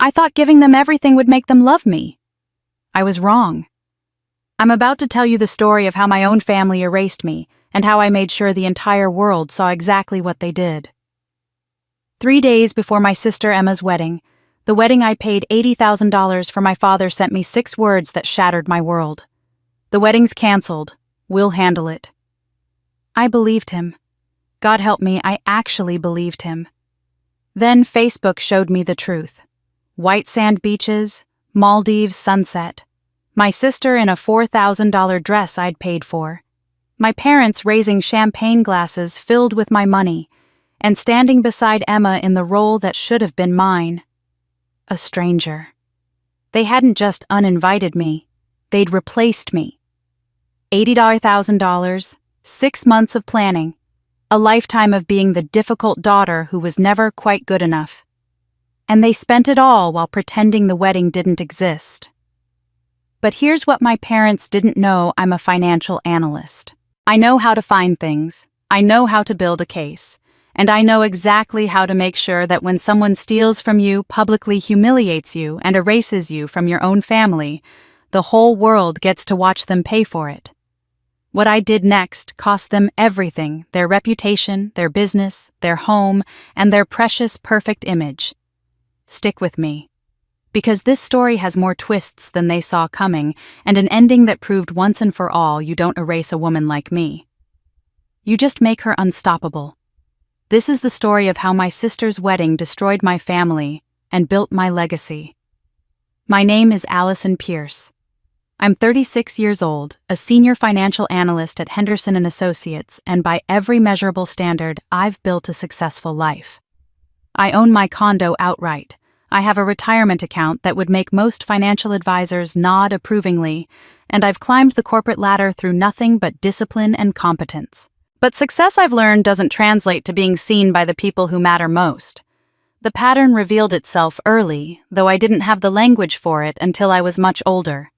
I thought giving them everything would make them love me. I was wrong. I'm about to tell you the story of how my own family erased me and how I made sure the entire world saw exactly what they did. 3 days before my sister Emma's wedding, the wedding I paid $80,000 for, my father sent me 6 words that shattered my world. The wedding's canceled. We'll handle it. I believed him. God help me, I actually believed him. Then Facebook showed me the truth. White sand beaches, Maldives sunset. My sister in a $4,000 dress I'd paid for. My parents raising champagne glasses filled with my money, and standing beside Emma in the role that should have been mine. A stranger. They hadn't just uninvited me, they'd replaced me. $80,000, 6 months of planning, a lifetime of being the difficult daughter who was never quite good enough. And they spent it all while pretending the wedding didn't exist. But here's what my parents didn't know: I'm a financial analyst. I know how to find things, I know how to build a case, and I know exactly how to make sure that when someone steals from you, publicly humiliates you, and erases you from your own family, the whole world gets to watch them pay for it. What I did next cost them everything: their reputation, their business, their home, and their precious, perfect image. Stick with me, because this story has more twists than they saw coming, and an ending that proved once and for all you don't erase a woman like me. You just make her unstoppable. This is the story of how my sister's wedding destroyed my family and built my legacy. My name is Allison Pierce. I'm 36 years old, a senior financial analyst at Henderson & Associates, and by every measurable standard, I've built a successful life. I own my condo outright. I have a retirement account that would make most financial advisors nod approvingly, and I've climbed the corporate ladder through nothing but discipline and competence. But success, I've learned, doesn't translate to being seen by the people who matter most. The pattern revealed itself early, though I didn't have the language for it until I was much older.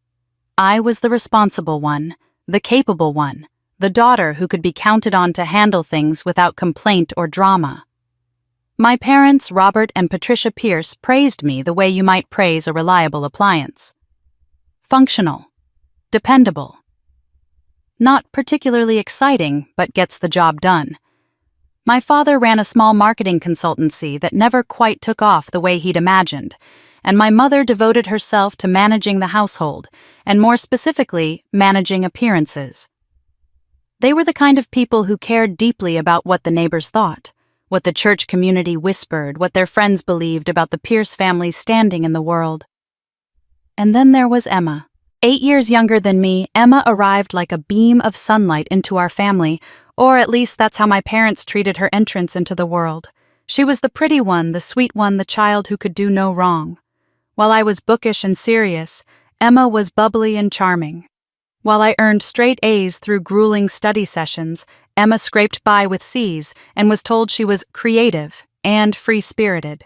I was the responsible one, the capable one, the daughter who could be counted on to handle things without complaint or drama. My parents, Robert and Patricia Pierce, praised me the way you might praise a reliable appliance. Functional. Dependable. Not particularly exciting, but gets the job done. My father ran a small marketing consultancy that never quite took off the way he'd imagined, and my mother devoted herself to managing the household, and more specifically, managing appearances. They were the kind of people who cared deeply about what the neighbors thought, what the church community whispered, what their friends believed about the Pierce family's standing in the world. And then there was Emma. 8 years younger than me, Emma arrived like a beam of sunlight into our family, or at least that's how my parents treated her entrance into the world. She was the pretty one, the sweet one, the child who could do no wrong. While I was bookish and serious, Emma was bubbly and charming. While I earned straight A's through grueling study sessions, Emma scraped by with C's and was told she was creative and free-spirited.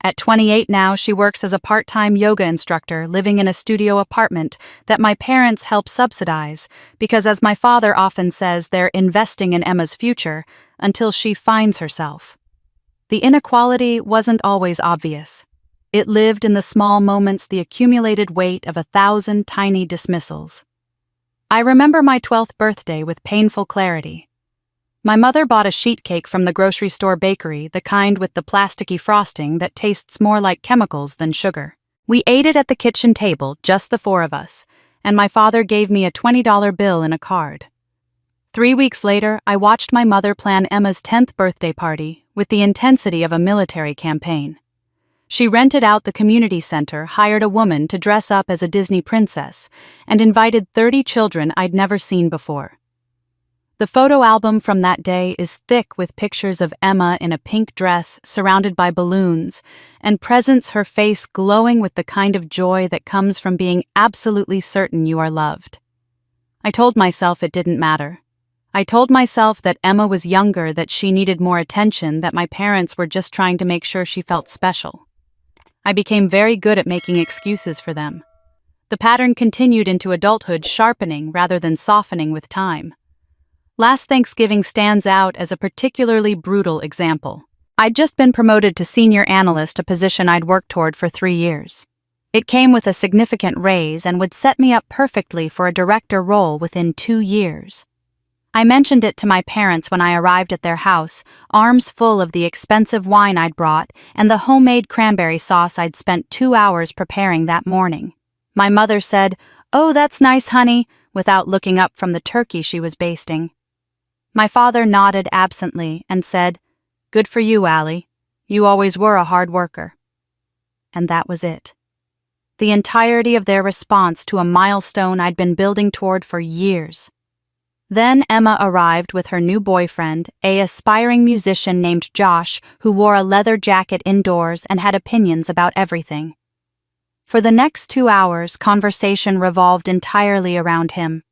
At 28 now, she works as a part-time yoga instructor living in a studio apartment that my parents help subsidize because, as my father often says, they're investing in Emma's future until she finds herself. The inequality wasn't always obvious. It lived in the small moments, the accumulated weight of 1,000 tiny dismissals. I remember my 12th birthday with painful clarity. My mother bought a sheet cake from the grocery store bakery, the kind with the plasticky frosting that tastes more like chemicals than sugar. We ate it at the kitchen table, just the 4 of us, and my father gave me a $20 bill in a card. 3 weeks later, I watched my mother plan Emma's 10th birthday party with the intensity of a military campaign. She rented out the community center, hired a woman to dress up as a Disney princess, and invited 30 children I'd never seen before. The photo album from that day is thick with pictures of Emma in a pink dress surrounded by balloons, and presents her face glowing with the kind of joy that comes from being absolutely certain you are loved. I told myself it didn't matter. I told myself that Emma was younger, that she needed more attention, that my parents were just trying to make sure she felt special. I became very good at making excuses for them. The pattern continued into adulthood, sharpening rather than softening with time. Last Thanksgiving stands out as a particularly brutal example. I'd just been promoted to senior analyst, a position I'd worked toward for 3 years. It came with a significant raise and would set me up perfectly for a director role within 2 years. I mentioned it to my parents when I arrived at their house, arms full of the expensive wine I'd brought and the homemade cranberry sauce I'd spent 2 hours preparing that morning. My mother said, "Oh, that's nice, honey," without looking up from the turkey she was basting. My father nodded absently and said, "Good for you, Allie. You always were a hard worker." And that was it. The entirety of their response to a milestone I'd been building toward for years. Then Emma arrived with her new boyfriend, an aspiring musician named Josh, who wore a leather jacket indoors and had opinions about everything. For the next 2 hours, conversation revolved entirely around him.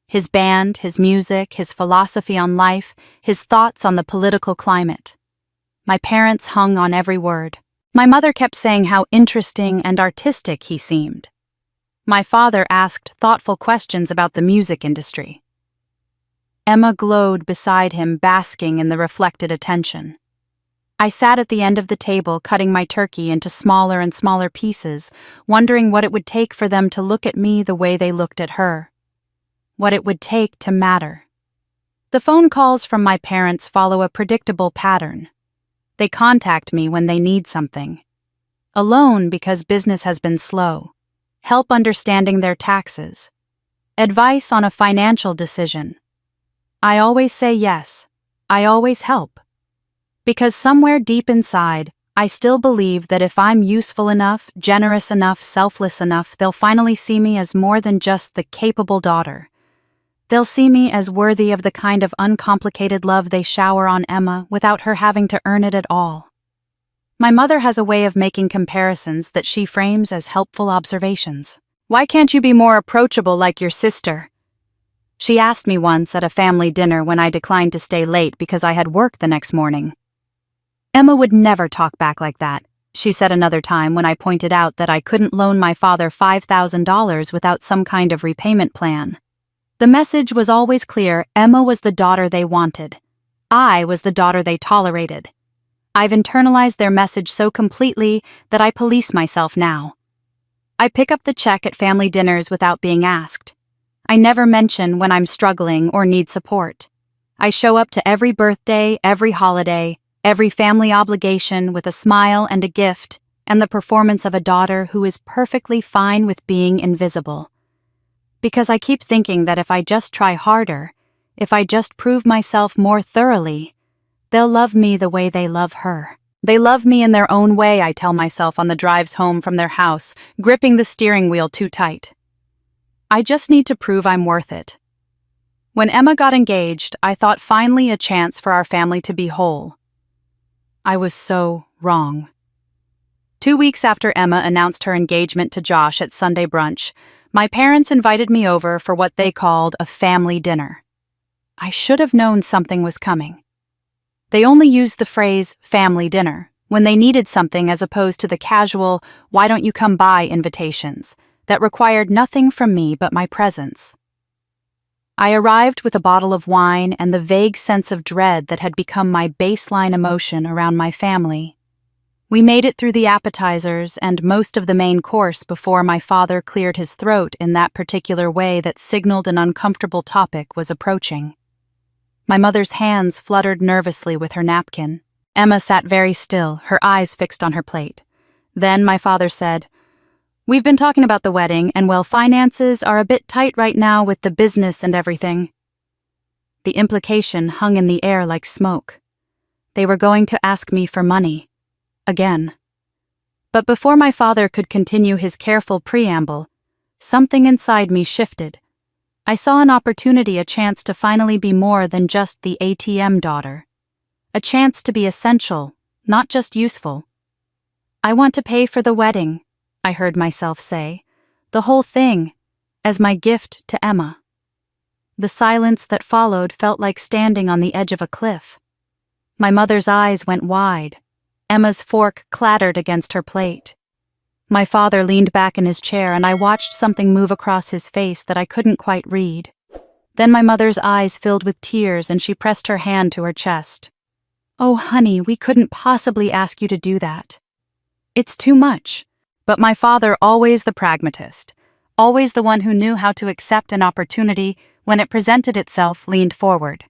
His band, his music, his philosophy on life, his thoughts on the political climate. My parents hung on every word. My mother kept saying how interesting and artistic he seemed. My father asked thoughtful questions about the music industry. Emma glowed beside him, basking in the reflected attention. I sat at the end of the table, cutting my turkey into smaller and smaller pieces, wondering what it would take for them to look at me the way they looked at her. What it would take to matter. The phone calls from my parents follow a predictable pattern. They contact me when they need something. A loan because business has been slow. Help understanding their taxes. Advice on a financial decision. I always say yes. I always help. Because somewhere deep inside, I still believe that if I'm useful enough, generous enough, selfless enough, they'll finally see me as more than just the capable daughter. They'll see me as worthy of the kind of uncomplicated love they shower on Emma without her having to earn it at all. My mother has a way of making comparisons that she frames as helpful observations. "Why can't you be more approachable like your sister?" She asked me once at a family dinner when I declined to stay late because I had work the next morning. "Emma would never talk back like that," she said another time when I pointed out that I couldn't loan my father $5,000 without some kind of repayment plan. The message was always clear: Emma was the daughter they wanted. I was the daughter they tolerated. I've internalized their message so completely that I police myself now. I pick up the check at family dinners without being asked. I never mention when I'm struggling or need support. I show up to every birthday, every holiday, every family obligation with a smile and a gift and the performance of a daughter who is perfectly fine with being invisible. Because I keep thinking that if I just try harder, if I just prove myself more thoroughly, they'll love me the way they love her. They love me in their own way, I tell myself on the drives home from their house, gripping the steering wheel too tight. I just need to prove I'm worth it. When Emma got engaged, I thought finally a chance for our family to be whole. I was so wrong. 2 weeks after Emma announced her engagement to Josh at Sunday brunch, my parents invited me over for what they called a family dinner. I should have known something was coming. They only used the phrase family dinner when they needed something as opposed to the casual, "why don't you come by" invitations that required nothing from me but my presence. I arrived with a bottle of wine and the vague sense of dread that had become my baseline emotion around my family. We made it through the appetizers and most of the main course before my father cleared his throat in that particular way that signaled an uncomfortable topic was approaching. My mother's hands fluttered nervously with her napkin. Emma sat very still, her eyes fixed on her plate. Then my father said, "We've been talking about the wedding, and well, finances are a bit tight right now with the business and everything." The implication hung in the air like smoke. They were going to ask me for money. Again. But before my father could continue his careful preamble, something inside me shifted. I saw an opportunity, a chance to finally be more than just the ATM daughter. A chance to be essential, not just useful. "I want to pay for the wedding," I heard myself say, "the whole thing, as my gift to Emma." The silence that followed felt like standing on the edge of a cliff. My mother's eyes went wide. Emma's fork clattered against her plate. My father leaned back in his chair and I watched something move across his face that I couldn't quite read. Then my mother's eyes filled with tears and she pressed her hand to her chest. "Oh, honey, we couldn't possibly ask you to do that. It's too much." But my father, always the pragmatist, always the one who knew how to accept an opportunity when it presented itself, leaned forward.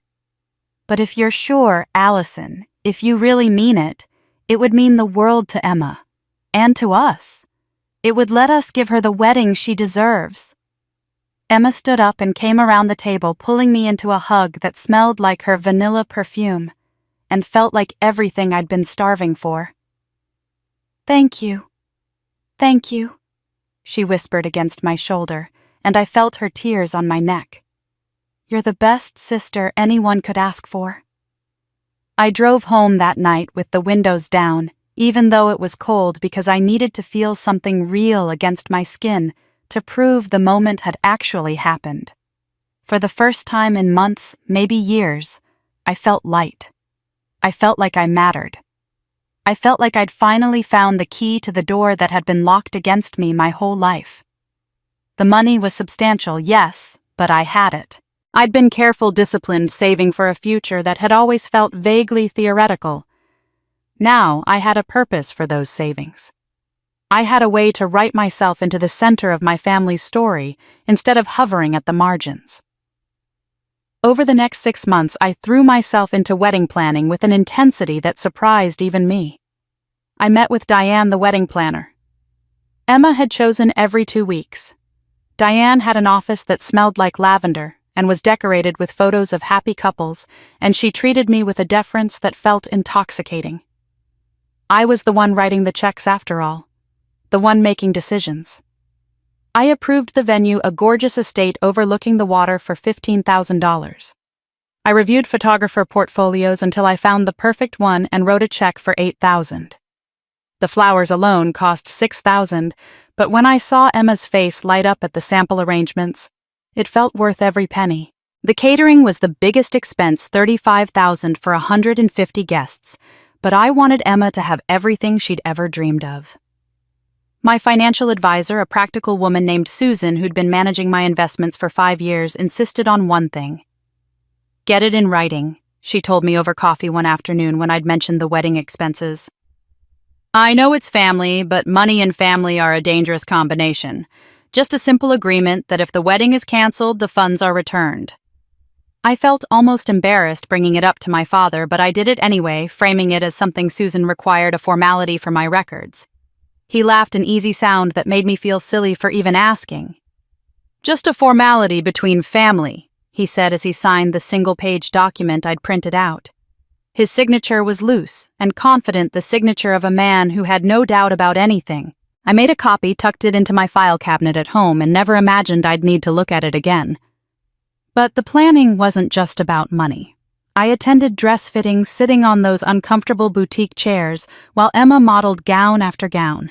"But if you're sure, Allison, if you really mean it, it would mean the world to Emma. And to us. It would let us give her the wedding she deserves." Emma stood up and came around the table, pulling me into a hug that smelled like her vanilla perfume and felt like everything I'd been starving for. "Thank you. Thank you," she whispered against my shoulder, and I felt her tears on my neck. "You're the best sister anyone could ask for." I drove home that night with the windows down, even though it was cold, because I needed to feel something real against my skin to prove the moment had actually happened. For the first time in months, maybe years, I felt light. I felt like I mattered. I felt like I'd finally found the key to the door that had been locked against me my whole life. The money was substantial, yes, but I had it. I'd been careful, disciplined, saving for a future that had always felt vaguely theoretical. Now I had a purpose for those savings. I had a way to write myself into the center of my family's story instead of hovering at the margins. Over the next 6 months, I threw myself into wedding planning with an intensity that surprised even me. I met with Diane, the wedding planner. Emma had chosen every 2 weeks. Diane had an office that smelled like lavender and was decorated with photos of happy couples, and she treated me with a deference that felt intoxicating. I was the one writing the checks after all, the one making decisions. I approved the venue, a gorgeous estate overlooking the water, for $15,000. I reviewed photographer portfolios until I found the perfect one and wrote a check for $8,000. The flowers alone cost $6,000, but when I saw Emma's face light up at the sample arrangements, it felt worth every penny. The catering was the biggest expense, $35,000 for 150 guests, but I wanted Emma to have everything she'd ever dreamed of. My financial advisor, a practical woman named Susan who'd been managing my investments for 5 years, insisted on one thing. "Get it in writing," she told me over coffee one afternoon when I'd mentioned the wedding expenses. "I know it's family, but money and family are a dangerous combination. Just a simple agreement that if the wedding is canceled, the funds are returned." I felt almost embarrassed bringing it up to my father, but I did it anyway, framing it as something Susan required, a formality for my records. He laughed, an easy sound that made me feel silly for even asking. "Just a formality between family," he said as he signed the single-page document I'd printed out. His signature was loose and confident, the signature of a man who had no doubt about anything. I made a copy, tucked it into my file cabinet at home, and never imagined I'd need to look at it again. But the planning wasn't just about money. I attended dress fittings, sitting on those uncomfortable boutique chairs while Emma modeled gown after gown.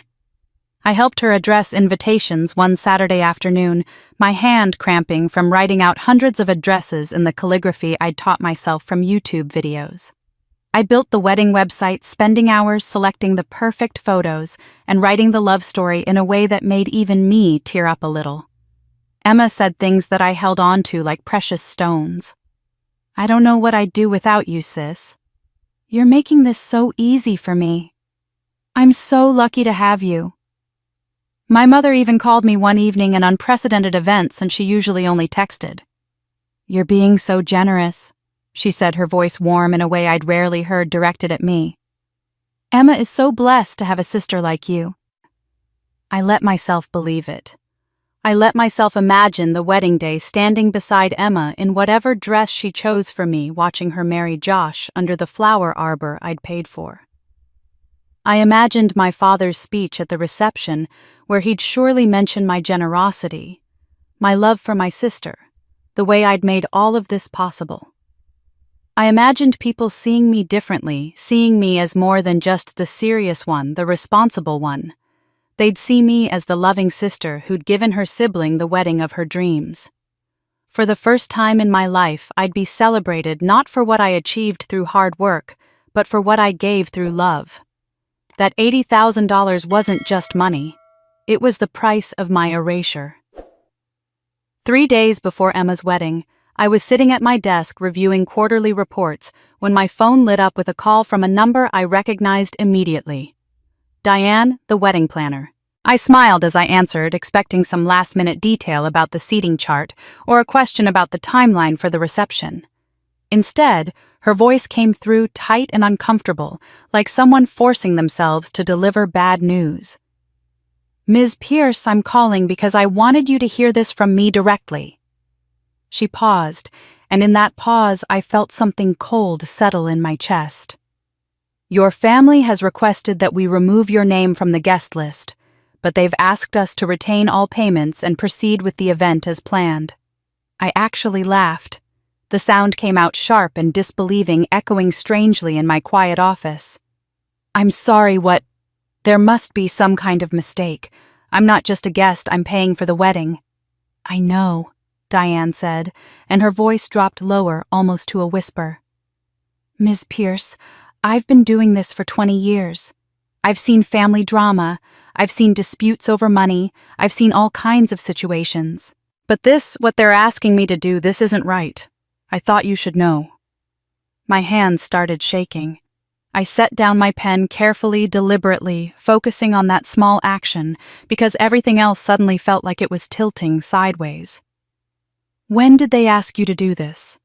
I helped her address invitations one Saturday afternoon, my hand cramping from writing out hundreds of addresses in the calligraphy I'd taught myself from YouTube videos. I built the wedding website, spending hours selecting the perfect photos and writing the love story in a way that made even me tear up a little. Emma said things that I held on to like precious stones. "I don't know what I'd do without you, sis. You're making this so easy for me. I'm so lucky to have you." My mother even called me one evening, an unprecedented event since she usually only texted. "You're being so generous," she said, her voice warm in a way I'd rarely heard directed at me. "Emma is so blessed to have a sister like you." I let myself believe it. I let myself imagine the wedding day, standing beside Emma in whatever dress she chose for me, watching her marry Josh under the flower arbor I'd paid for. I imagined my father's speech at the reception, where he'd surely mention my generosity, my love for my sister, the way I'd made all of this possible. I imagined people seeing me differently, seeing me as more than just the serious one, the responsible one. They'd see me as the loving sister who'd given her sibling the wedding of her dreams. For the first time in my life, I'd be celebrated not for what I achieved through hard work, but for what I gave through love. That $80,000 wasn't just money. It was the price of my erasure. 3 days before Emma's wedding, I was sitting at my desk reviewing quarterly reports when my phone lit up with a call from a number I recognized immediately. Diane, the wedding planner. I smiled as I answered, expecting some last-minute detail about the seating chart or a question about the timeline for the reception. Instead, her voice came through tight and uncomfortable, like someone forcing themselves to deliver bad news. "Ms. Pierce, I'm calling because I wanted you to hear this from me directly." She paused, and in that pause I felt something cold settle in my chest. "Your family has requested that we remove your name from the guest list, but they've asked us to retain all payments and proceed with the event as planned." I actually laughed. The sound came out sharp and disbelieving, echoing strangely in my quiet office. "I'm sorry, what? There must be some kind of mistake. I'm not just a guest, I'm paying for the wedding." "I know," Diane said, and her voice dropped lower, almost to a whisper. "Ms. Pierce, I've been doing this for 20 years. I've seen family drama, I've seen disputes over money, I've seen all kinds of situations. But this, what they're asking me to do, this isn't right. I thought you should know." My hands started shaking. I set down my pen carefully, deliberately, focusing on that small action, because everything else suddenly felt like it was tilting sideways. "When did they ask you to do this?"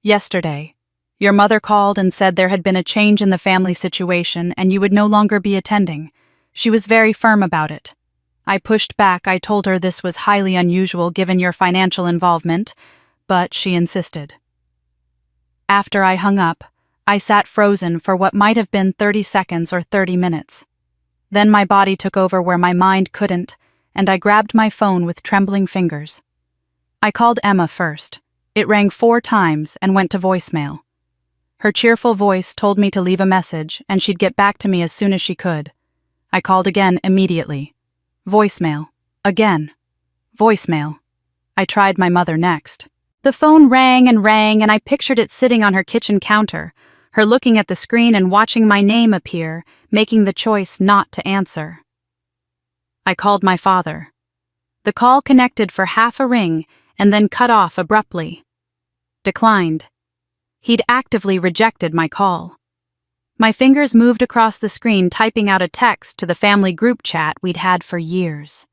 "Yesterday. Your mother called and said there had been a change in the family situation and you would no longer be attending. She was very firm about it. I pushed back. I told her this was highly unusual given your financial involvement, but she insisted." After I hung up, I sat frozen for what might have been 30 seconds or 30 minutes. Then my body took over where my mind couldn't, and I grabbed my phone with trembling fingers. I called Emma first. It rang 4 times and went to voicemail. Her cheerful voice told me to leave a message and she'd get back to me as soon as she could. I called again immediately. Voicemail. Again. Voicemail. I tried my mother next. The phone rang, and I pictured it sitting on her kitchen counter, her looking at the screen and watching my name appear, making the choice not to answer. I called my father. The call connected for half a ring and then cut off abruptly. Declined. He'd actively rejected my call. My fingers moved across the screen, typing out a text to the family group chat we'd had for years.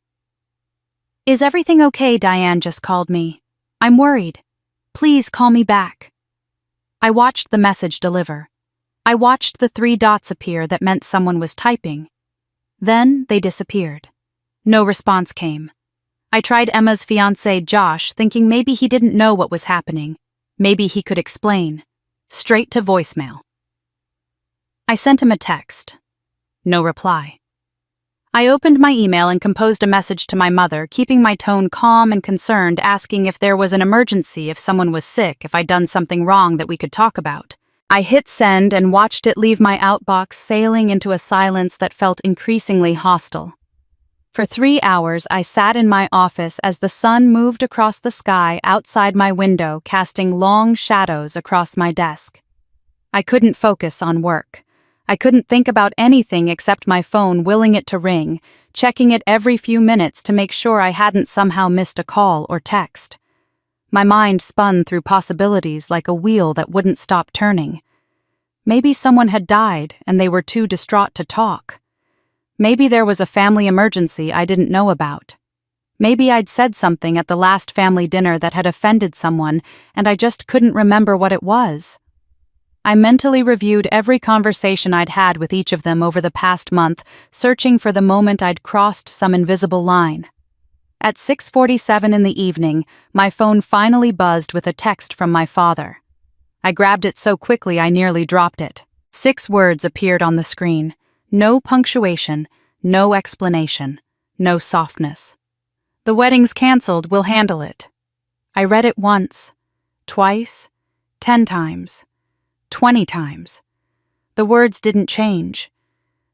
"Is everything okay? Diane just called me. I'm worried. Please call me back." I watched the message deliver. I watched the 3 dots appear that meant someone was typing. Then they disappeared. No response came. I tried Emma's fiancé, Josh, thinking maybe he didn't know what was happening. Maybe he could explain. Straight to voicemail. I sent him a text. No reply. I opened my email and composed a message to my mother, keeping my tone calm and concerned, asking if there was an emergency, if someone was sick, if I'd done something wrong that we could talk about. I hit send and watched it leave my outbox, sailing into a silence that felt increasingly hostile. For 3 hours, I sat in my office as the sun moved across the sky outside my window, casting long shadows across my desk. I couldn't focus on work. I couldn't think about anything except my phone, willing it to ring, checking it every few minutes to make sure I hadn't somehow missed a call or text. My mind spun through possibilities like a wheel that wouldn't stop turning. Maybe someone had died and they were too distraught to talk. Maybe there was a family emergency I didn't know about. Maybe I'd said something at the last family dinner that had offended someone and I just couldn't remember what it was. I mentally reviewed every conversation I'd had with each of them over the past month, searching for the moment I'd crossed some invisible line. At 6:47 in the evening, my phone finally buzzed with a text from my father. I grabbed it so quickly I nearly dropped it. 6 words appeared on the screen. No punctuation, no explanation, no softness. "The wedding's canceled, we'll handle it." I read it once, twice, 10 times. 20 times. The words didn't change.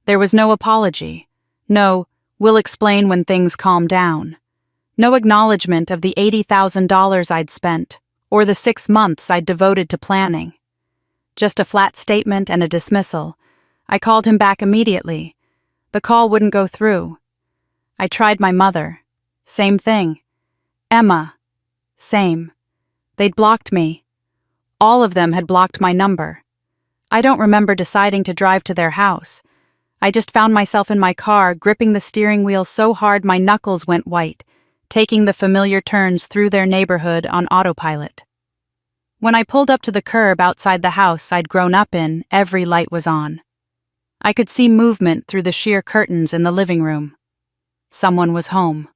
There was no apology. No, "we'll explain when things calm down." No acknowledgement of the $80,000 I'd spent, or the 6 months I'd devoted to planning. Just a flat statement and a dismissal. I called him back immediately. The call wouldn't go through. I tried my mother. Same thing. Emma. Same. They'd blocked me. All of them had blocked my number. I don't remember deciding to drive to their house. I just found myself in my car, gripping the steering wheel so hard my knuckles went white, taking the familiar turns through their neighborhood on autopilot. When I pulled up to the curb outside the house I'd grown up in, every light was on. I could see movement through the sheer curtains in the living room. Someone was home.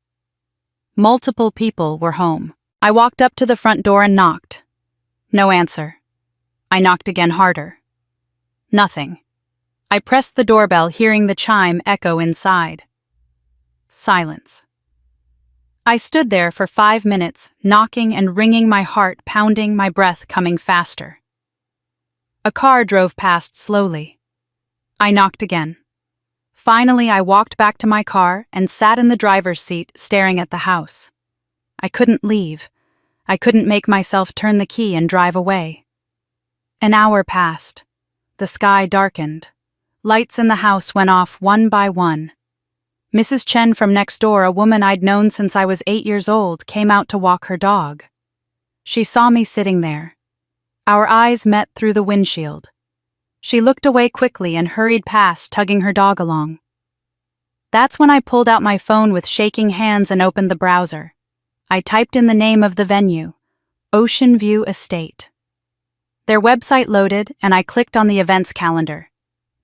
Multiple people were home. I walked up to the front door and knocked. No answer. I knocked again harder. Nothing. I pressed the doorbell, hearing the chime echo inside. Silence. I stood there for 5 minutes, knocking and ringing, my heart pounding, my breath coming faster. A car drove past slowly. I knocked again. Finally, I walked back to my car and sat in the driver's seat, staring at the house. I couldn't leave. I couldn't make myself turn the key and drive away. An hour passed. The sky darkened. Lights in the house went off one by one. Mrs. Chen from next door, a woman I'd known since I was 8 years old, came out to walk her dog. She saw me sitting there. Our eyes met through the windshield. She looked away quickly and hurried past, tugging her dog along. That's when I pulled out my phone with shaking hands and opened the browser. I typed in the name of the venue, Ocean View Estate. Their website loaded, and I clicked on the events calendar.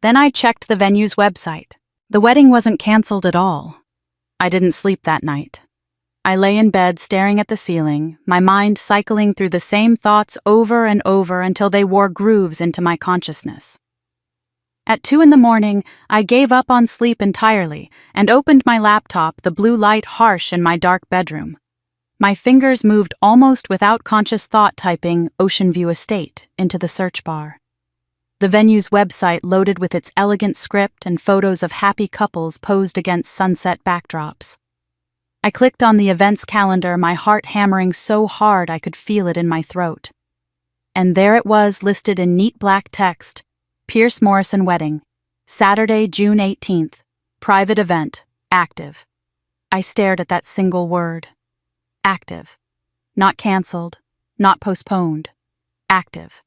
Then I checked the venue's website. The wedding wasn't canceled at all. I didn't sleep that night. I lay in bed staring at the ceiling, my mind cycling through the same thoughts over and over until they wore grooves into my consciousness. At 2 a.m, I gave up on sleep entirely and opened my laptop, the blue light harsh in my dark bedroom. My fingers moved almost without conscious thought, typing Ocean View Estate into the search bar. The venue's website loaded with its elegant script and photos of happy couples posed against sunset backdrops. I clicked on the events calendar, my heart hammering so hard I could feel it in my throat. And there it was, listed in neat black text, Pierce Morrison Wedding, Saturday, June 18th, private event, active. I stared at that single word. Active. Not canceled, not postponed. Active.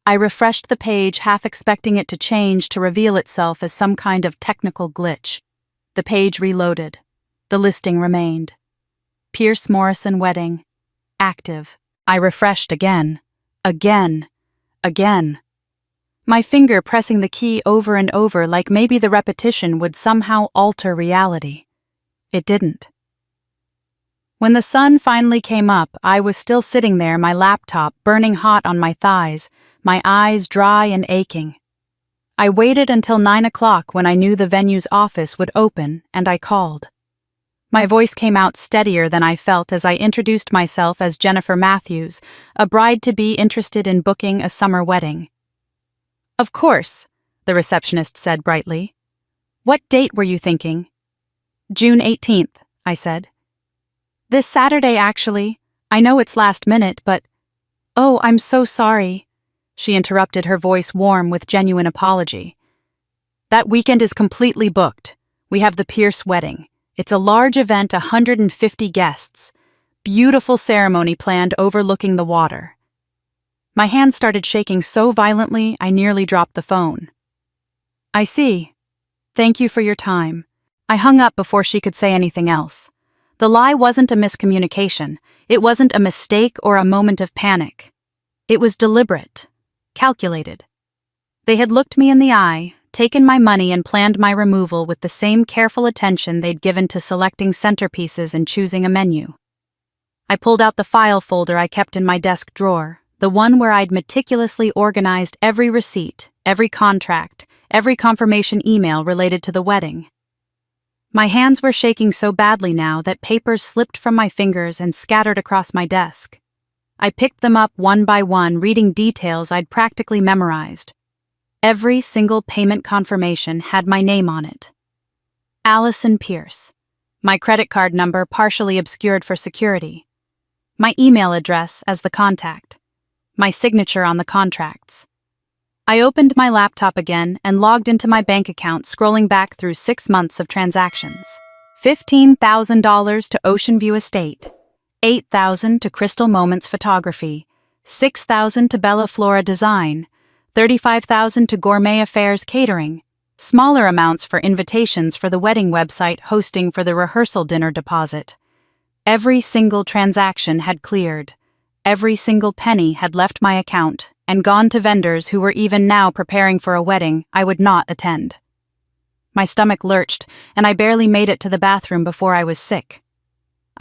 I refreshed the page, half expecting it to change, to reveal itself as some kind of technical glitch. The page reloaded. The listing remained. Pierce Morrison Wedding. Active. I refreshed again. Again. My finger pressing the key over and over, like maybe the repetition would somehow alter reality. It didn't. When the sun finally came up, I was still sitting there, my laptop burning hot on my thighs, my eyes dry and aching. I waited until 9 o'clock, when I knew the venue's office would open, and I called. My voice came out steadier than I felt as I introduced myself as Jennifer Matthews, a bride-to-be interested in booking a summer wedding. Of course, the receptionist said brightly. What date were you thinking? June 18th, I said. This Saturday, actually. I know it's last minute, but... Oh, I'm so sorry, she interrupted, her voice warm with genuine apology. That weekend is completely booked. We have the Pierce wedding. It's a large event, 150 guests. Beautiful ceremony planned overlooking the water. My hand started shaking so violently I nearly dropped the phone. I see. Thank you for your time. I hung up before she could say anything else. The lie wasn't a miscommunication. It wasn't a mistake or a moment of panic. It was deliberate, calculated. They had looked me in the eye, taken my money, and planned my removal with the same careful attention they'd given to selecting centerpieces and choosing a menu. I pulled out the file folder I kept in my desk drawer, the one where I'd meticulously organized every receipt, every contract, every confirmation email related to the wedding. My hands were shaking so badly now that papers slipped from my fingers and scattered across my desk. I picked them up one by one, reading details I'd practically memorized. Every single payment confirmation had my name on it. Allison Pierce. My credit card number partially obscured for security. My email address as the contact. My signature on the contracts. I opened my laptop again and logged into my bank account, scrolling back through 6 months of transactions. $15,000 to Ocean View Estate. $8,000 to Crystal Moments Photography, $6,000 to Bella Flora Design, $35,000 to Gourmet Affairs Catering, smaller amounts for invitations for the wedding website hosting for the rehearsal dinner deposit. Every single transaction had cleared. Every single penny had left my account and gone to vendors who were even now preparing for a wedding I would not attend. My stomach lurched, and I barely made it to the bathroom before I was sick.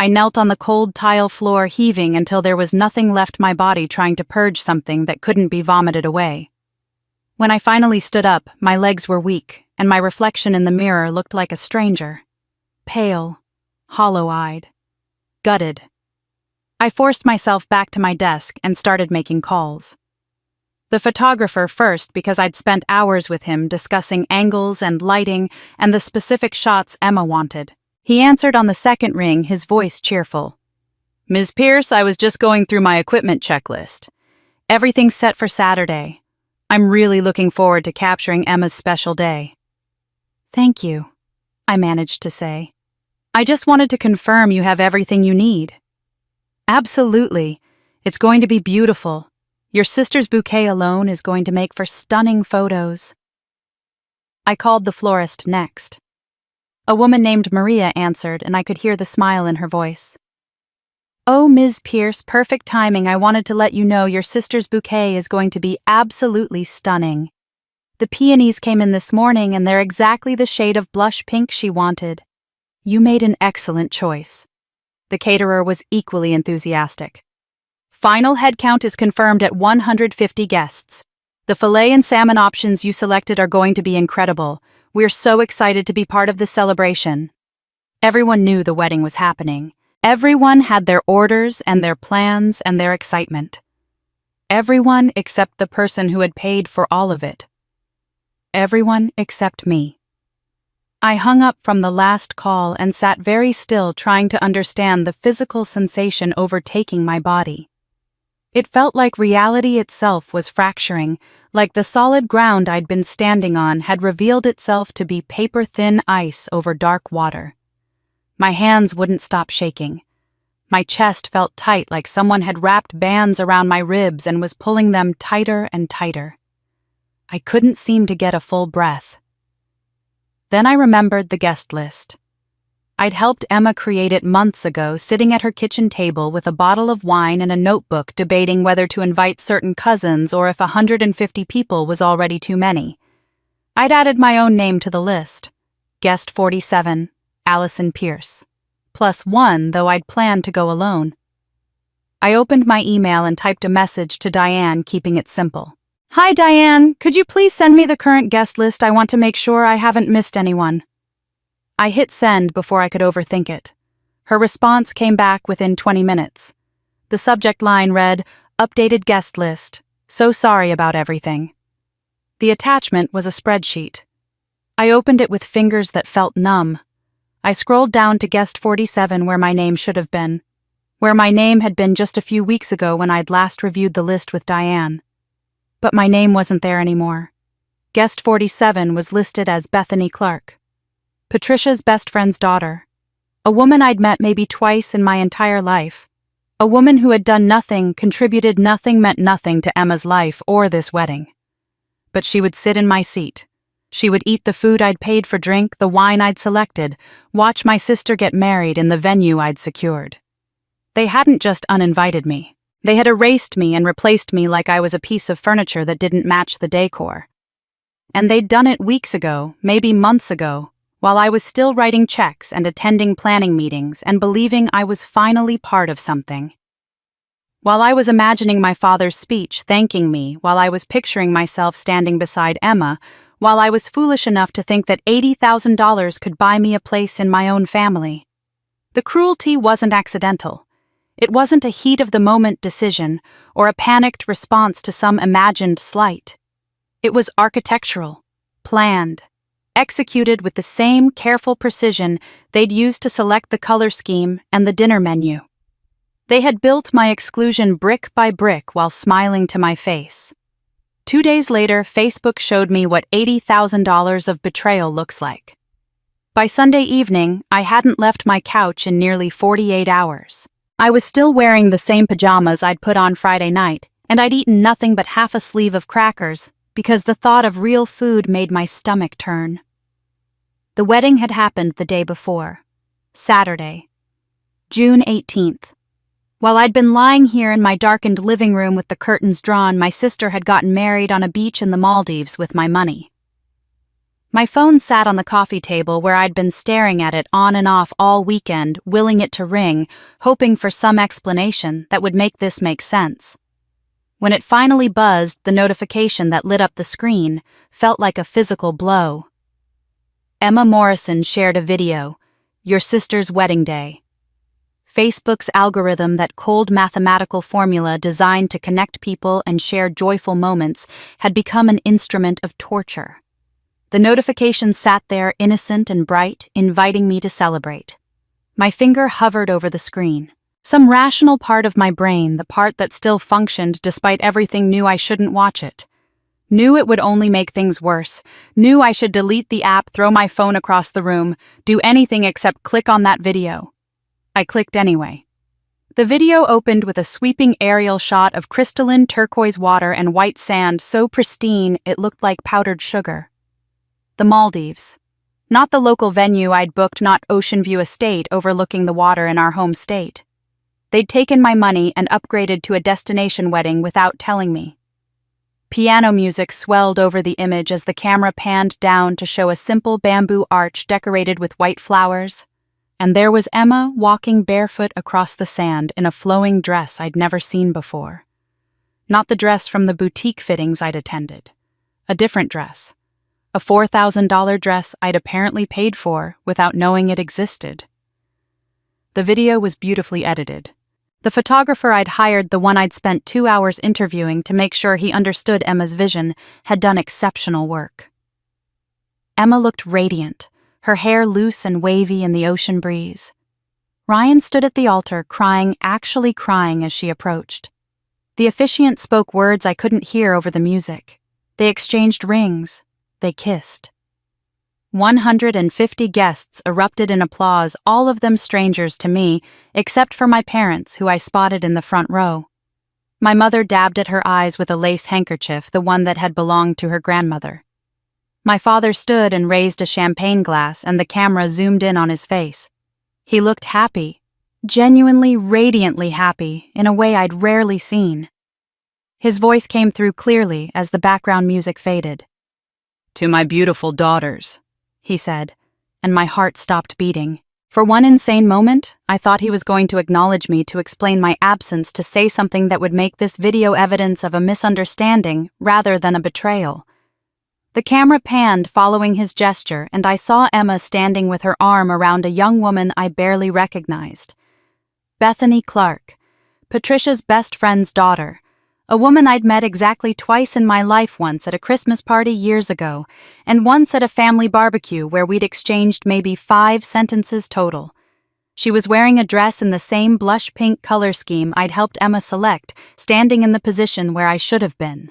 I knelt on the cold tile floor, heaving until there was nothing left my body trying to purge something that couldn't be vomited away. When I finally stood up, my legs were weak, and my reflection in the mirror looked like a stranger. Pale, hollow-eyed, gutted. I forced myself back to my desk and started making calls. The photographer first, because I'd spent hours with him discussing angles and lighting and the specific shots Emma wanted. He answered on the second ring, his voice cheerful. "Ms. Pierce, I was just going through my equipment checklist. Everything's set for Saturday. I'm really looking forward to capturing Emma's special day." "Thank you," I managed to say. "I just wanted to confirm you have everything you need." "Absolutely. It's going to be beautiful. Your sister's bouquet alone is going to make for stunning photos." I called the florist next. A woman named Maria answered, and I could hear the smile in her voice. "Oh, Ms. Pierce, perfect timing. I wanted to let you know your sister's bouquet is going to be absolutely stunning. The peonies came in this morning, and they're exactly the shade of blush pink she wanted. You made an excellent choice." The caterer was equally enthusiastic. "Final headcount is confirmed at 150 guests. The filet and salmon options you selected are going to be incredible. We're so excited to be part of the celebration." Everyone knew the wedding was happening. Everyone had their orders and their plans and their excitement. Everyone except the person who had paid for all of it. Everyone except me. I hung up from the last call and sat very still, trying to understand the physical sensation overtaking my body. It felt like reality itself was fracturing, like the solid ground I'd been standing on had revealed itself to be paper-thin ice over dark water. My hands wouldn't stop shaking. My chest felt tight, like someone had wrapped bands around my ribs and was pulling them tighter and tighter. I couldn't seem to get a full breath. Then I remembered the guest list. I'd helped Emma create it months ago, sitting at her kitchen table with a bottle of wine and a notebook, debating whether to invite certain cousins or if 150 people was already too many. I'd added my own name to the list. Guest 47, Allison Pierce. +1, though I'd planned to go alone. I opened my email and typed a message to Diane, keeping it simple. "Hi, Diane. Could you please send me the current guest list? I want to make sure I haven't missed anyone." I hit send before I could overthink it. Her response came back within 20 minutes. The subject line read, "Updated guest list. So sorry about everything." The attachment was a spreadsheet. I opened it with fingers that felt numb. I scrolled down to guest 47, where my name should have been. Where my name had been just a few weeks ago when I'd last reviewed the list with Diane. But my name wasn't there anymore. Guest 47 was listed as Bethany Clark, Patricia's best friend's daughter. A woman I'd met maybe twice in my entire life. A woman who had done nothing, contributed nothing, meant nothing to Emma's life or this wedding. But she would sit in my seat. She would eat the food I'd paid for, drink the wine I'd selected, watch my sister get married in the venue I'd secured. They hadn't just uninvited me. They had erased me and replaced me like I was a piece of furniture that didn't match the decor. And they'd done it weeks ago, maybe months ago, while I was still writing checks and attending planning meetings and believing I was finally part of something. While I was imagining my father's speech thanking me, while I was picturing myself standing beside Emma, while I was foolish enough to think that $80,000 could buy me a place in my own family. The cruelty wasn't accidental. It wasn't a heat-of-the-moment decision or a panicked response to some imagined slight. It was architectural, planned, executed with the same careful precision they'd used to select the color scheme and the dinner menu. They had built my exclusion brick by brick while smiling to my face. 2 days later, Facebook showed me what $80,000 of betrayal looks like. By Sunday evening, I hadn't left my couch in nearly 48 hours. I was still wearing the same pajamas I'd put on Friday night, and I'd eaten nothing but half a sleeve of crackers because the thought of real food made my stomach turn. The wedding had happened the day before, Saturday, June 18th. While I'd been lying here in my darkened living room with the curtains drawn, my sister had gotten married on a beach in the Maldives with my money. My phone sat on the coffee table where I'd been staring at it on and off all weekend, willing it to ring, hoping for some explanation that would make this make sense. When it finally buzzed, the notification that lit up the screen felt like a physical blow. Emma Morrison shared a video, "Your sister's wedding day." Facebook's algorithm, that cold mathematical formula designed to connect people and share joyful moments, had become an instrument of torture. The notification sat there innocent and bright, inviting me to celebrate. My finger hovered over the screen. Some rational part of my brain, the part that still functioned despite everything, knew I shouldn't watch it. Knew it would only make things worse. Knew I should delete the app, throw my phone across the room, do anything except click on that video. I clicked anyway. The video opened with a sweeping aerial shot of crystalline turquoise water and white sand so pristine it looked like powdered sugar. The Maldives. Not the local venue I'd booked, not Ocean View Estate overlooking the water in our home state. They'd taken my money and upgraded to a destination wedding without telling me. Piano music swelled over the image as the camera panned down to show a simple bamboo arch decorated with white flowers. And there was Emma walking barefoot across the sand in a flowing dress I'd never seen before. Not the dress from the boutique fittings I'd attended. A different dress. A $4,000 dress I'd apparently paid for without knowing it existed. The video was beautifully edited. The photographer I'd hired, the one I'd spent 2 hours interviewing to make sure he understood Emma's vision, had done exceptional work. Emma looked radiant, her hair loose and wavy in the ocean breeze. Ryan stood at the altar, crying, actually crying as she approached. The officiant spoke words I couldn't hear over the music. They exchanged rings. They kissed. 150 guests erupted in applause, all of them strangers to me, except for my parents, who I spotted in the front row. My mother dabbed at her eyes with a lace handkerchief, the one that had belonged to her grandmother. My father stood and raised a champagne glass, and the camera zoomed in on his face. He looked happy, genuinely, radiantly happy, in a way I'd rarely seen. His voice came through clearly as the background music faded. "To my beautiful daughters," he said, and my heart stopped beating. For one insane moment, I thought he was going to acknowledge me, to explain my absence, to say something that would make this video evidence of a misunderstanding rather than a betrayal. The camera panned following his gesture, and I saw Emma standing with her arm around a young woman I barely recognized. Bethany Clark, Patricia's best friend's daughter, a woman I'd met exactly twice in my life, once at a Christmas party years ago, and once at a family barbecue where we'd exchanged maybe 5 sentences total. She was wearing a dress in the same blush pink color scheme I'd helped Emma select, standing in the position where I should have been.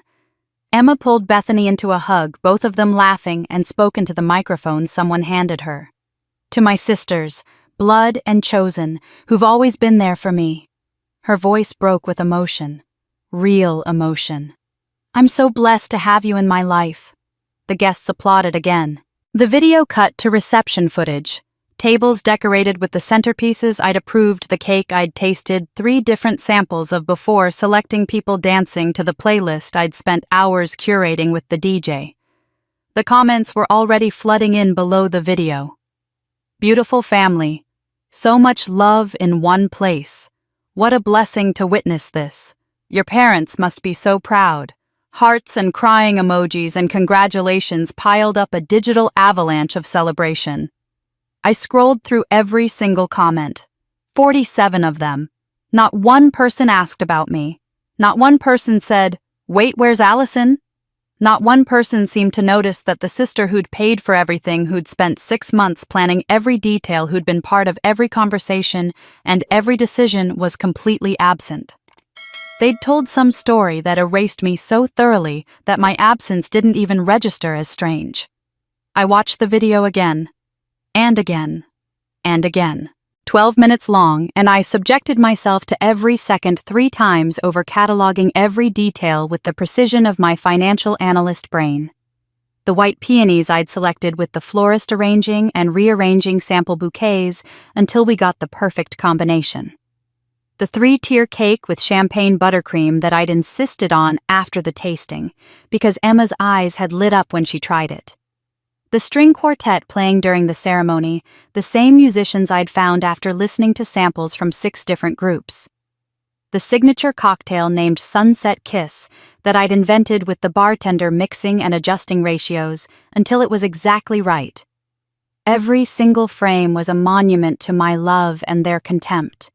Emma pulled Bethany into a hug, both of them laughing, and spoke into the microphone someone handed her. "To my sisters, blood and chosen, who've always been there for me." Her voice broke with emotion. Real emotion. "I'm so blessed to have you in my life." The guests applauded again. The video cut to reception footage. Tables decorated with the centerpieces I'd approved, the cake I'd tasted, 3 different samples of before, selecting people dancing to the playlist I'd spent hours curating with the DJ. The comments were already flooding in below the video. "Beautiful family. So much love in one place. What a blessing to witness this. Your parents must be so proud." Hearts and crying emojis and congratulations piled up, a digital avalanche of celebration. I scrolled through every single comment. 47 of them. Not one person asked about me. Not one person said, "Wait, where's Allison?" Not one person seemed to notice that the sister who'd paid for everything, who'd spent 6 months planning every detail, who'd been part of every conversation and every decision, was completely absent. They'd told some story that erased me so thoroughly that my absence didn't even register as strange. I watched the video again, and again, and again. 12 minutes long, and I subjected myself to every second 3 times over cataloging every detail with the precision of my financial analyst brain. The white peonies I'd selected with the florist arranging and rearranging sample bouquets until we got the perfect combination. The 3-tier cake with champagne buttercream that I'd insisted on after the tasting, because Emma's eyes had lit up when she tried it. The string quartet playing during the ceremony, the same musicians I'd found after listening to samples from 6 different groups. The signature cocktail named Sunset Kiss that I'd invented with the bartender mixing and adjusting ratios until it was exactly right. Every single frame was a monument to my love and their contempt.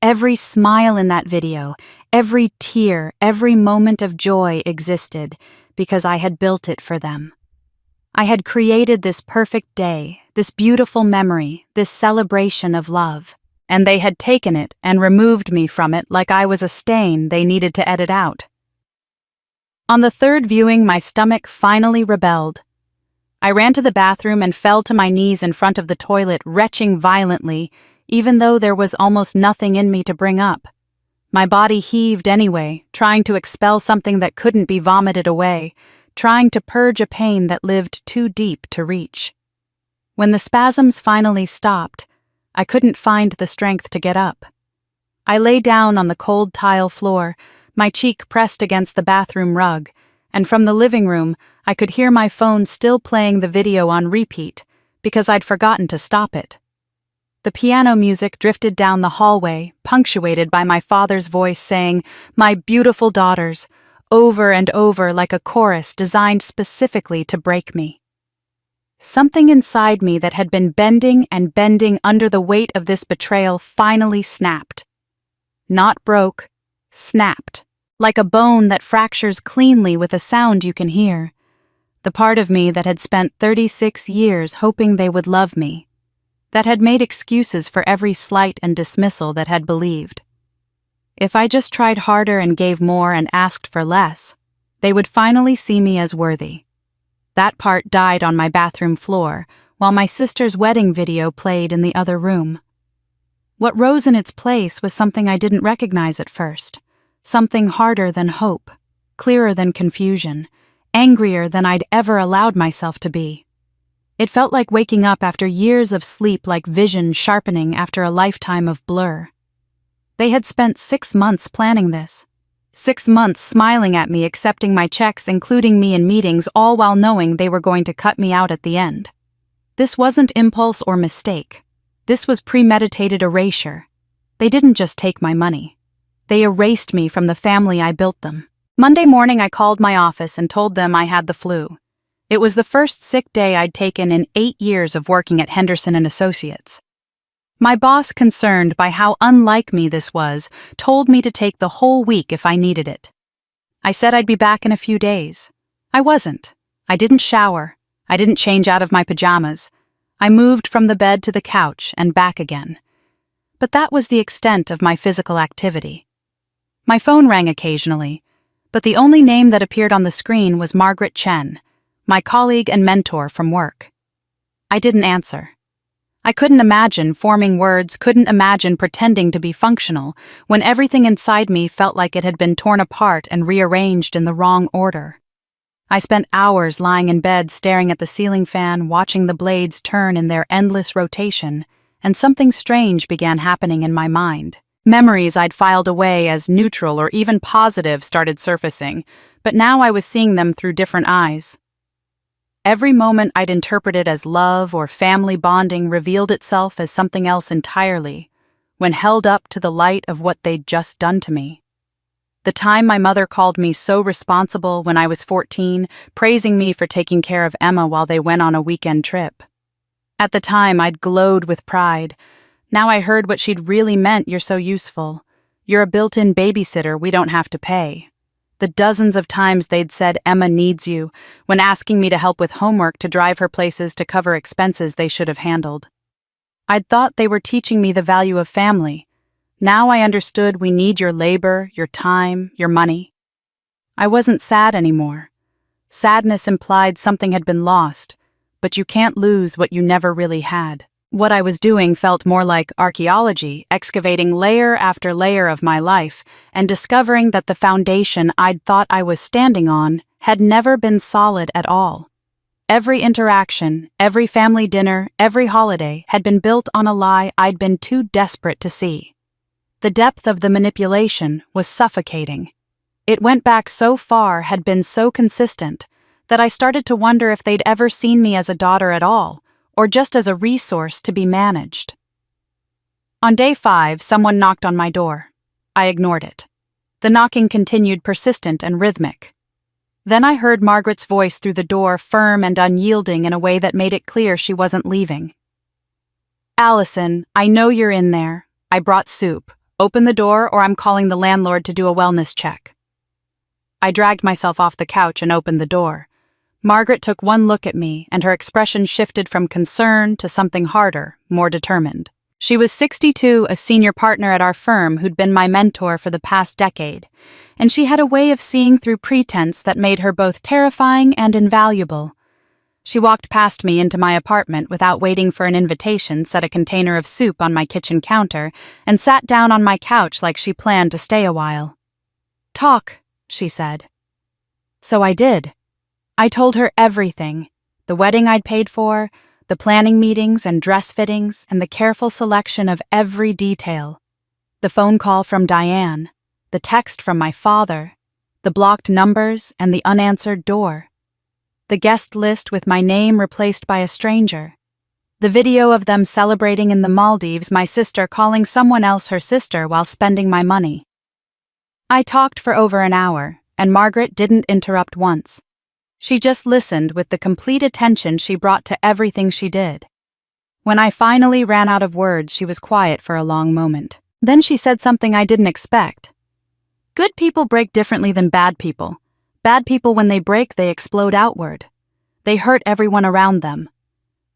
Every smile in that video, every tear, every moment of joy existed because I had built it for them. I had created this perfect day, this beautiful memory, this celebration of love, and they had taken it and removed me from it like I was a stain they needed to edit out. On the 3rd viewing, my stomach finally rebelled. I ran to the bathroom and fell to my knees in front of the toilet, retching violently, even though there was almost nothing in me to bring up. My body heaved anyway, trying to expel something that couldn't be vomited away, trying to purge a pain that lived too deep to reach. When the spasms finally stopped, I couldn't find the strength to get up. I lay down on the cold tile floor, my cheek pressed against the bathroom rug, and from the living room, I could hear my phone still playing the video on repeat, because I'd forgotten to stop it. The piano music drifted down the hallway, punctuated by my father's voice saying, "My beautiful daughters," over and over like a chorus designed specifically to break me. Something inside me that had been bending and bending under the weight of this betrayal finally snapped. Not broke, snapped, like a bone that fractures cleanly with a sound you can hear. The part of me that had spent 36 years hoping they would love me, that had made excuses for every slight and dismissal that had believed. If I just tried harder and gave more and asked for less, they would finally see me as worthy. That part died on my bathroom floor, while my sister's wedding video played in the other room. What rose in its place was something I didn't recognize at first, something harder than hope, clearer than confusion, angrier than I'd ever allowed myself to be. It felt like waking up after years of sleep, like vision sharpening after a lifetime of blur. They had spent 6 months planning this. 6 months smiling at me, accepting my checks, including me in meetings, all while knowing they were going to cut me out at the end. This wasn't impulse or mistake. This was premeditated erasure. They didn't just take my money. They erased me from the family I built them. Monday morning, I called my office and told them I had the flu. It was the first sick day I'd taken in 8 years of working at Henderson & Associates. My boss, concerned by how unlike me this was, told me to take the whole week if I needed it. I said I'd be back in a few days. I wasn't. I didn't shower. I didn't change out of my pajamas. I moved from the bed to the couch and back again. But that was the extent of my physical activity. My phone rang occasionally, but the only name that appeared on the screen was Margaret Chen, my colleague and mentor from work. I didn't answer. I couldn't imagine forming words, couldn't imagine pretending to be functional, when everything inside me felt like it had been torn apart and rearranged in the wrong order. I spent hours lying in bed staring at the ceiling fan, watching the blades turn in their endless rotation, and something strange began happening in my mind. Memories I'd filed away as neutral or even positive started surfacing, but now I was seeing them through different eyes. Every moment I'd interpreted as love or family bonding revealed itself as something else entirely, when held up to the light of what they'd just done to me. The time my mother called me so responsible when I was 14, praising me for taking care of Emma while they went on a weekend trip. At the time, I'd glowed with pride. Now I heard what she'd really meant: "You're so useful. You're a built-in babysitter we don't have to pay." The dozens of times they'd said Emma needs you, when asking me to help with homework to drive her places to cover expenses they should have handled. I'd thought they were teaching me the value of family. Now I understood we need your labor, your time, your money. I wasn't sad anymore. Sadness implied something had been lost, but you can't lose what you never really had. What I was doing felt more like archaeology, excavating layer after layer of my life, and discovering that the foundation I'd thought I was standing on had never been solid at all. Every interaction, every family dinner, every holiday had been built on a lie I'd been too desperate to see. The depth of the manipulation was suffocating. It went back so far, had been so consistent, that I started to wonder if they'd ever seen me as a daughter at all, or just as a resource to be managed. On day 5, someone knocked on my door. I ignored it. The knocking continued, persistent and rhythmic. Then I heard Margaret's voice through the door, firm and unyielding in a way that made it clear she wasn't leaving. "Allison, I know you're in there. I brought soup. Open the door or I'm calling the landlord to do a wellness check." I dragged myself off the couch and opened the door. Margaret took one look at me, and her expression shifted from concern to something harder, more determined. She was 62, a senior partner at our firm who'd been my mentor for the past decade, and she had a way of seeing through pretense that made her both terrifying and invaluable. She walked past me into my apartment without waiting for an invitation, set a container of soup on my kitchen counter, and sat down on my couch like she planned to stay a while. "Talk," she said. So I did. I told her everything: the wedding I'd paid for, the planning meetings and dress fittings, and the careful selection of every detail. The phone call from Diane, the text from my father, the blocked numbers and the unanswered door, the guest list with my name replaced by a stranger, the video of them celebrating in the Maldives, my sister calling someone else her sister while spending my money. I talked for over an hour, and Margaret didn't interrupt once. She just listened with the complete attention she brought to everything she did. When I finally ran out of words, she was quiet for a long moment. Then she said something I didn't expect. "Good people break differently than bad people. Bad people, when they break, they explode outward. They hurt everyone around them.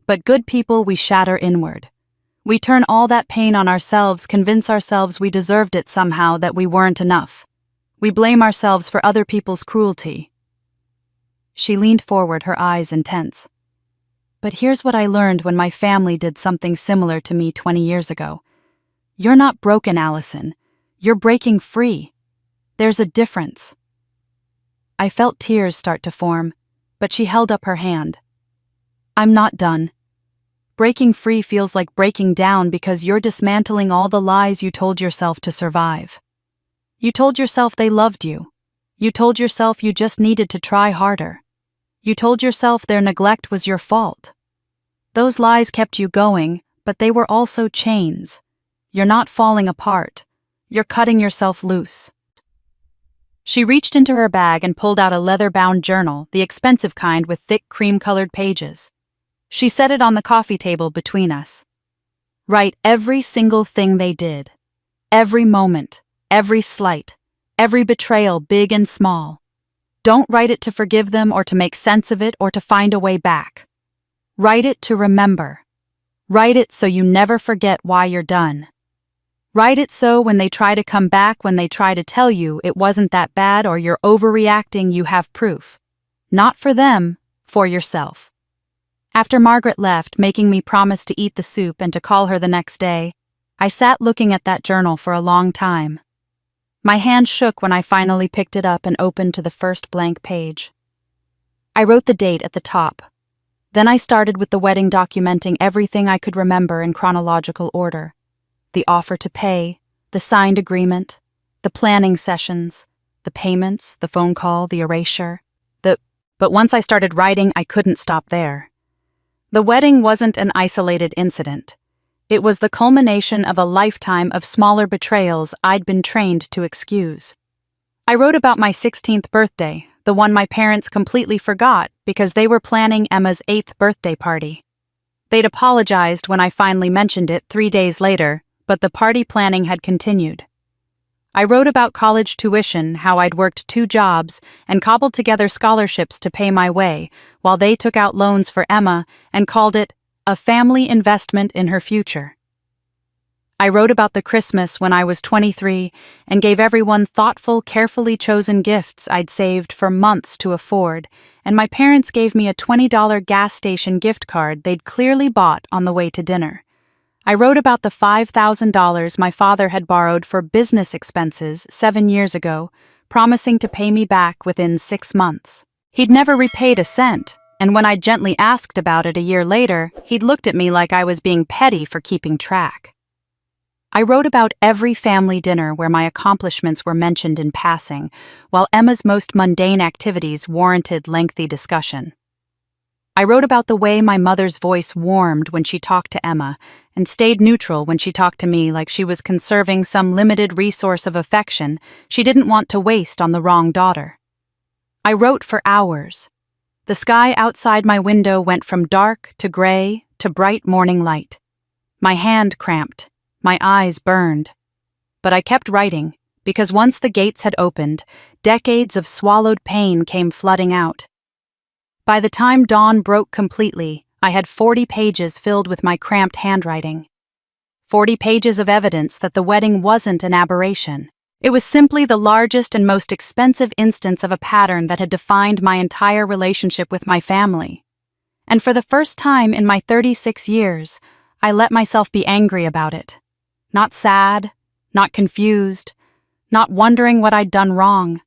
But good people, we shatter inward. We turn all that pain on ourselves, convince ourselves we deserved it somehow, that we weren't enough. We blame ourselves for other people's cruelty." She leaned forward, her eyes intense. "But here's what I learned when my family did something similar to me 20 years ago. You're not broken, Allison. You're breaking free. There's a difference." I felt tears start to form, but she held up her hand. "I'm not done. Breaking free feels like breaking down because you're dismantling all the lies you told yourself to survive. You told yourself they loved you. You told yourself you just needed to try harder. You told yourself their neglect was your fault. Those lies kept you going, but they were also chains. You're not falling apart. You're cutting yourself loose." She reached into her bag and pulled out a leather-bound journal, the expensive kind with thick cream-colored pages. She set it on the coffee table between us. "Write every single thing they did. Every moment, every slight, every betrayal, big and small. Don't write it to forgive them or to make sense of it or to find a way back. Write it to remember. Write it so you never forget why you're done. Write it so when they try to come back, when they try to tell you it wasn't that bad or you're overreacting, you have proof. Not for them, for yourself." After Margaret left, making me promise to eat the soup and to call her the next day, I sat looking at that journal for a long time. My hand shook when I finally picked it up and opened to the first blank page. I wrote the date at the top. Then I started with the wedding, documenting everything I could remember in chronological order. The offer to pay, the signed agreement, the planning sessions, the payments, the phone call, the erasure. But once I started writing, I couldn't stop there. The wedding wasn't an isolated incident. It was the culmination of a lifetime of smaller betrayals I'd been trained to excuse. I wrote about my 16th birthday, the one my parents completely forgot because they were planning Emma's 8th birthday party. They'd apologized when I finally mentioned it 3 days later, but the party planning had continued. I wrote about college tuition, how I'd worked 2 jobs and cobbled together scholarships to pay my way, while they took out loans for Emma and called it a family investment in her future. I wrote about the Christmas when I was 23 and gave everyone thoughtful, carefully chosen gifts I'd saved for months to afford, and my parents gave me a $20 gas station gift card they'd clearly bought on the way to dinner. I wrote about the $5,000 my father had borrowed for business expenses 7 years ago, promising to pay me back within 6 months. He'd never repaid a cent, and when I gently asked about it a year later, he'd looked at me like I was being petty for keeping track. I wrote about every family dinner where my accomplishments were mentioned in passing, while Emma's most mundane activities warranted lengthy discussion. I wrote about the way my mother's voice warmed when she talked to Emma and stayed neutral when she talked to me, like she was conserving some limited resource of affection she didn't want to waste on the wrong daughter. I wrote for hours. The sky outside my window went from dark to gray to bright morning light. My hand cramped. My eyes burned. But I kept writing, because once the gates had opened, decades of swallowed pain came flooding out. By the time dawn broke completely, I had 40 pages filled with my cramped handwriting. 40 pages of evidence that the wedding wasn't an aberration. It was simply the largest and most expensive instance of a pattern that had defined my entire relationship with my family. And for the first time in my 36 years, I let myself be angry about it. Not sad, not confused, not wondering what I'd done wrong,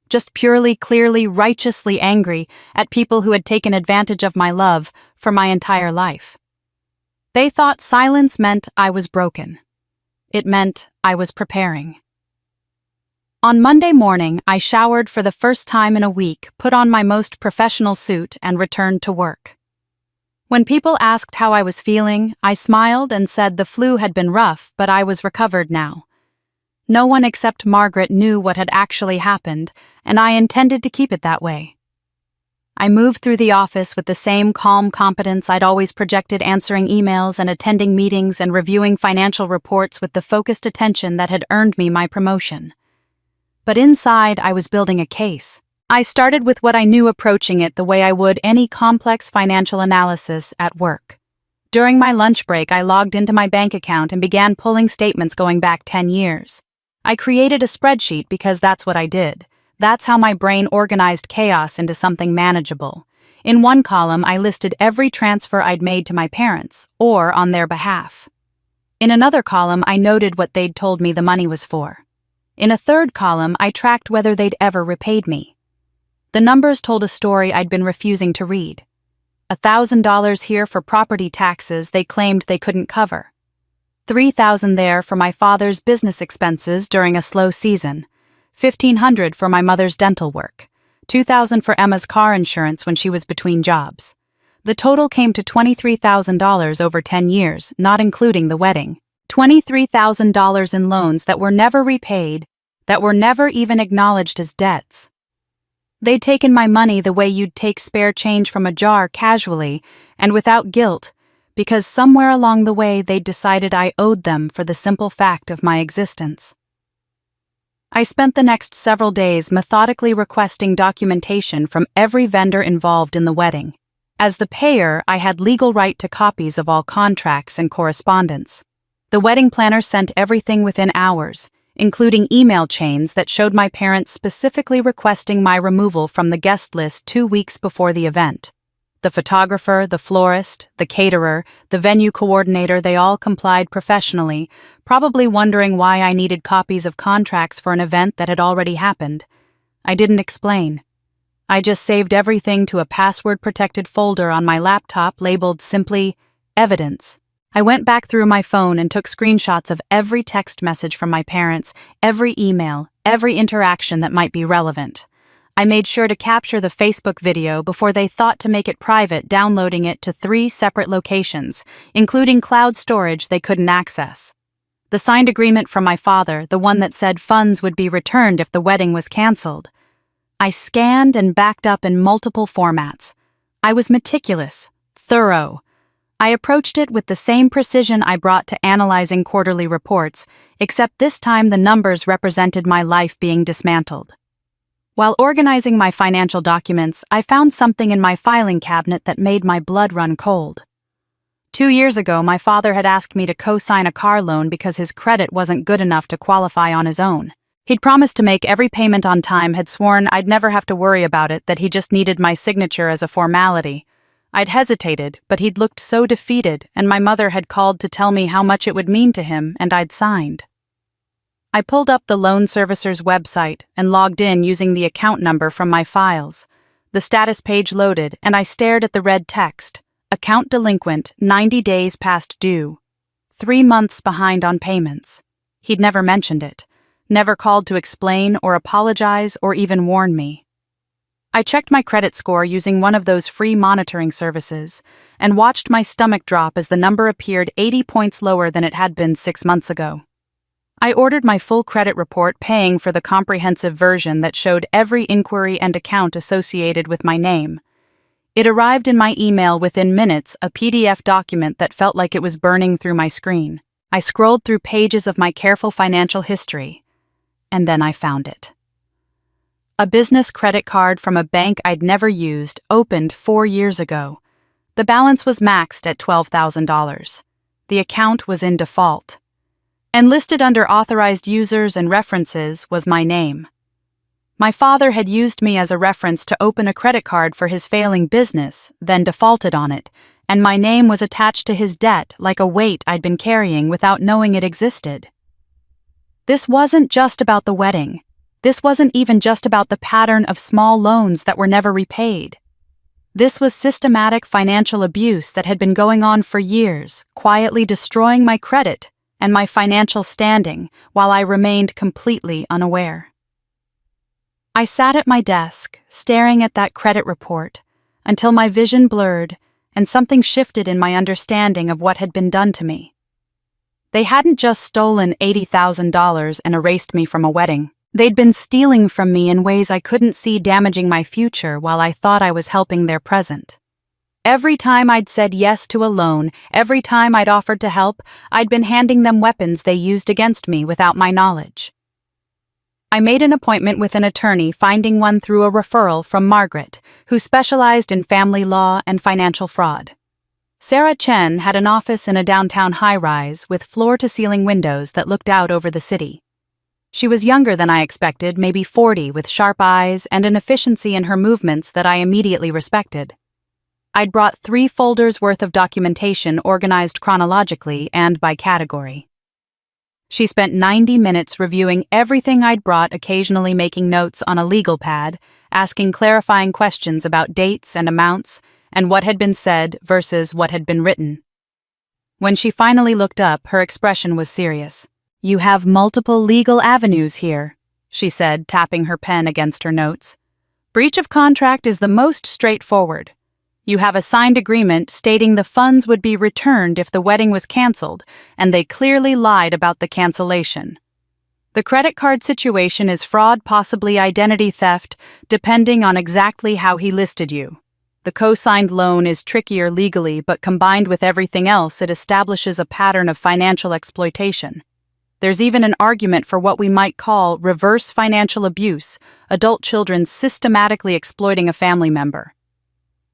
just purely, clearly, righteously angry at people who had taken advantage of my love for my entire life. They thought silence meant I was broken. It meant I was preparing. On Monday morning, I showered for the first time in a week, put on my most professional suit, and returned to work. When people asked how I was feeling, I smiled and said the flu had been rough, but I was recovered now. No one except Margaret knew what had actually happened, and I intended to keep it that way. I moved through the office with the same calm competence I'd always projected, answering emails and attending meetings and reviewing financial reports with the focused attention that had earned me my promotion. But inside, I was building a case. I started with what I knew, approaching it the way I would any complex financial analysis at work. During my lunch break, I logged into my bank account and began pulling statements going back 10 years. I created a spreadsheet because that's what I did. That's how my brain organized chaos into something manageable. In one column, I listed every transfer I'd made to my parents, or on their behalf. In another column, I noted what they'd told me the money was for. In a third column, I tracked whether they'd ever repaid me. The numbers told a story I'd been refusing to read. $1,000 here for property taxes they claimed they couldn't cover. $3,000 there for my father's business expenses during a slow season. $1,500 for my mother's dental work. $2,000 for Emma's car insurance when she was between jobs. The total came to $23,000 over 10 years, not including the wedding. $23,000 in loans that were never repaid, that were never even acknowledged as debts. They'd taken my money the way you'd take spare change from a jar, casually and without guilt, because somewhere along the way they'd decided I owed them for the simple fact of my existence. I spent the next several days methodically requesting documentation from every vendor involved in the wedding. As the payer, I had legal right to copies of all contracts and correspondence. The wedding planner sent everything within hours, including email chains that showed my parents specifically requesting my removal from the guest list 2 weeks before the event. The photographer, the florist, the caterer, the venue coordinator, they all complied professionally, probably wondering why I needed copies of contracts for an event that had already happened. I didn't explain. I just saved everything to a password-protected folder on my laptop labeled simply Evidence. I went back through my phone and took screenshots of every text message from my parents, every email, every interaction that might be relevant. I made sure to capture the Facebook video before they thought to make it private, downloading it to 3 separate locations, including cloud storage they couldn't access. The signed agreement from my father, the one that said funds would be returned if the wedding was canceled. I scanned and backed up in multiple formats. I was meticulous, thorough. I approached it with the same precision I brought to analyzing quarterly reports, except this time the numbers represented my life being dismantled. While organizing my financial documents, I found something in my filing cabinet that made my blood run cold. 2 years ago, my father had asked me to co-sign a car loan because his credit wasn't good enough to qualify on his own. He'd promised to make every payment on time, had sworn I'd never have to worry about it, that he just needed my signature as a formality. I'd hesitated, but he'd looked so defeated, and my mother had called to tell me how much it would mean to him, and I'd signed. I pulled up the loan servicer's website and logged in using the account number from my files. The status page loaded, and I stared at the red text. Account delinquent, 90 days past due. 3 months behind on payments. He'd never mentioned it. Never called to explain or apologize or even warn me. I checked my credit score using one of those free monitoring services and watched my stomach drop as the number appeared 80 points lower than it had been 6 months ago. I ordered my full credit report, paying for the comprehensive version that showed every inquiry and account associated with my name. It arrived in my email within minutes, a PDF document that felt like it was burning through my screen. I scrolled through pages of my careful financial history, and then I found it. A business credit card from a bank I'd never used, opened 4 years ago. The balance was maxed at $12,000. The account was in default. And listed under authorized users and references was my name. My father had used me as a reference to open a credit card for his failing business, then defaulted on it, and my name was attached to his debt like a weight I'd been carrying without knowing it existed. This wasn't just about the wedding. This wasn't even just about the pattern of small loans that were never repaid. This was systematic financial abuse that had been going on for years, quietly destroying my credit and my financial standing while I remained completely unaware. I sat at my desk, staring at that credit report, until my vision blurred and something shifted in my understanding of what had been done to me. They hadn't just stolen $80,000 and erased me from a wedding. They'd been stealing from me in ways I couldn't see, damaging my future while I thought I was helping their present. Every time I'd said yes to a loan, every time I'd offered to help, I'd been handing them weapons they used against me without my knowledge. I made an appointment with an attorney, finding one through a referral from Margaret, who specialized in family law and financial fraud. Sarah Chen had an office in a downtown high-rise with floor-to-ceiling windows that looked out over the city. She was younger than I expected, maybe 40, with sharp eyes and an efficiency in her movements that I immediately respected. I'd brought 3 folders worth of documentation organized chronologically and by category. She spent 90 minutes reviewing everything I'd brought, occasionally making notes on a legal pad, asking clarifying questions about dates and amounts, and what had been said versus what had been written. When she finally looked up, her expression was serious. "You have multiple legal avenues here," she said, tapping her pen against her notes. "Breach of contract is the most straightforward. You have a signed agreement stating the funds would be returned if the wedding was canceled, and they clearly lied about the cancellation. The credit card situation is fraud, possibly identity theft, depending on exactly how he listed you. The co-signed loan is trickier legally, but combined with everything else, it establishes a pattern of financial exploitation. There's even an argument for what we might call reverse financial abuse, adult children systematically exploiting a family member."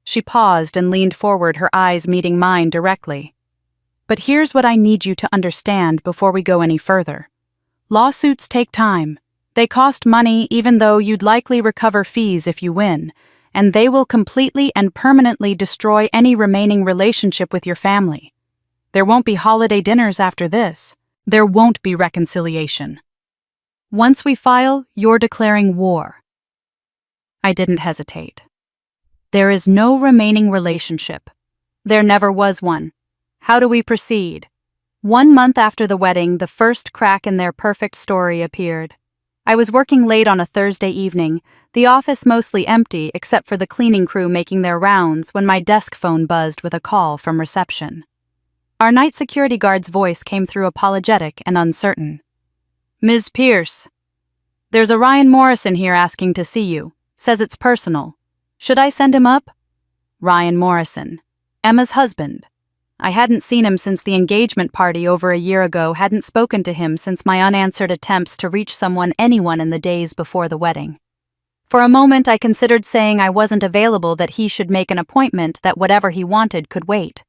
She paused and leaned forward, her eyes meeting mine directly. "But here's what I need you to understand before we go any further. Lawsuits take time. They cost money, even though you'd likely recover fees if you win, and they will completely and permanently destroy any remaining relationship with your family. There won't be holiday dinners after this. There won't be reconciliation. Once we file, you're declaring war." I didn't hesitate. There is no remaining relationship. There never was one. How do we proceed? 1 month after the wedding, the first crack in their perfect story appeared. I was working late on a Thursday evening, the office mostly empty except for the cleaning crew making their rounds, when my desk phone buzzed with a call from reception. Our night security guard's voice came through, apologetic and uncertain. "Ms. Pierce, there's a Ryan Morrison here asking to see you. Says it's personal. Should I send him up?" Ryan Morrison, Emma's husband. I hadn't seen him since the engagement party over a year ago, hadn't spoken to him since my unanswered attempts to reach anyone in the days before the wedding. For a moment I considered saying I wasn't available, that he should make an appointment, that whatever he wanted could wait.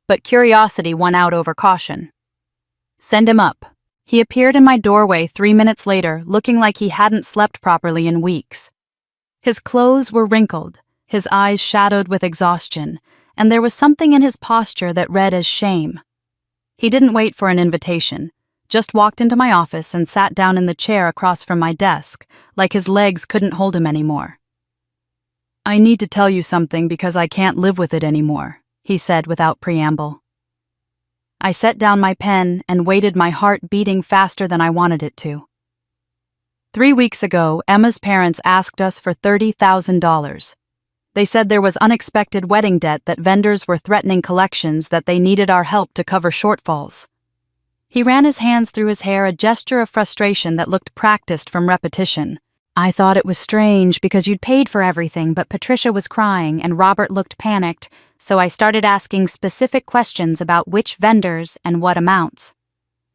but curiosity won out over caution. "Send him up." He appeared in my doorway 3 minutes later, looking like he hadn't slept properly in weeks. His clothes were wrinkled, his eyes shadowed with exhaustion, and there was something in his posture that read as shame. He didn't wait for an invitation, just walked into my office and sat down in the chair across from my desk, like his legs couldn't hold him anymore. "I need to tell you something because I can't live with it anymore," he said without preamble. I set down my pen and waited, my heart beating faster than I wanted it to. 3 weeks ago, Emma's parents asked us for $30,000. They said there was unexpected wedding debt that vendors were threatening collections, that they needed our help to cover shortfalls. He ran his hands through his hair, a gesture of frustration that looked practiced from repetition. "I thought it was strange because you'd paid for everything, but Patricia was crying and Robert looked panicked, so I started asking specific questions about which vendors and what amounts."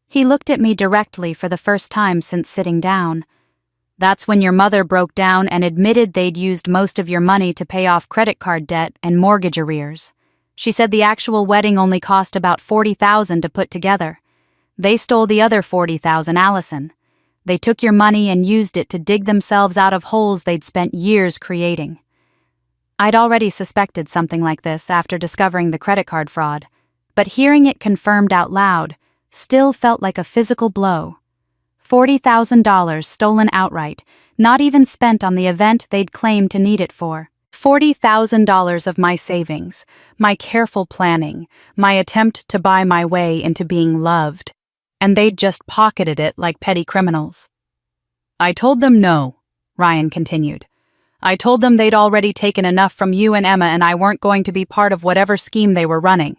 He looked at me directly for the first time since sitting down. "That's when your mother broke down and admitted they'd used most of your money to pay off credit card debt and mortgage arrears. She said the actual wedding only cost about $40,000 to put together. They stole the other $40,000, Allison. They took your money and used it to dig themselves out of holes they'd spent years creating." I'd already suspected something like this after discovering the credit card fraud, but hearing it confirmed out loud still felt like a physical blow. $40,000 stolen outright, not even spent on the event they'd claimed to need it for. $40,000 of my savings, my careful planning, my attempt to buy my way into being loved. And they'd just pocketed it like petty criminals. "I told them no," Ryan continued. "I told them they'd already taken enough from you and Emma, and I weren't going to be part of whatever scheme they were running.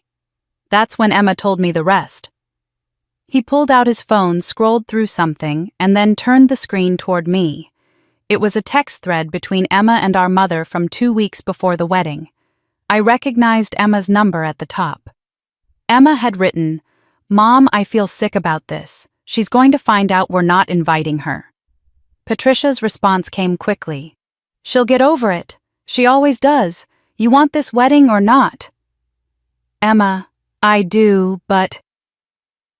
That's when Emma told me the rest." He pulled out his phone, scrolled through something, and then turned the screen toward me. It was a text thread between Emma and our mother from 2 weeks before the wedding. I recognized Emma's number at the top. Emma had written, "Mom, I feel sick about this. She's going to find out we're not inviting her." Patricia's response came quickly. "She'll get over it. She always does. You want this wedding or not?" Emma, "I do, but..."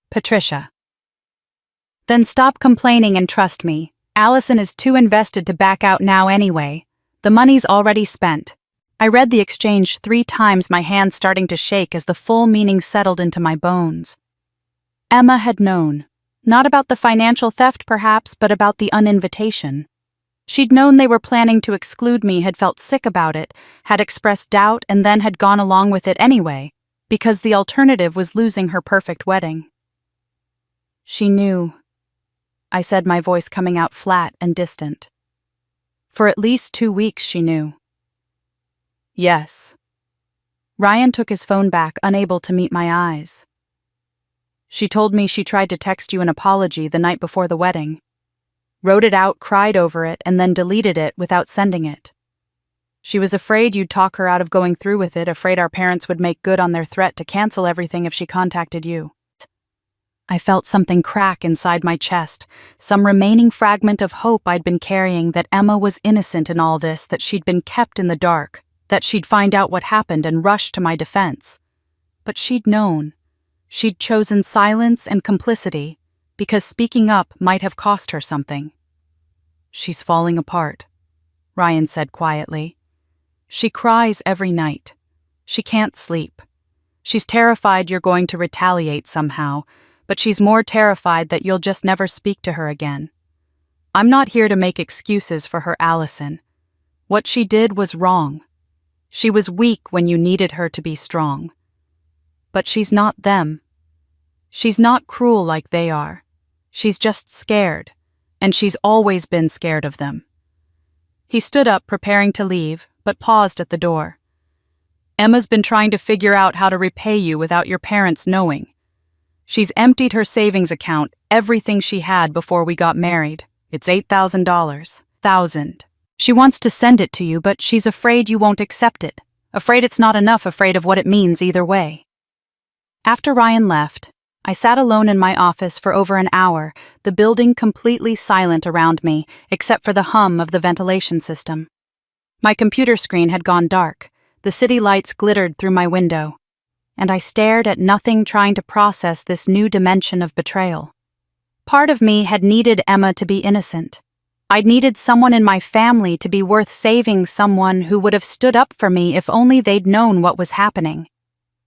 Patricia, "Then stop complaining and trust me. Allison is too invested to back out now anyway. The money's already spent." I read the exchange 3 times, my hands starting to shake as the full meaning settled into my bones. Emma had known. Not about the financial theft, perhaps, but about the uninvitation. She'd known they were planning to exclude me, had felt sick about it, had expressed doubt, and then had gone along with it anyway, because the alternative was losing her perfect wedding. She knew, I said, my voice coming out flat and distant. For at least 2 weeks she knew. Yes. Ryan took his phone back, unable to meet my eyes. She told me she tried to text you an apology the night before the wedding. Wrote it out, cried over it, and then deleted it without sending it. She was afraid you'd talk her out of going through with it, afraid our parents would make good on their threat to cancel everything if she contacted you. I felt something crack inside my chest, some remaining fragment of hope I'd been carrying, that Emma was innocent in all this, that she'd been kept in the dark, that she'd find out what happened and rush to my defense. But she'd known. She'd chosen silence and complicity because speaking up might have cost her something. "She's falling apart," Ryan said quietly. "She cries every night. She can't sleep. She's terrified you're going to retaliate somehow, but she's more terrified that you'll just never speak to her again. I'm not here to make excuses for her, Allison. What she did was wrong. She was weak when you needed her to be strong. But she's not them. She's not cruel like they are. She's just scared, and she's always been scared of them." He stood up, preparing to leave, but paused at the door. "Emma's been trying to figure out how to repay you without your parents knowing. She's emptied her savings account, everything she had before we got married. It's $8,000. She wants to send it to you, but she's afraid you won't accept it. Afraid it's not enough, afraid of what it means either way." After Ryan left, I sat alone in my office for over an hour, the building completely silent around me, except for the hum of the ventilation system. My computer screen had gone dark. The city lights glittered through my window. and I stared at nothing, trying to process this new dimension of betrayal. Part of me had needed Emma to be innocent. I'd needed someone in my family to be worth saving, someone who would have stood up for me if only they'd known what was happening.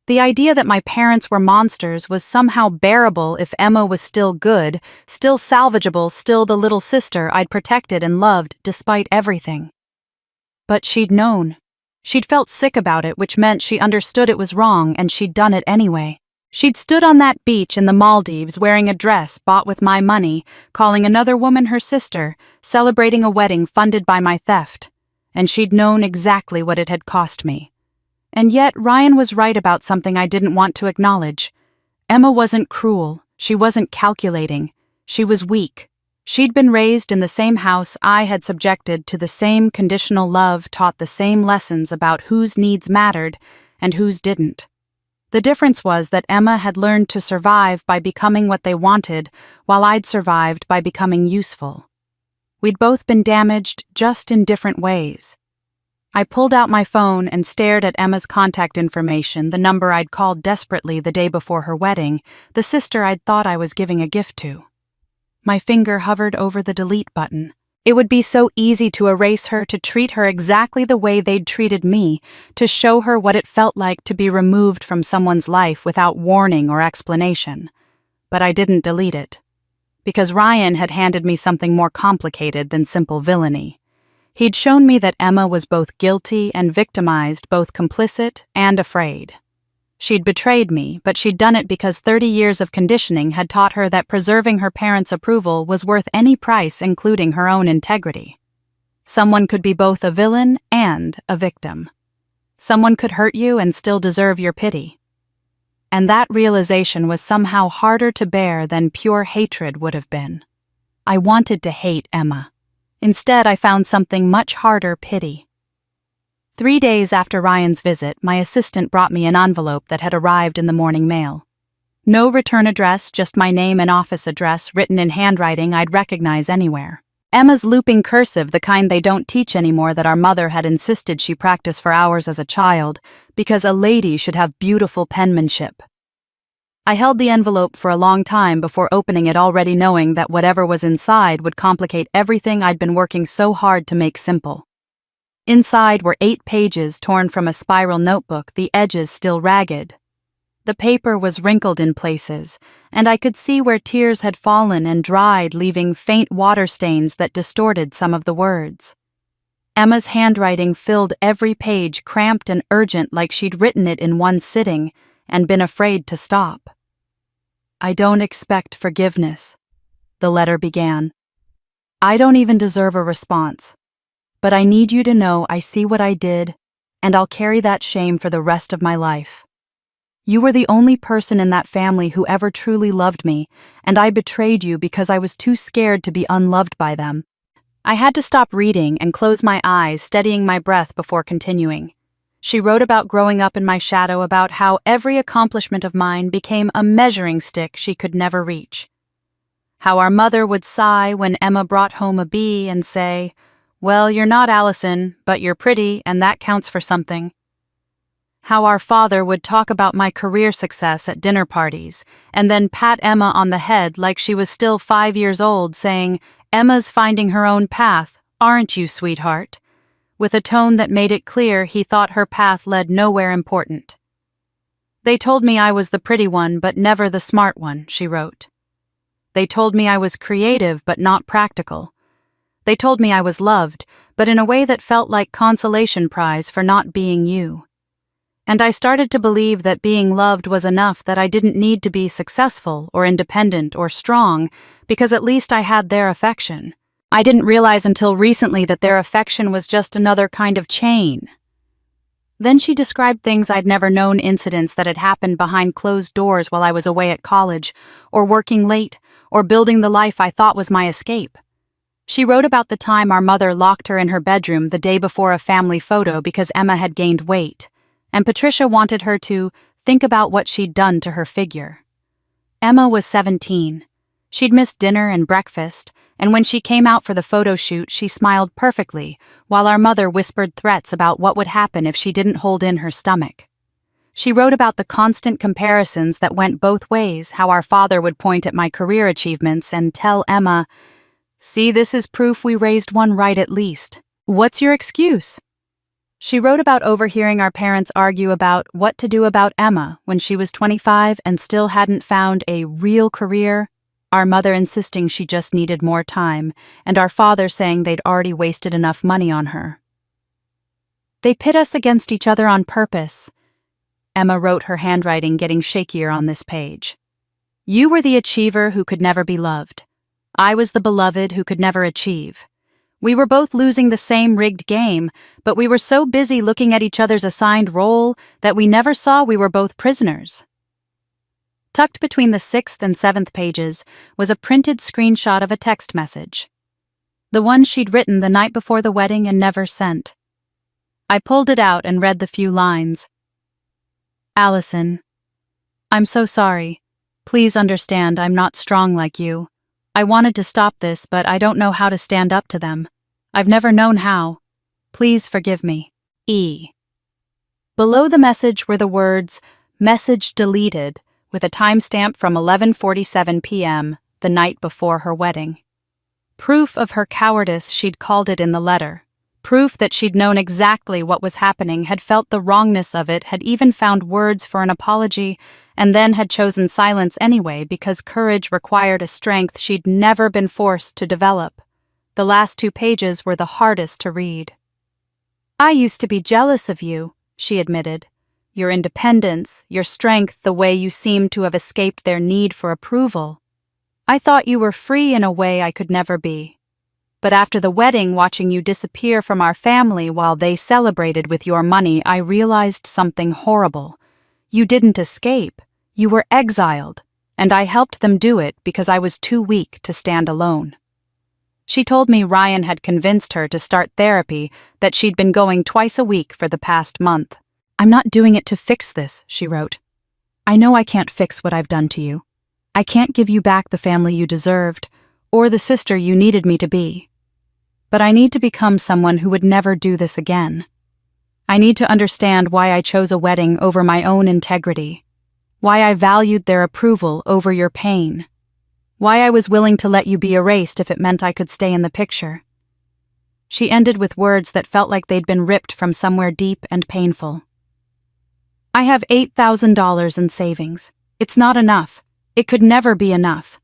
The idea that my parents were monsters was somehow bearable if Emma was still good, still salvageable, still the little sister I'd protected and loved despite everything. But she'd known. She'd felt sick about it, which meant she understood it was wrong, and she'd done it anyway. She'd stood on that beach in the Maldives wearing a dress bought with my money, calling another woman her sister, celebrating a wedding funded by my theft. And she'd known exactly what it had cost me. And yet Ryan was right about something I didn't want to acknowledge. Emma wasn't cruel. She wasn't calculating. She was weak. She'd been raised in the same house I had, subjected to the same conditional love, taught the same lessons about whose needs mattered and whose didn't. The difference was that Emma had learned to survive by becoming what they wanted, while I'd survived by becoming useful. We'd both been damaged, just in different ways. I pulled out my phone and stared at Emma's contact information, the number I'd called desperately the day before her wedding, the sister I'd thought I was giving a gift to. My finger hovered over the delete button. It would be so easy to erase her, to treat her exactly the way they'd treated me, to show her what it felt like to be removed from someone's life without warning or explanation. But I didn't delete it. Because Ryan had handed me something more complicated than simple villainy. He'd shown me that Emma was both guilty and victimized, both complicit and afraid. She'd betrayed me, but she'd done it because 30 years of conditioning had taught her that preserving her parents' approval was worth any price, including her own integrity. Someone could be both a villain and a victim. Someone could hurt you and still deserve your pity. And that realization was somehow harder to bear than pure hatred would have been. I wanted to hate Emma. Instead, I found something much harder: pity. 3 days after Ryan's visit, my assistant brought me an envelope that had arrived in the morning mail. No return address, just my name and office address written in handwriting I'd recognize anywhere. Emma's looping cursive, the kind they don't teach anymore, that our mother had insisted she practice for hours as a child, because a lady should have beautiful penmanship. I held the envelope for a long time before opening it, already knowing that whatever was inside would complicate everything I'd been working so hard to make simple. Inside were 8 pages torn from a spiral notebook, the edges still ragged. The paper was wrinkled in places, and I could see where tears had fallen and dried, leaving faint water stains that distorted some of the words. Emma's handwriting filled every page, cramped and urgent, like she'd written it in one sitting and been afraid to stop. "I don't expect forgiveness," the letter began. "I don't even deserve a response. But I need you to know I see what I did, and I'll carry that shame for the rest of my life. You were the only person in that family who ever truly loved me, and I betrayed you because I was too scared to be unloved by them." I had to stop reading and close my eyes, steadying my breath before continuing. She wrote about growing up in my shadow, about how every accomplishment of mine became a measuring stick she could never reach. How our mother would sigh when Emma brought home a B and say, "Well, you're not Allison, but you're pretty, and that counts for something." How our father would talk about my career success at dinner parties, and then pat Emma on the head like she was still 5 years old, saying, "Emma's finding her own path, aren't you, sweetheart?" with a tone that made it clear he thought her path led nowhere important. "They told me I was the pretty one, but never the smart one," she wrote. "They told me I was creative, but not practical. They told me I was loved, but in a way that felt like consolation prize for not being you. And I started to believe that being loved was enough, that I didn't need to be successful or independent or strong, because at least I had their affection. I didn't realize until recently that their affection was just another kind of chain." Then she described things I'd never known, incidents that had happened behind closed doors while I was away at college, or working late, or building the life I thought was my escape. She wrote about the time our mother locked her in her bedroom the day before a family photo because Emma had gained weight, and Patricia wanted her to think about what she'd done to her figure. Emma was 17. She'd missed dinner and breakfast, and when she came out for the photo shoot, she smiled perfectly, while our mother whispered threats about what would happen if she didn't hold in her stomach. She wrote about the constant comparisons that went both ways, how our father would point at my career achievements and tell Emma, "See, this is proof we raised one right at least. What's your excuse?" She wrote about overhearing our parents argue about what to do about Emma when she was 25 and still hadn't found a real career, our mother insisting she just needed more time, and our father saying they'd already wasted enough money on her. They pit us against each other on purpose. Emma wrote, her handwriting getting shakier on this page. You were the achiever who could never be loved. I was the beloved who could never achieve. We were both losing the same rigged game, but we were so busy looking at each other's assigned role that we never saw we were both prisoners. Tucked between the 6th and 7th pages was a printed screenshot of a text message. The one she'd written the night before the wedding and never sent. I pulled it out and read the few lines. Allison, I'm so sorry. Please understand I'm not strong like you. I wanted to stop this, but I don't know how to stand up to them. I've never known how. Please forgive me. E. Below the message were the words, "Message deleted," with a timestamp from 11:47 p.m., the night before her wedding. Proof of her cowardice, she'd called it in the letter. Proof that she'd known exactly what was happening, had felt the wrongness of it, had even found words for an apology, and then had chosen silence anyway because courage required a strength she'd never been forced to develop. The last 2 pages were the hardest to read. I used to be jealous of you, she admitted. Your independence, your strength, the way you seemed to have escaped their need for approval. I thought you were free in a way I could never be. But after the wedding, watching you disappear from our family while they celebrated with your money, I realized something horrible. You didn't escape. You were exiled, and I helped them do it because I was too weak to stand alone. She told me Ryan had convinced her to start therapy, that she'd been going twice a week for the past month. I'm not doing it to fix this, she wrote. I know I can't fix what I've done to you. I can't give you back the family you deserved, or the sister you needed me to be. But I need to become someone who would never do this again. I need to understand why I chose a wedding over my own integrity, why I valued their approval over your pain, why I was willing to let you be erased if it meant I could stay in the picture. She ended with words that felt like they'd been ripped from somewhere deep and painful. I have $8,000 in savings. It's not enough. It could never be enough.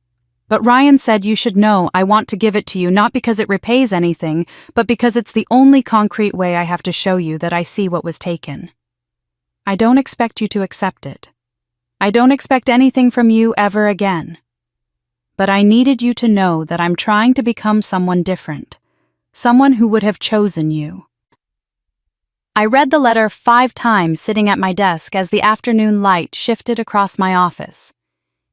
But Ryan said you should know I want to give it to you not because it repays anything, but because it's the only concrete way I have to show you that I see what was taken. I don't expect you to accept it. I don't expect anything from you ever again. But I needed you to know that I'm trying to become someone different, someone who would have chosen you. I read the letter 5 times sitting at my desk as the afternoon light shifted across my office.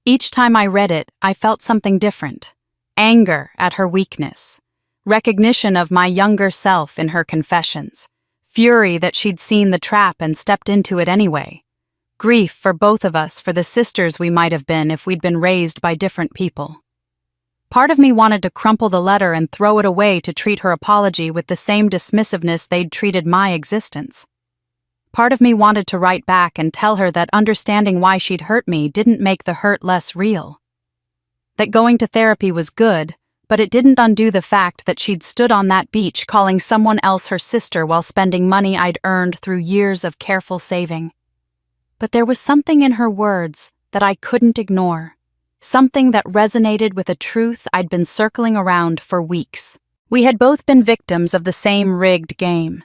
Each time I read it, I felt something different. Anger at her weakness. Recognition of my younger self in her confessions. Fury that she'd seen the trap and stepped into it anyway. Grief for both of us for the sisters we might have been if we'd been raised by different people. Part of me wanted to crumple the letter and throw it away to treat her apology with the same dismissiveness they'd treated my existence. Part of me wanted to write back and tell her that understanding why she'd hurt me didn't make the hurt less real. That going to therapy was good, but it didn't undo the fact that she'd stood on that beach calling someone else her sister while spending money I'd earned through years of careful saving. But there was something in her words that I couldn't ignore, something that resonated with a truth I'd been circling around for weeks. We had both been victims of the same rigged game.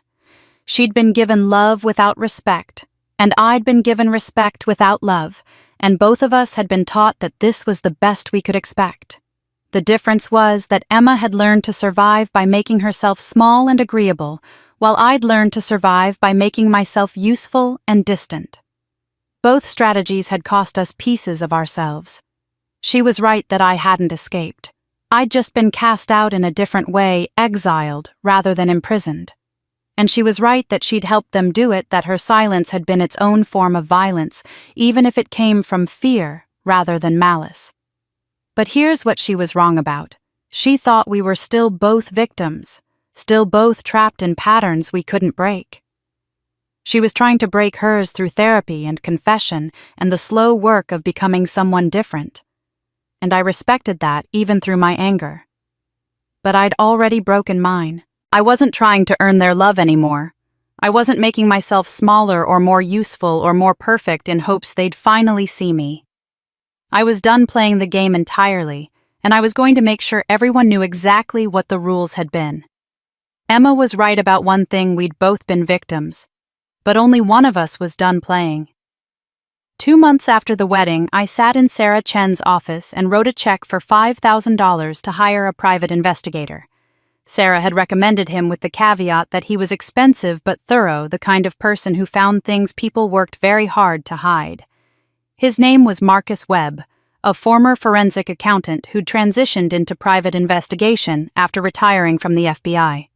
She'd been given love without respect, and I'd been given respect without love, and both of us had been taught that this was the best we could expect. The difference was that Emma had learned to survive by making herself small and agreeable, while I'd learned to survive by making myself useful and distant. Both strategies had cost us pieces of ourselves. She was right that I hadn't escaped. I'd just been cast out in a different way, exiled rather than imprisoned. And she was right that she'd helped them do it, that her silence had been its own form of violence, even if it came from fear rather than malice. But here's what she was wrong about. She thought we were still both victims, still both trapped in patterns we couldn't break. She was trying to break hers through therapy and confession and the slow work of becoming someone different. And I respected that even through my anger. But I'd already broken mine. I wasn't trying to earn their love anymore. I wasn't making myself smaller or more useful or more perfect in hopes they'd finally see me. I was done playing the game entirely, and I was going to make sure everyone knew exactly what the rules had been. Emma was right about one thing: we'd both been victims. But only one of us was done playing. 2 months after the wedding, I sat in Sarah Chen's office and wrote a check for $5,000 to hire a private investigator. Sarah had recommended him with the caveat that he was expensive but thorough, the kind of person who found things people worked very hard to hide. His name was Marcus Webb, a former forensic accountant who'd transitioned into private investigation after retiring from the FBI.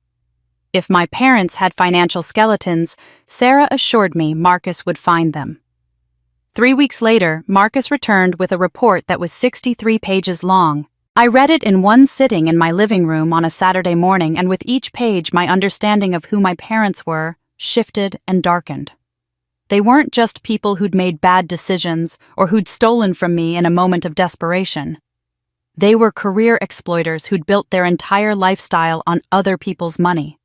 If my parents had financial skeletons, Sarah assured me Marcus would find them. 3 weeks later, Marcus returned with a report that was 63 pages long. I read it in one sitting in my living room on a Saturday morning, and with each page my understanding of who my parents were shifted and darkened. They weren't just people who'd made bad decisions or who'd stolen from me in a moment of desperation. They were career exploiters who'd built their entire lifestyle on other people's money.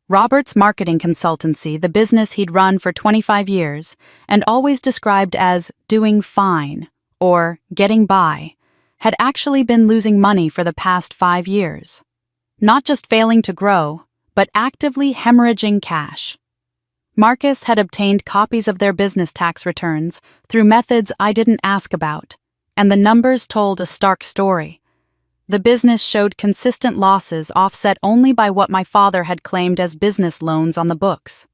Robert's marketing consultancy, the business he'd run for 25 years, and always described as doing fine or getting by, had actually been losing money for the past 5 years. Not just failing to grow, but actively hemorrhaging cash. Marcus had obtained copies of their business tax returns through methods I didn't ask about, and the numbers told a stark story. The business showed consistent losses offset only by what my father had claimed as business loans on the books.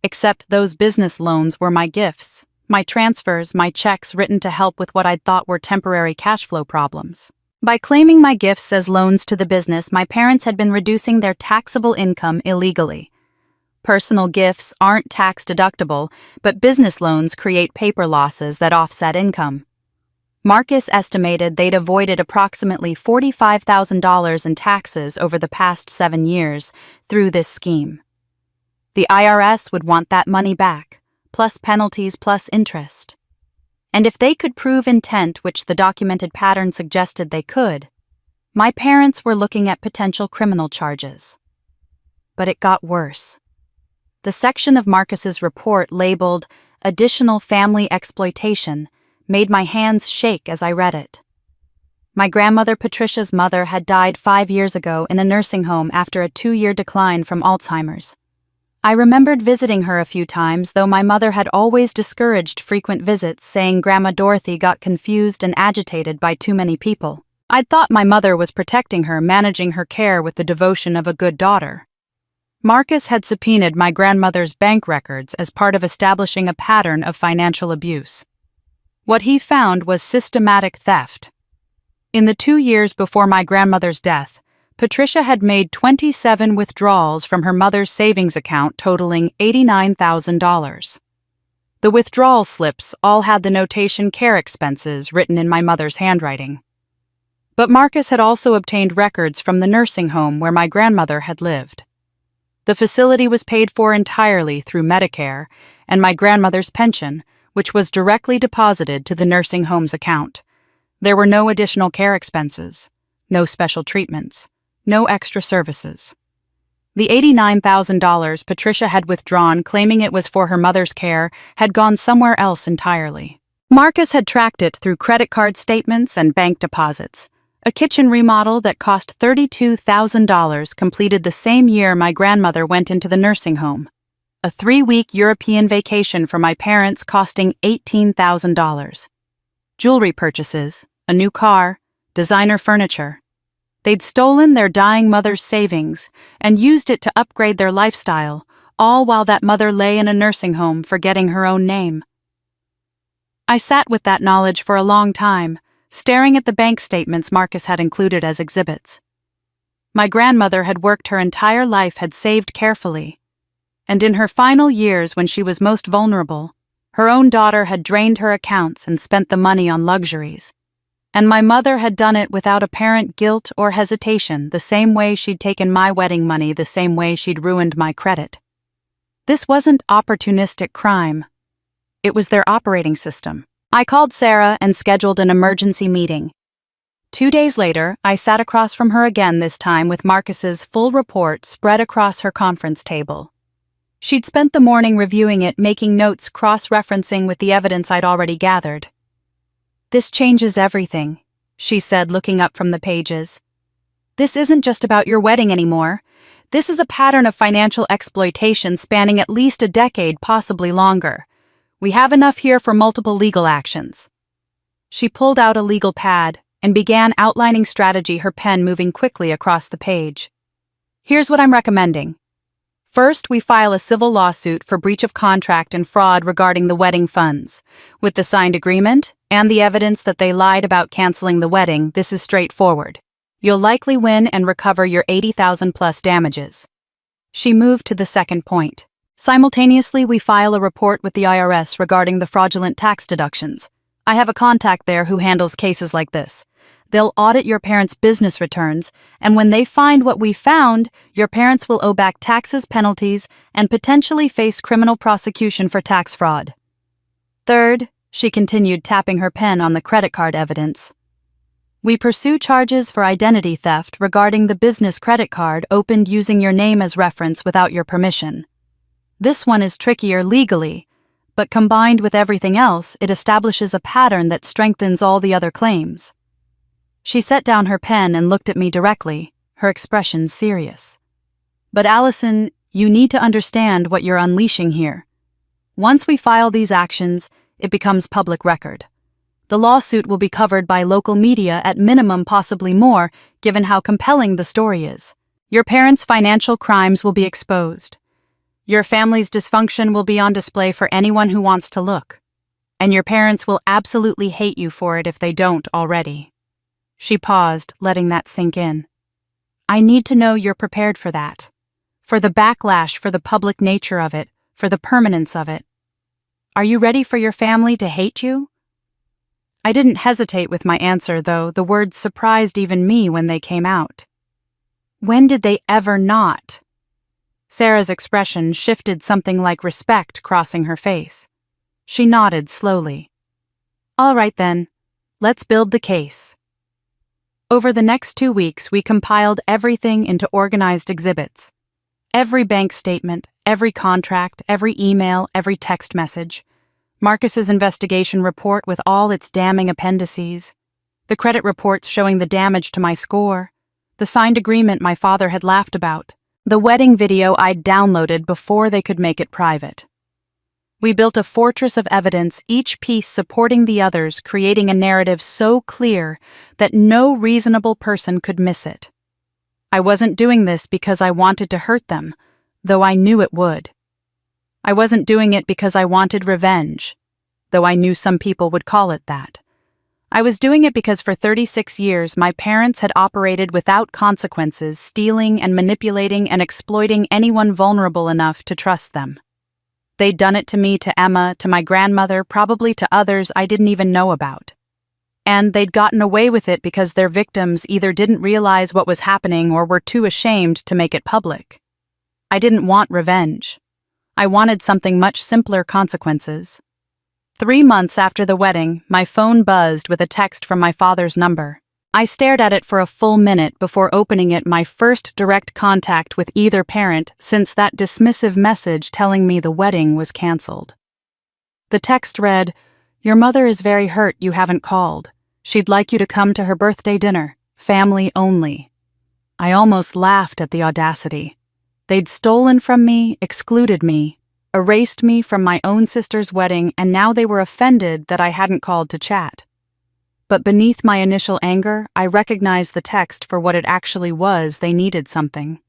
Except those business loans were my gifts, my transfers, my checks written to help with what I'd thought were temporary cash flow problems. By claiming my gifts as loans to the business, my parents had been reducing their taxable income illegally. Personal gifts aren't tax deductible, but business loans create paper losses that offset income. Marcus estimated they'd avoided approximately $45,000 in taxes over the past 7 years through this scheme. The IRS would want that money back, plus penalties plus interest. And if they could prove intent, which the documented pattern suggested they could, my parents were looking at potential criminal charges. But it got worse. The section of Marcus's report labeled "Additional Family Exploitation" made my hands shake as I read it. My grandmother Patricia's mother had died 5 years ago in a nursing home after a 2-year decline from Alzheimer's. I remembered visiting her a few times, though my mother had always discouraged frequent visits, saying Grandma Dorothy got confused and agitated by too many people. I'd thought my mother was protecting her, managing her care with the devotion of a good daughter. Marcus had subpoenaed my grandmother's bank records as part of establishing a pattern of financial abuse. What he found was systematic theft. In the 2 years before my grandmother's death, Patricia had made 27 withdrawals from her mother's savings account totaling $89,000. The withdrawal slips all had the notation "care expenses" written in my mother's handwriting. But Marcus had also obtained records from the nursing home where my grandmother had lived. The facility was paid for entirely through Medicare and my grandmother's pension, which was directly deposited to the nursing home's account. There were no additional care expenses, no special treatments, no extra services. The $89,000 Patricia had withdrawn, claiming it was for her mother's care, had gone somewhere else entirely. Marcus had tracked it through credit card statements and bank deposits. A kitchen remodel that cost $32,000 completed the same year my grandmother went into the nursing home. A 3-week European vacation for my parents costing $18,000. Jewelry purchases, a new car, designer furniture. They'd stolen their dying mother's savings and used it to upgrade their lifestyle, all while that mother lay in a nursing home forgetting her own name. I sat with that knowledge for a long time, staring at the bank statements Marcus had included as exhibits. My grandmother had worked her entire life, had saved carefully. And in her final years, when she was most vulnerable, her own daughter had drained her accounts and spent the money on luxuries. And my mother had done it without apparent guilt or hesitation, the same way she'd taken my wedding money, the same way she'd ruined my credit. This wasn't opportunistic crime. It was their operating system. I called Sarah and scheduled an emergency meeting. 2 days later, I sat across from her again, this time with Marcus's full report spread across her conference table. She'd spent the morning reviewing it, making notes cross-referencing with the evidence I'd already gathered. "This changes everything," she said, looking up from the pages. "This isn't just about your wedding anymore. This is a pattern of financial exploitation spanning at least a decade, possibly longer. We have enough here for multiple legal actions." She pulled out a legal pad and began outlining strategy, her pen moving quickly across the page. "Here's what I'm recommending. First, we file a civil lawsuit for breach of contract and fraud regarding the wedding funds. With the signed agreement and the evidence that they lied about canceling the wedding, this is straightforward. You'll likely win and recover your $80,000 plus damages." She moved to the second point. "Simultaneously, we file a report with the IRS regarding the fraudulent tax deductions. I have a contact there who handles cases like this. They'll audit your parents' business returns, and when they find what we found, your parents will owe back taxes, penalties, and potentially face criminal prosecution for tax fraud." Third, she continued, tapping her pen on the credit card evidence, "we pursue charges for identity theft regarding the business credit card opened using your name as reference without your permission. This one is trickier legally, but combined with everything else, it establishes a pattern that strengthens all the other claims." She set down her pen and looked at me directly, her expression serious. "But Allison, you need to understand what you're unleashing here. Once we file these actions, it becomes public record. The lawsuit will be covered by local media at minimum, possibly more, given how compelling the story is. Your parents' financial crimes will be exposed. Your family's dysfunction will be on display for anyone who wants to look. And your parents will absolutely hate you for it if they don't already." She paused, letting that sink in. "I need to know you're prepared for that. For the backlash, for the public nature of it, for the permanence of it. Are you ready for your family to hate you?" I didn't hesitate with my answer, though the words surprised even me when they came out. When did they ever not? Sarah's expression shifted, something like respect crossing her face. She nodded slowly. "All right then, let's build the case." Over the next 2 weeks, we compiled everything into organized exhibits. Every bank statement, every contract, every email, every text message. Marcus's investigation report with all its damning appendices. The credit reports showing the damage to my score. The signed agreement my father had laughed about. The wedding video I'd downloaded before they could make it private. We built a fortress of evidence, each piece supporting the others, creating a narrative so clear that no reasonable person could miss it. I wasn't doing this because I wanted to hurt them, though I knew it would. I wasn't doing it because I wanted revenge, though I knew some people would call it that. I was doing it because for 36 years my parents had operated without consequences, stealing and manipulating and exploiting anyone vulnerable enough to trust them. They'd done it to me, to Emma, to my grandmother, probably to others I didn't even know about. And they'd gotten away with it because their victims either didn't realize what was happening or were too ashamed to make it public. I didn't want revenge. I wanted something much simpler: consequences. 3 months after the wedding, my phone buzzed with a text from my father's number. I stared at it for a full minute before opening it, my first direct contact with either parent since that dismissive message telling me the wedding was canceled. The text read, "Your mother is very hurt you haven't called. She'd like you to come to her birthday dinner, family only." I almost laughed at the audacity. They'd stolen from me, excluded me, erased me from my own sister's wedding, and now they were offended that I hadn't called to chat. But beneath my initial anger, I recognized the text for what it actually was. They needed something.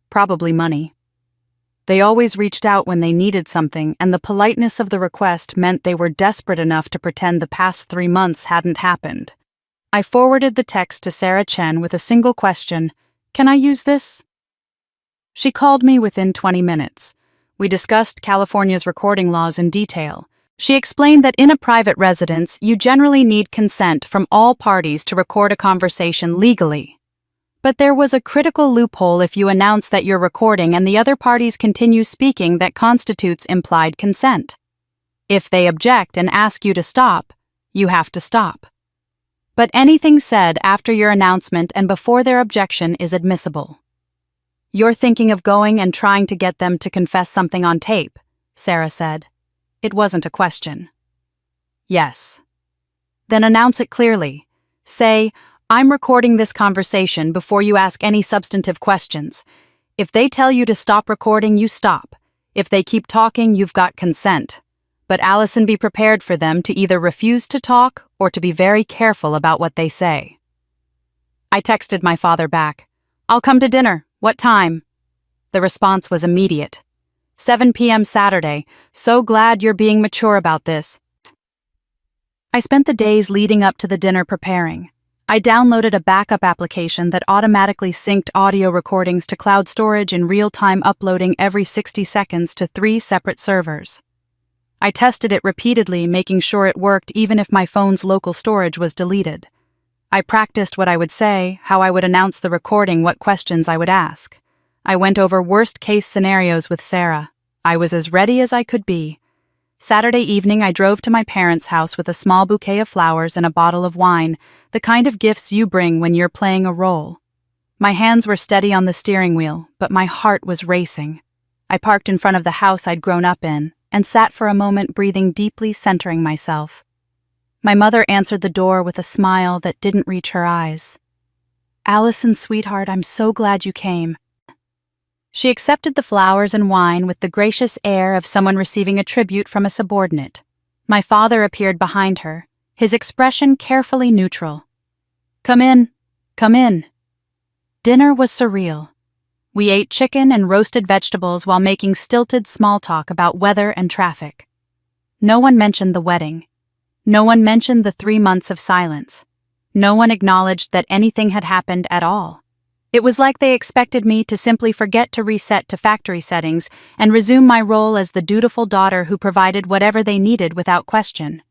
Probably money. They always reached out when they needed something, and the politeness of the request meant they were desperate enough to pretend the past 3 months hadn't happened. I forwarded the text to Sarah Chen with a single question: "Can I use this?" She called me within 20 minutes. We discussed California's recording laws in detail. She explained that in a private residence, you generally need consent from all parties to record a conversation legally. But there was a critical loophole: if you announce that you're recording and the other parties continue speaking, that constitutes implied consent. If they object and ask you to stop, you have to stop. But anything said after your announcement and before their objection is admissible. "You're thinking of going and trying to get them to confess something on tape," Sarah said. It wasn't a question. "Yes." "Then announce it clearly. Say, 'I'm recording this conversation,' before you ask any substantive questions. If they tell you to stop recording, you stop. If they keep talking, you've got consent. But Allison, be prepared for them to either refuse to talk or to be very careful about what they say." I texted my father back. "I'll come to dinner. What time?" The response was immediate. 7 p.m. Saturday. "So glad you're being mature about this." I spent the days leading up to the dinner preparing. I downloaded a backup application that automatically synced audio recordings to cloud storage in real time, uploading every 60 seconds to 3 separate servers. I tested it repeatedly, making sure it worked even if my phone's local storage was deleted. I practiced what I would say, how I would announce the recording, what questions I would ask. I went over worst-case scenarios with Sarah. I was as ready as I could be. Saturday evening, I drove to my parents' house with a small bouquet of flowers and a bottle of wine, the kind of gifts you bring when you're playing a role. My hands were steady on the steering wheel, but my heart was racing. I parked in front of the house I'd grown up in and sat for a moment, breathing deeply, centering myself. My mother answered the door with a smile that didn't reach her eyes. "Allison, sweetheart, I'm so glad you came." She accepted the flowers and wine with the gracious air of someone receiving a tribute from a subordinate. My father appeared behind her, his expression carefully neutral. "Come in, come in." Dinner was surreal. We ate chicken and roasted vegetables while making stilted small talk about weather and traffic. No one mentioned the wedding. No one mentioned the 3 months of silence. No one acknowledged that anything had happened at all. It was like they expected me to simply forget to reset to factory settings and resume my role as the dutiful daughter who provided whatever they needed without question.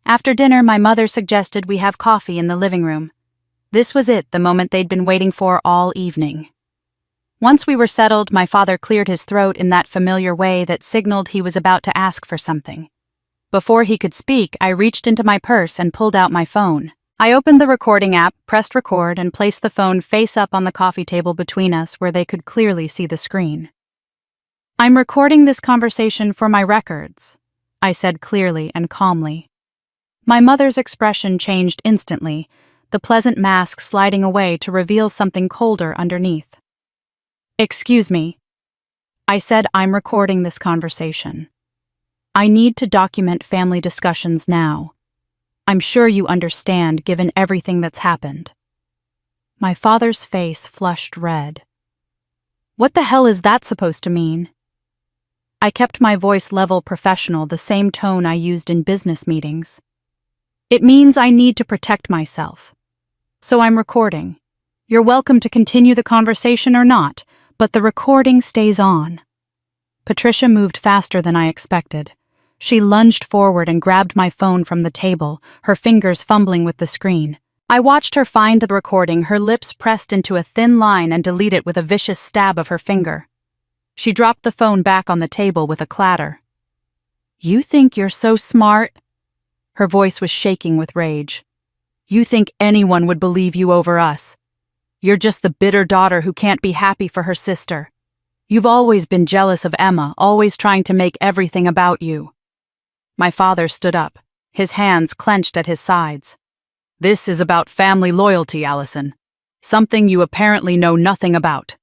After dinner, my mother suggested we have coffee in the living room. This was it, the moment they'd been waiting for all evening. Once we were settled, my father cleared his throat in that familiar way that signaled he was about to ask for something. Before he could speak, I reached into my purse and pulled out my phone. I opened the recording app, pressed record, and placed the phone face up on the coffee table between us where they could clearly see the screen. "I'm recording this conversation for my records," I said clearly and calmly. My mother's expression changed instantly, the pleasant mask sliding away to reveal something colder underneath. "Excuse me," I said. "I'm recording this conversation. I need to document family discussions now. I'm sure you understand, given everything that's happened." My father's face flushed red. "What the hell is that supposed to mean?" I kept my voice level, professional, the same tone I used in business meetings. "It means I need to protect myself. So I'm recording. You're welcome to continue the conversation or not, but the recording stays on." Patricia moved faster than I expected. She lunged forward and grabbed my phone from the table, her fingers fumbling with the screen. I watched her find the recording, her lips pressed into a thin line, and delete it with a vicious stab of her finger. She dropped the phone back on the table with a clatter. "You think you're so smart?" Her voice was shaking with rage. "You think anyone would believe you over us? You're just the bitter daughter who can't be happy for her sister. You've always been jealous of Emma, always trying to make everything about you." My father stood up, his hands clenched at his sides. "This is about family loyalty, Allison. Something you apparently know nothing about.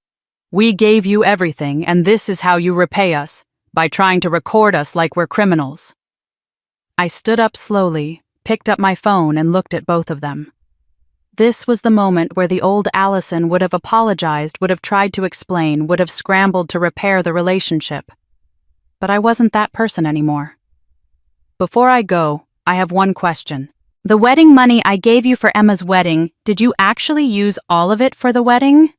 We gave you everything, and this is how you repay us, by trying to record us like we're criminals." I stood up slowly, picked up my phone, and looked at both of them. This was the moment where the old Allison would have apologized, would have tried to explain, would have scrambled to repair the relationship. But I wasn't that person anymore. "Before I go, I have one question. The wedding money I gave you for Emma's wedding, did you actually use all of it for the wedding?"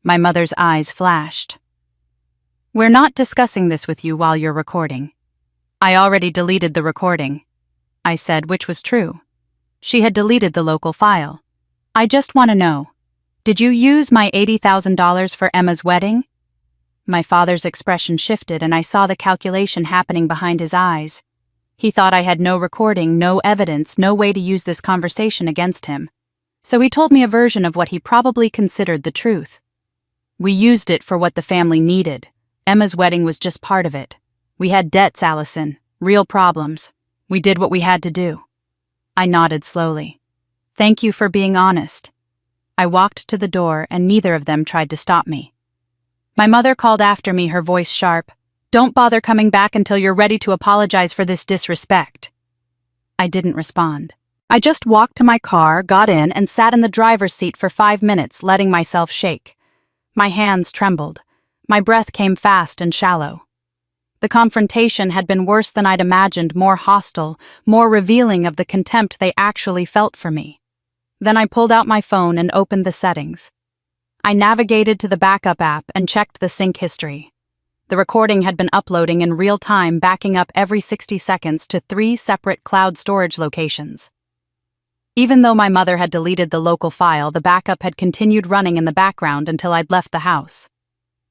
My mother's eyes flashed. "We're not discussing this with you while you're recording. I already deleted the recording," I said, which was true. She had deleted the local file. "I just want to know, Did you use my $80,000 for Emma's wedding? My father's expression shifted and I saw the calculation happening behind his eyes. He thought I had no recording, no evidence, no way to use this conversation against him. So he told me a version of what he probably considered the truth. We used it for what the family needed. Emma's wedding was just part of it. We had debts, Allison. Real problems. We did what we had to do. I nodded slowly. Thank you for being honest. I walked to the door and neither of them tried to stop me. My mother called after me, her voice sharp. Don't bother coming back until you're ready to apologize for this disrespect. I didn't respond. I just walked to my car, got in, and sat in the driver's seat for 5 minutes, letting myself shake. My hands trembled. My breath came fast and shallow. The confrontation had been worse than I'd imagined, more hostile, more revealing of the contempt they actually felt for me. Then I pulled out my phone and opened the settings. I navigated to the backup app and checked the sync history. The recording had been uploading in real time, backing up every 60 seconds to 3 separate cloud storage locations. Even though my mother had deleted the local file, the backup had continued running in the background until I'd left the house.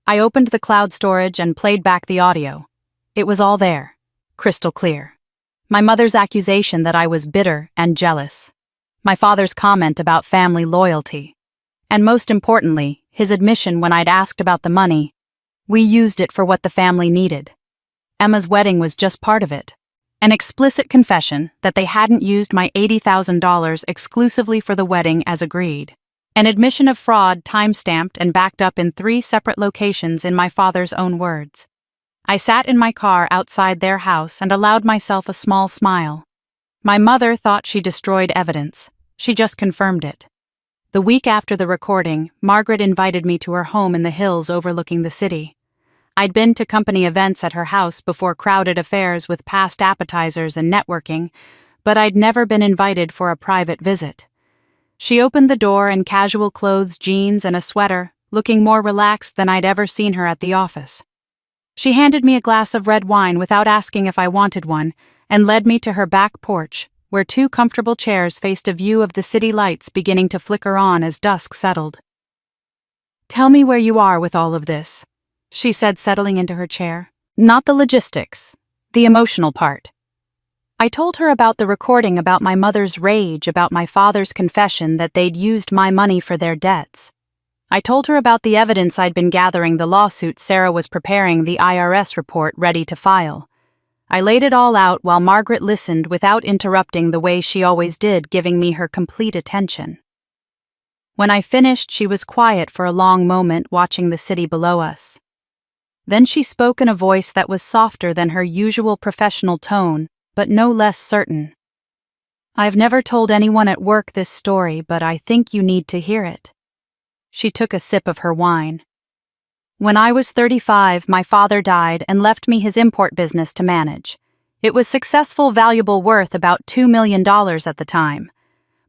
I opened the cloud storage and played back the audio. It was all there, crystal clear. My mother's accusation that I was bitter and jealous. My father's comment about family loyalty. And most importantly, his admission when I'd asked about the money. We used it for what the family needed. Emma's wedding was just part of it. An explicit confession that they hadn't used my $80,000 exclusively for the wedding as agreed. An admission of fraud time-stamped and backed up in 3 separate locations in my father's own words. I sat in my car outside their house and allowed myself a small smile. My mother thought she destroyed evidence. She just confirmed it. The week after the recording, Margaret invited me to her home in the hills overlooking the city. I'd been to company events at her house before, crowded affairs with past appetizers and networking, but I'd never been invited for a private visit. She opened the door in casual clothes, jeans, and a sweater, looking more relaxed than I'd ever seen her at the office. She handed me a glass of red wine without asking if I wanted one, and led me to her back porch, where 2 comfortable chairs faced a view of the city lights beginning to flicker on as dusk settled. Tell me where you are with all of this, she said, settling into her chair. Not the logistics, the emotional part. I told her about the recording, about my mother's rage, about my father's confession that they'd used my money for their debts. I told her about the evidence I'd been gathering, the lawsuit Sarah was preparing, the IRS report ready to file. I laid it all out while Margaret listened without interrupting, the way she always did, giving me her complete attention. When I finished, she was quiet for a long moment, watching the city below us. Then she spoke in a voice that was softer than her usual professional tone, but no less certain. I've never told anyone at work this story, but I think you need to hear it. She took a sip of her wine. When I was 35, my father died and left me his import business to manage. It was successful, valuable, worth about $2 million at the time.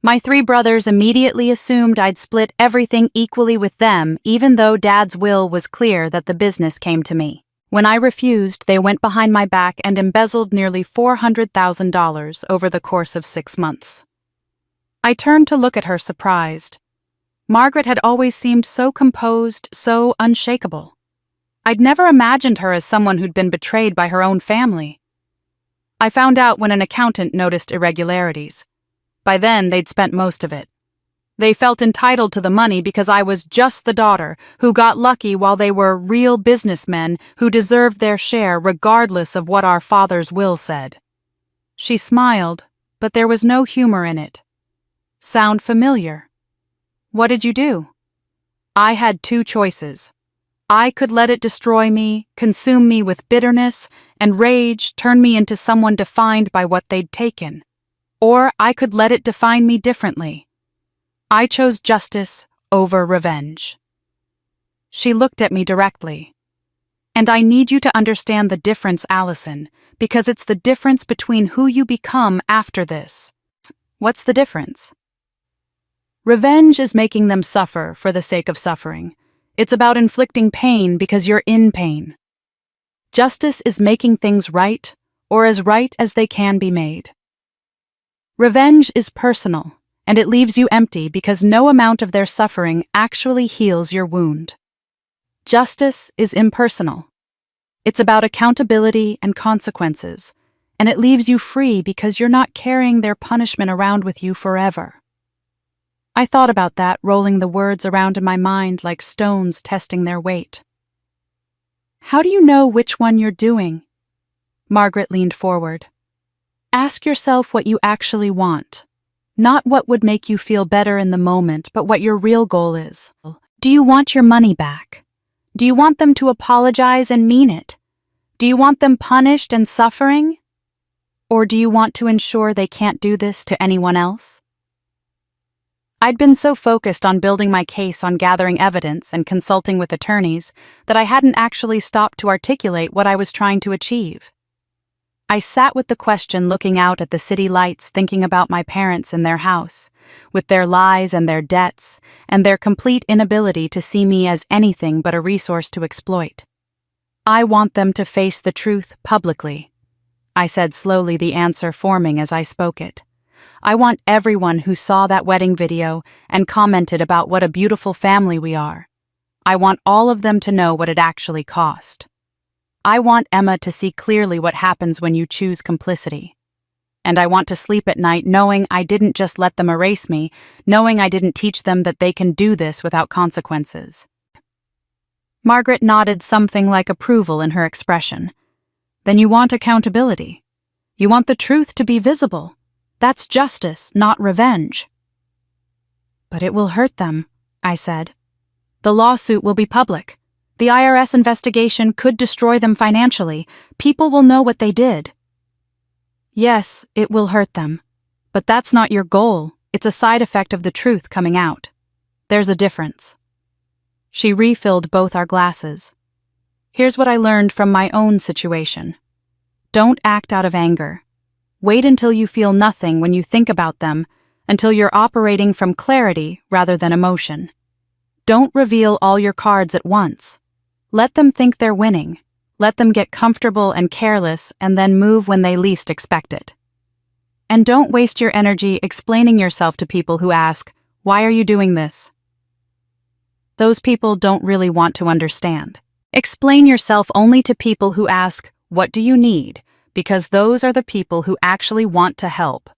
My 3 brothers immediately assumed I'd split everything equally with them, even though Dad's will was clear that the business came to me. When I refused, they went behind my back and embezzled nearly $400,000 over the course of 6 months. I turned to look at her, surprised. Margaret had always seemed so composed, so unshakable. I'd never imagined her as someone who'd been betrayed by her own family. I found out when an accountant noticed irregularities. By then, they'd spent most of it. They felt entitled to the money because I was just the daughter who got lucky, while they were real businessmen who deserved their share regardless of what our father's will said. She smiled, but there was no humor in it. Sound familiar? What did you do? I had 2 choices. I could let it destroy me, consume me with bitterness and rage, turn me into someone defined by what they'd taken. Or I could let it define me differently. I chose justice over revenge. She looked at me directly. And I need you to understand the difference, Allison, because it's the difference between who you become after this. What's the difference? Revenge is making them suffer for the sake of suffering. It's about inflicting pain because you're in pain. Justice is making things right, or as right as they can be made. Revenge is personal, and it leaves you empty because no amount of their suffering actually heals your wound. Justice is impersonal. It's about accountability and consequences, and it leaves you free because you're not carrying their punishment around with you forever. I thought about that, rolling the words around in my mind like stones testing their weight. How do you know which one you're doing? Margaret leaned forward. Ask yourself what you actually want. Not what would make you feel better in the moment, but what your real goal is. Do you want your money back? Do you want them to apologize and mean it? Do you want them punished and suffering? Or do you want to ensure they can't do this to anyone else? I'd been so focused on building my case, on gathering evidence and consulting with attorneys, that I hadn't actually stopped to articulate what I was trying to achieve. I sat with the question, looking out at the city lights, thinking about my parents in their house, with their lies and their debts, and their complete inability to see me as anything but a resource to exploit. I want them to face the truth publicly, I said slowly, the answer forming as I spoke it. I want everyone who saw that wedding video and commented about what a beautiful family we are. I want all of them to know what it actually cost. I want Emma to see clearly what happens when you choose complicity. And I want to sleep at night knowing I didn't just let them erase me, knowing I didn't teach them that they can do this without consequences. Margaret nodded, something like approval in her expression. Then you want accountability. You want the truth to be visible. That's justice, not revenge. But it will hurt them, I said. The lawsuit will be public. The IRS investigation could destroy them financially. People will know what they did. Yes, it will hurt them. But that's not your goal. It's a side effect of the truth coming out. There's a difference. She refilled both our glasses. Here's what I learned from my own situation. Don't act out of anger. Wait until you feel nothing when you think about them, until you're operating from clarity rather than emotion. Don't reveal all your cards at once. Let them think they're winning. Let them get comfortable and careless, and then move when they least expect it. And don't waste your energy explaining yourself to people who ask, "Why are you doing this?" Those people don't really want to understand. Explain yourself only to people who ask, "What do you need?" because those are the people who actually want to help.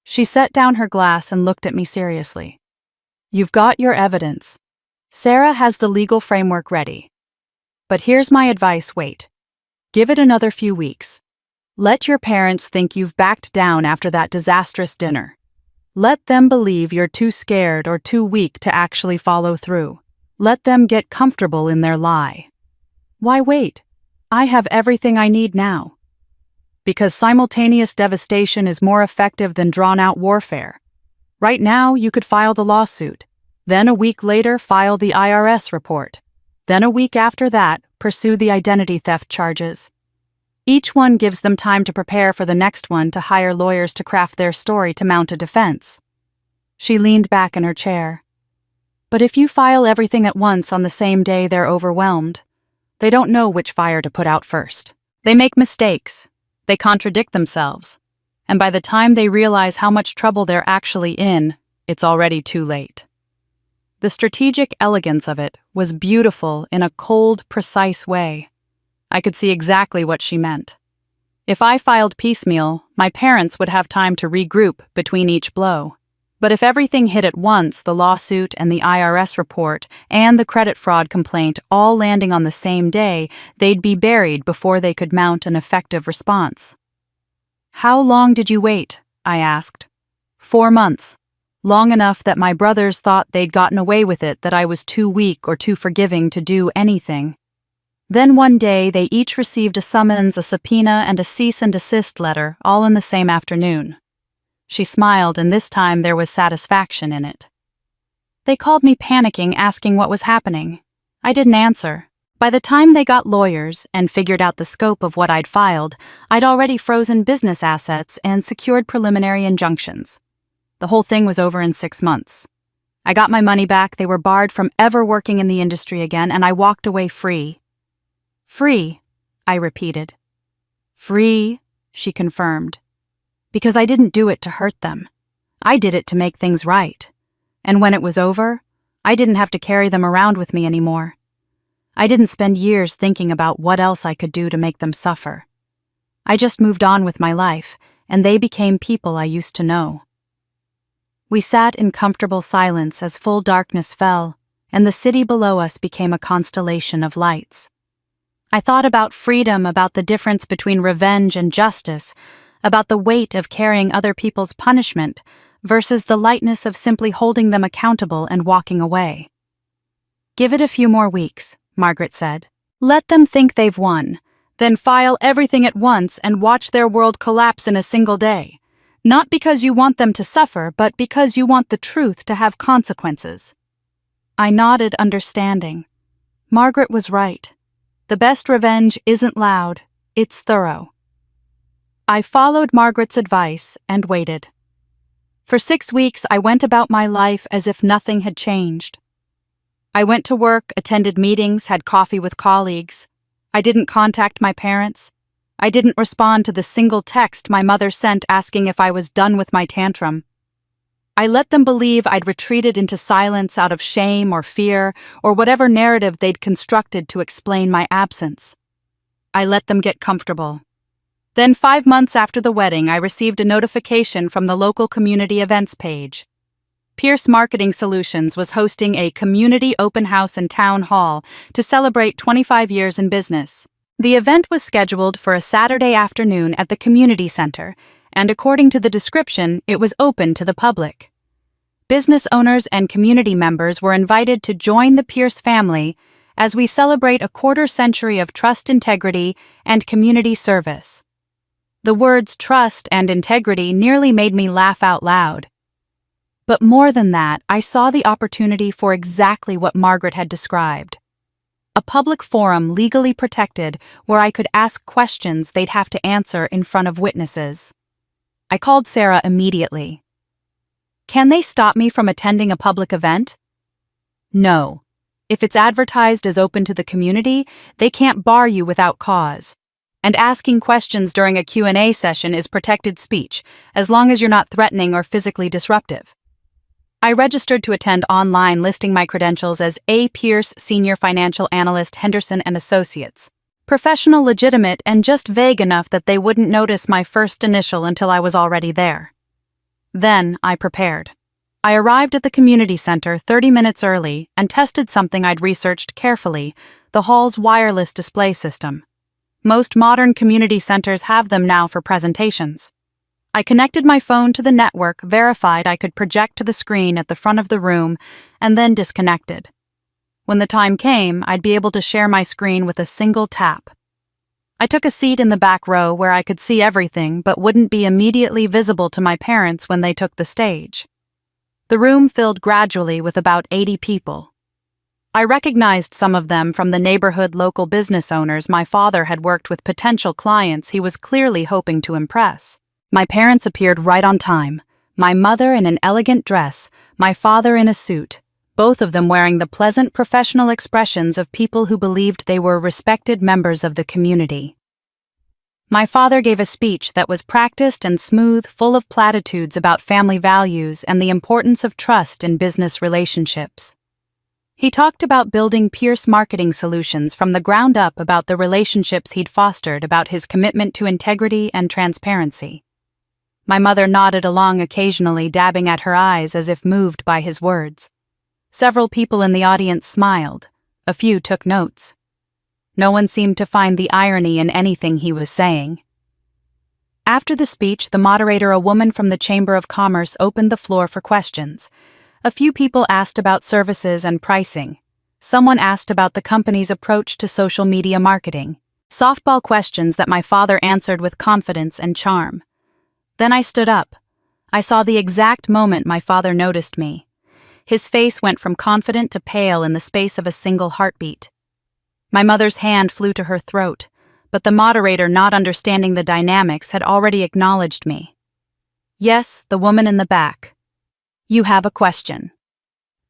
She set down her glass and looked at me seriously. You've got your evidence. Sarah has the legal framework ready. But here's my advice: wait. Give it another few weeks. Let your parents think you've backed down after that disastrous dinner. Let them believe you're too scared or too weak to actually follow through. Let them get comfortable in their lie. Why wait? I have everything I need now. Because simultaneous devastation is more effective than drawn-out warfare. Right now, you could file the lawsuit. Then a week later, file the IRS report. Then a week after that, pursue the identity theft charges. Each one gives them time to prepare for the next one, to hire lawyers to craft their story to mount a defense. She leaned back in her chair. But if you file everything at once on the same day, they're overwhelmed. They don't know which fire to put out first. They make mistakes. They contradict themselves. And by the time they realize how much trouble they're actually in, it's already too late. The strategic elegance of it was beautiful in a cold, precise way. I could see exactly what she meant. If I filed piecemeal, my parents would have time to regroup between each blow. But if everything hit at once, the lawsuit and the IRS report and the credit fraud complaint all landing on the same day, they'd be buried before they could mount an effective response. How long did you wait? I asked. 4 months. Long enough that my brothers thought they'd gotten away with it, that I was too weak or too forgiving to do anything. Then one day they each received a summons, a subpoena, and a cease and desist letter, all in the same afternoon. She smiled, and this time there was satisfaction in it. They called me panicking, asking what was happening. I didn't answer. By the time they got lawyers and figured out the scope of what I'd filed, I'd already frozen business assets and secured preliminary injunctions. The whole thing was over in 6 months. I got my money back, they were barred from ever working in the industry again, and I walked away free. Free, I repeated. Free, she confirmed. Because I didn't do it to hurt them. I did it to make things right. And when it was over, I didn't have to carry them around with me anymore. I didn't spend years thinking about what else I could do to make them suffer. I just moved on with my life, and they became people I used to know. We sat in comfortable silence as full darkness fell, and the city below us became a constellation of lights. I thought about freedom, about the difference between revenge and justice, about the weight of carrying other people's punishment versus the lightness of simply holding them accountable and walking away. "Give it a few more weeks," Margaret said. "Let them think they've won, then file everything at once and watch their world collapse in a single day. Not because you want them to suffer, but because you want the truth to have consequences." I nodded, understanding. Margaret was right. The best revenge isn't loud, it's thorough. I followed Margaret's advice and waited. For 6 weeks, I went about my life as if nothing had changed. I went to work, attended meetings, had coffee with colleagues. I didn't contact my parents. I didn't respond to the single text my mother sent asking if I was done with my tantrum. I let them believe I'd retreated into silence out of shame or fear or whatever narrative they'd constructed to explain my absence. I let them get comfortable. Then 5 months after the wedding, I received a notification from the local community events page. Pierce Marketing Solutions was hosting a community open house and town hall to celebrate 25 years in business. The event was scheduled for a Saturday afternoon at the community center, and according to the description, it was open to the public. Business owners and community members were invited to join the Pierce family as we celebrate a quarter-century of trust, integrity, and community service. The words trust and integrity nearly made me laugh out loud. But more than that, I saw the opportunity for exactly what Margaret had described. A public forum legally protected where I could ask questions they'd have to answer in front of witnesses. I called Sarah immediately. "Can they stop me from attending a public event?" "No. If it's advertised as open to the community, they can't bar you without cause. And asking questions during a Q&A session is protected speech, as long as you're not threatening or physically disruptive." I registered to attend online, listing my credentials as A. Pierce Senior Financial Analyst, Henderson & Associates. Professional, legitimate, and just vague enough that they wouldn't notice my first initial until I was already there. Then I prepared. I arrived at the community center 30 minutes early and tested something I'd researched carefully, the hall's wireless display system. Most modern community centers have them now for presentations. I connected my phone to the network, verified I could project to the screen at the front of the room, and then disconnected. When the time came, I'd be able to share my screen with a single tap. I took a seat in the back row where I could see everything but wouldn't be immediately visible to my parents when they took the stage. The room filled gradually with about 80 people. I recognized some of them from the neighborhood local business owners my father had worked with, potential clients he was clearly hoping to impress. My parents appeared right on time, my mother in an elegant dress, my father in a suit, both of them wearing the pleasant professional expressions of people who believed they were respected members of the community. My father gave a speech that was practiced and smooth, full of platitudes about family values and the importance of trust in business relationships. He talked about building Pierce Marketing Solutions from the ground up, about the relationships he'd fostered, about his commitment to integrity and transparency. My mother nodded along occasionally, dabbing at her eyes as if moved by his words. Several people in the audience smiled. A few took notes. No one seemed to find the irony in anything he was saying. After the speech, the moderator, a woman from the Chamber of Commerce, opened the floor for questions. A few people asked about services and pricing. Someone asked about the company's approach to social media marketing. Softball questions that my father answered with confidence and charm. Then I stood up. I saw the exact moment my father noticed me. His face went from confident to pale in the space of a single heartbeat. My mother's hand flew to her throat, but the moderator, not understanding the dynamics, had already acknowledged me. "Yes, the woman in the back. You have a question."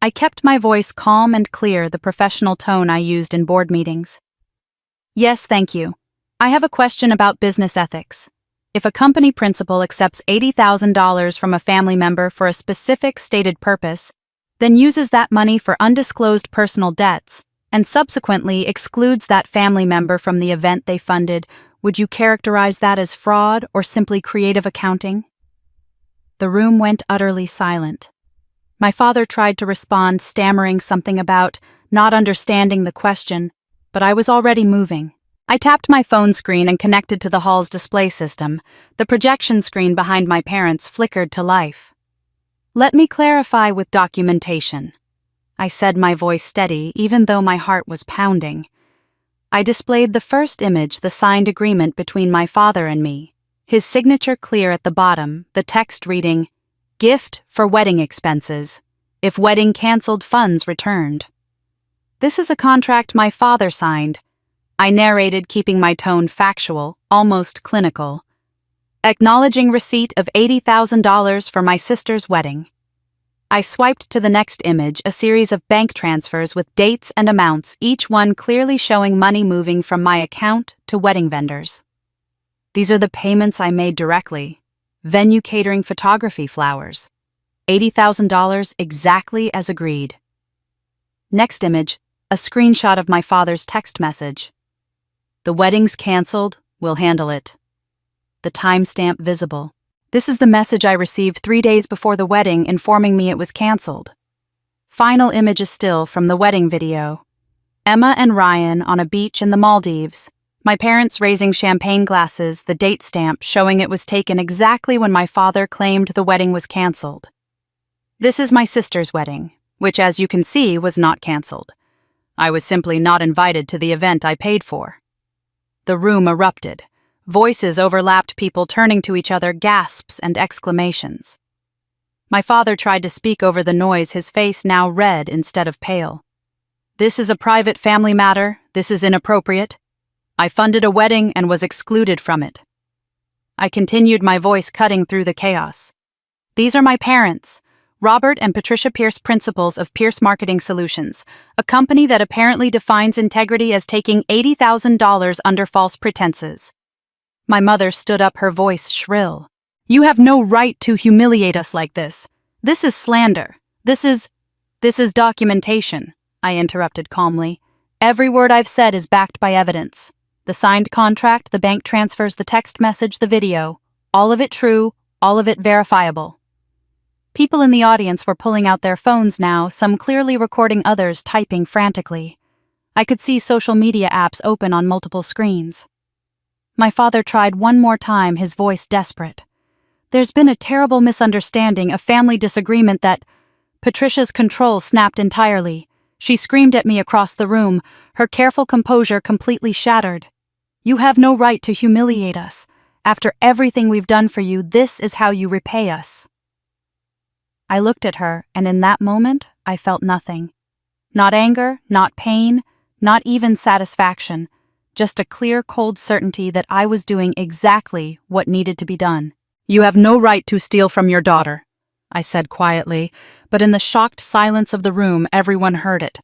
I kept my voice calm and clear, the professional tone I used in board meetings. "Yes, thank you. I have a question about business ethics. If a company principal accepts $80,000 from a family member for a specific stated purpose, then uses that money for undisclosed personal debts, and subsequently excludes that family member from the event they funded, would you characterize that as fraud or simply creative accounting? The room went utterly silent. My father tried to respond, stammering something about not understanding the question, but I was already moving. I tapped my phone screen and connected to the hall's display system. The projection screen behind my parents flickered to life. "Let me clarify with documentation," I said, my voice steady, even though my heart was pounding. I displayed the first image, the signed agreement between my father and me, his signature clear at the bottom, the text reading, "Gift for wedding expenses. If wedding cancelled, funds returned." "This is a contract my father signed," I narrated, keeping my tone factual, almost clinical. "Acknowledging receipt of $80,000 for my sister's wedding." I swiped to the next image, a series of bank transfers with dates and amounts, each one clearly showing money moving from my account to wedding vendors. "These are the payments I made directly. Venue catering, photography, flowers. $80,000 exactly as agreed." Next image, a screenshot of my father's text message. "The wedding's cancelled, we'll handle it." The timestamp visible. This is the message I received 3 days before the wedding, informing me it was cancelled. Final image is still from the wedding video. Emma and Ryan on a beach in the Maldives. My parents raising champagne glasses, the date stamp showing it was taken exactly when my father claimed the wedding was cancelled. This is my sister's wedding, which, as you can see, was not cancelled. I was simply not invited to the event I paid for. The room erupted. Voices overlapped, people turning to each other, gasps and exclamations. My father tried to speak over the noise, his face now red instead of pale. "This is a private family matter. This is inappropriate. I funded a wedding and was excluded from it." I continued, my voice cutting through the chaos. "These are my parents, Robert and Patricia Pierce, principals of Pierce Marketing Solutions, a company that apparently defines integrity as taking $80,000 under false pretenses." My mother stood up, her voice shrill. "You have no right to humiliate us like this. This is slander. This is documentation," I interrupted calmly. "Every word I've said is backed by evidence. The signed contract, the bank transfers, the text message, the video. All of it true, all of it verifiable." People in the audience were pulling out their phones now, some clearly recording, others typing frantically. I could see social media apps open on multiple screens. My father tried one more time, his voice desperate. "There's been a terrible misunderstanding, a family disagreement that—" Patricia's control snapped entirely. She screamed at me across the room, her careful composure completely shattered. "You have no right to humiliate us. After everything we've done for you, this is how you repay us." I looked at her, and in that moment, I felt nothing. Not anger, not pain, not even satisfaction. Just a clear, cold certainty that I was doing exactly what needed to be done. "You have no right to steal from your daughter," I said quietly, but in the shocked silence of the room, everyone heard it.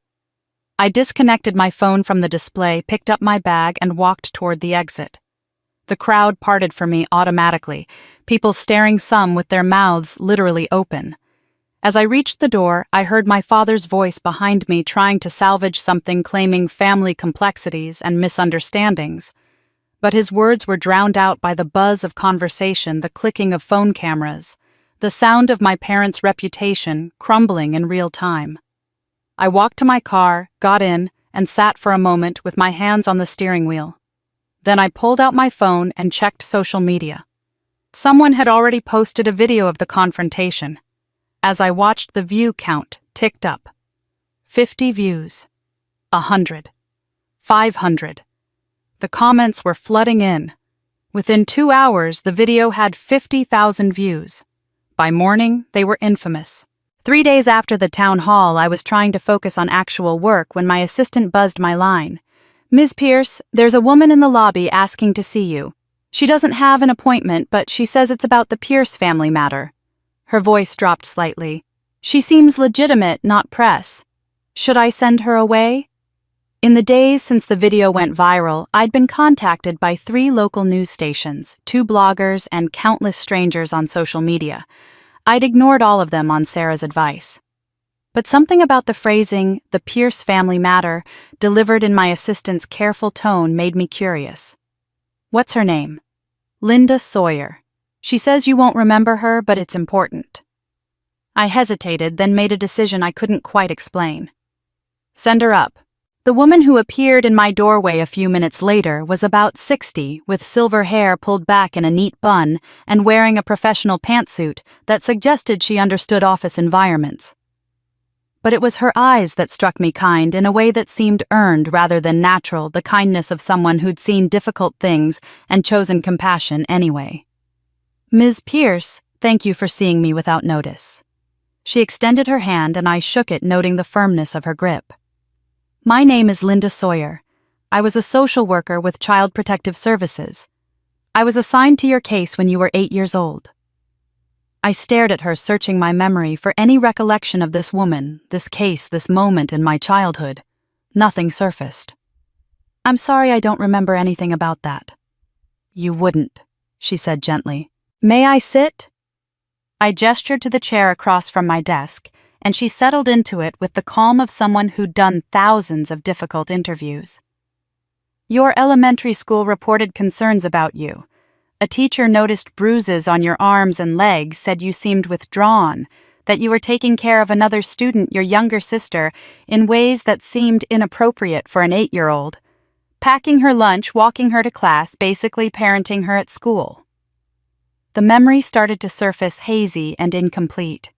I disconnected my phone from the display, picked up my bag, and walked toward the exit. The crowd parted for me automatically, people staring, some with their mouths literally open. As I reached the door, I heard my father's voice behind me trying to salvage something, claiming family complexities and misunderstandings. But his words were drowned out by the buzz of conversation, the clicking of phone cameras, the sound of my parents' reputation crumbling in real time. I walked to my car, got in, and sat for a moment with my hands on the steering wheel. Then I pulled out my phone and checked social media. Someone had already posted a video of the confrontation. As I watched, the view count ticked up. 50 views. 100. 500. The comments were flooding in. Within 2 hours, the video had 50,000 views. By morning, they were infamous. 3 days after the town hall, I was trying to focus on actual work when my assistant buzzed my line. "Ms. Pierce, there's a woman in the lobby asking to see you. She doesn't have an appointment, but she says it's about the Pierce family matter." Her voice dropped slightly. "She seems legitimate, not press. Should I send her away?" In the days since the video went viral, I'd been contacted by 3 local news stations, 2 bloggers, and countless strangers on social media. I'd ignored all of them on Sarah's advice. But something about the phrasing, "the Pierce family matter," delivered in my assistant's careful tone made me curious. "What's her name?" "Linda Sawyer. She says you won't remember her, but it's important." I hesitated, then made a decision I couldn't quite explain. "Send her up." The woman who appeared in my doorway a few minutes later was about 60, with silver hair pulled back in a neat bun and wearing a professional pantsuit that suggested she understood office environments. But it was her eyes that struck me kind in a way that seemed earned rather than natural, the kindness of someone who'd seen difficult things and chosen compassion anyway. "Ms. Pierce, thank you for seeing me without notice." She extended her hand and I shook it, noting the firmness of her grip. "My name is Linda Sawyer. I was a social worker with Child Protective Services. I was assigned to your case when you were 8 years old." I stared at her, searching my memory for any recollection of this woman, this case, this moment in my childhood. Nothing surfaced. "I'm sorry, I don't remember anything about that." "You wouldn't," she said gently. "May I sit?" I gestured to the chair across from my desk, and she settled into it with the calm of someone who'd done thousands of difficult interviews. "Your elementary school reported concerns about you. A teacher noticed bruises on your arms and legs, said you seemed withdrawn, that you were taking care of another student, your younger sister, in ways that seemed inappropriate for an 8-year-old. Packing her lunch, walking her to class, basically parenting her at school." The memory started to surface hazy and incomplete.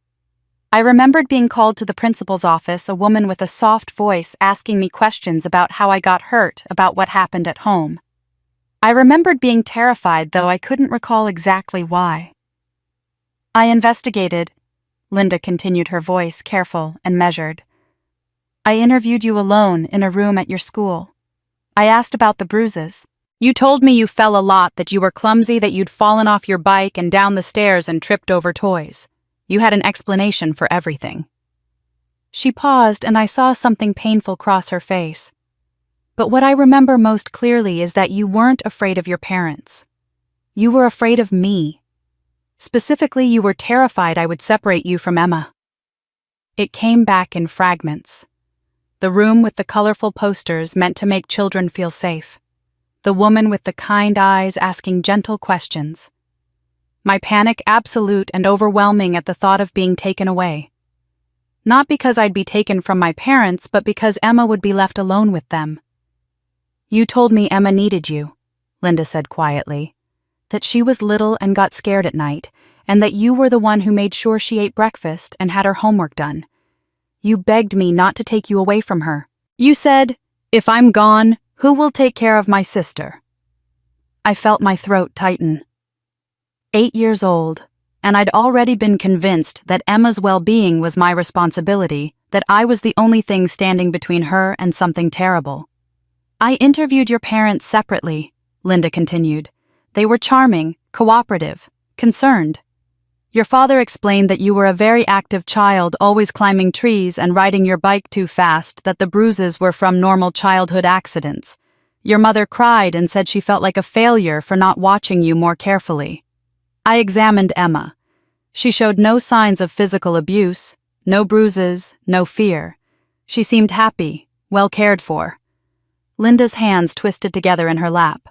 I remembered being called to the principal's office, a woman with a soft voice asking me questions about how I got hurt, about what happened at home. I remembered being terrified, though I couldn't recall exactly why. "I investigated," Linda continued, her voice careful and measured. "I interviewed you alone in a room at your school. I asked about the bruises. You told me you fell a lot, that you were clumsy, that you'd fallen off your bike and down the stairs and tripped over toys. You had an explanation for everything." She paused, and I saw something painful cross her face. "But what I remember most clearly is that you weren't afraid of your parents. You were afraid of me. Specifically, you were terrified I would separate you from Emma." It came back in fragments. The room with the colorful posters meant to make children feel safe. The woman with the kind eyes asking gentle questions. My panic absolute and overwhelming at the thought of being taken away. Not because I'd be taken from my parents, but because Emma would be left alone with them. "You told me Emma needed you," Linda said quietly. "That she was little and got scared at night, and that you were the one who made sure she ate breakfast and had her homework done. You begged me not to take you away from her. You said, 'If I'm gone, who will take care of my sister?'" I felt my throat tighten. 8 years old, and I'd already been convinced that Emma's well-being was my responsibility, that I was the only thing standing between her and something terrible. "I interviewed your parents separately," Linda continued. "They were charming, cooperative, concerned. Your father explained that you were a very active child, always climbing trees and riding your bike too fast, that the bruises were from normal childhood accidents. Your mother cried and said she felt like a failure for not watching you more carefully. I examined Emma. She showed no signs of physical abuse, no bruises, no fear. She seemed happy, well cared for." Linda's hands twisted together in her lap.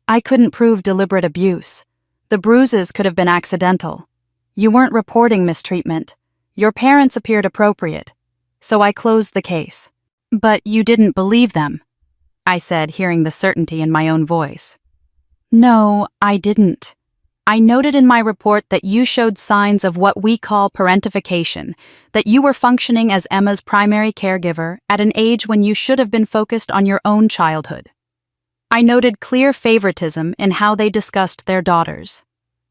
"I couldn't prove deliberate abuse. The bruises could have been accidental. You weren't reporting mistreatment. Your parents appeared appropriate. So I closed the case." "But you didn't believe them," I said, hearing the certainty in my own voice. "No, I didn't. I noted in my report that you showed signs of what we call parentification, that you were functioning as Emma's primary caregiver at an age when you should have been focused on your own childhood. I noted clear favoritism in how they discussed their daughters.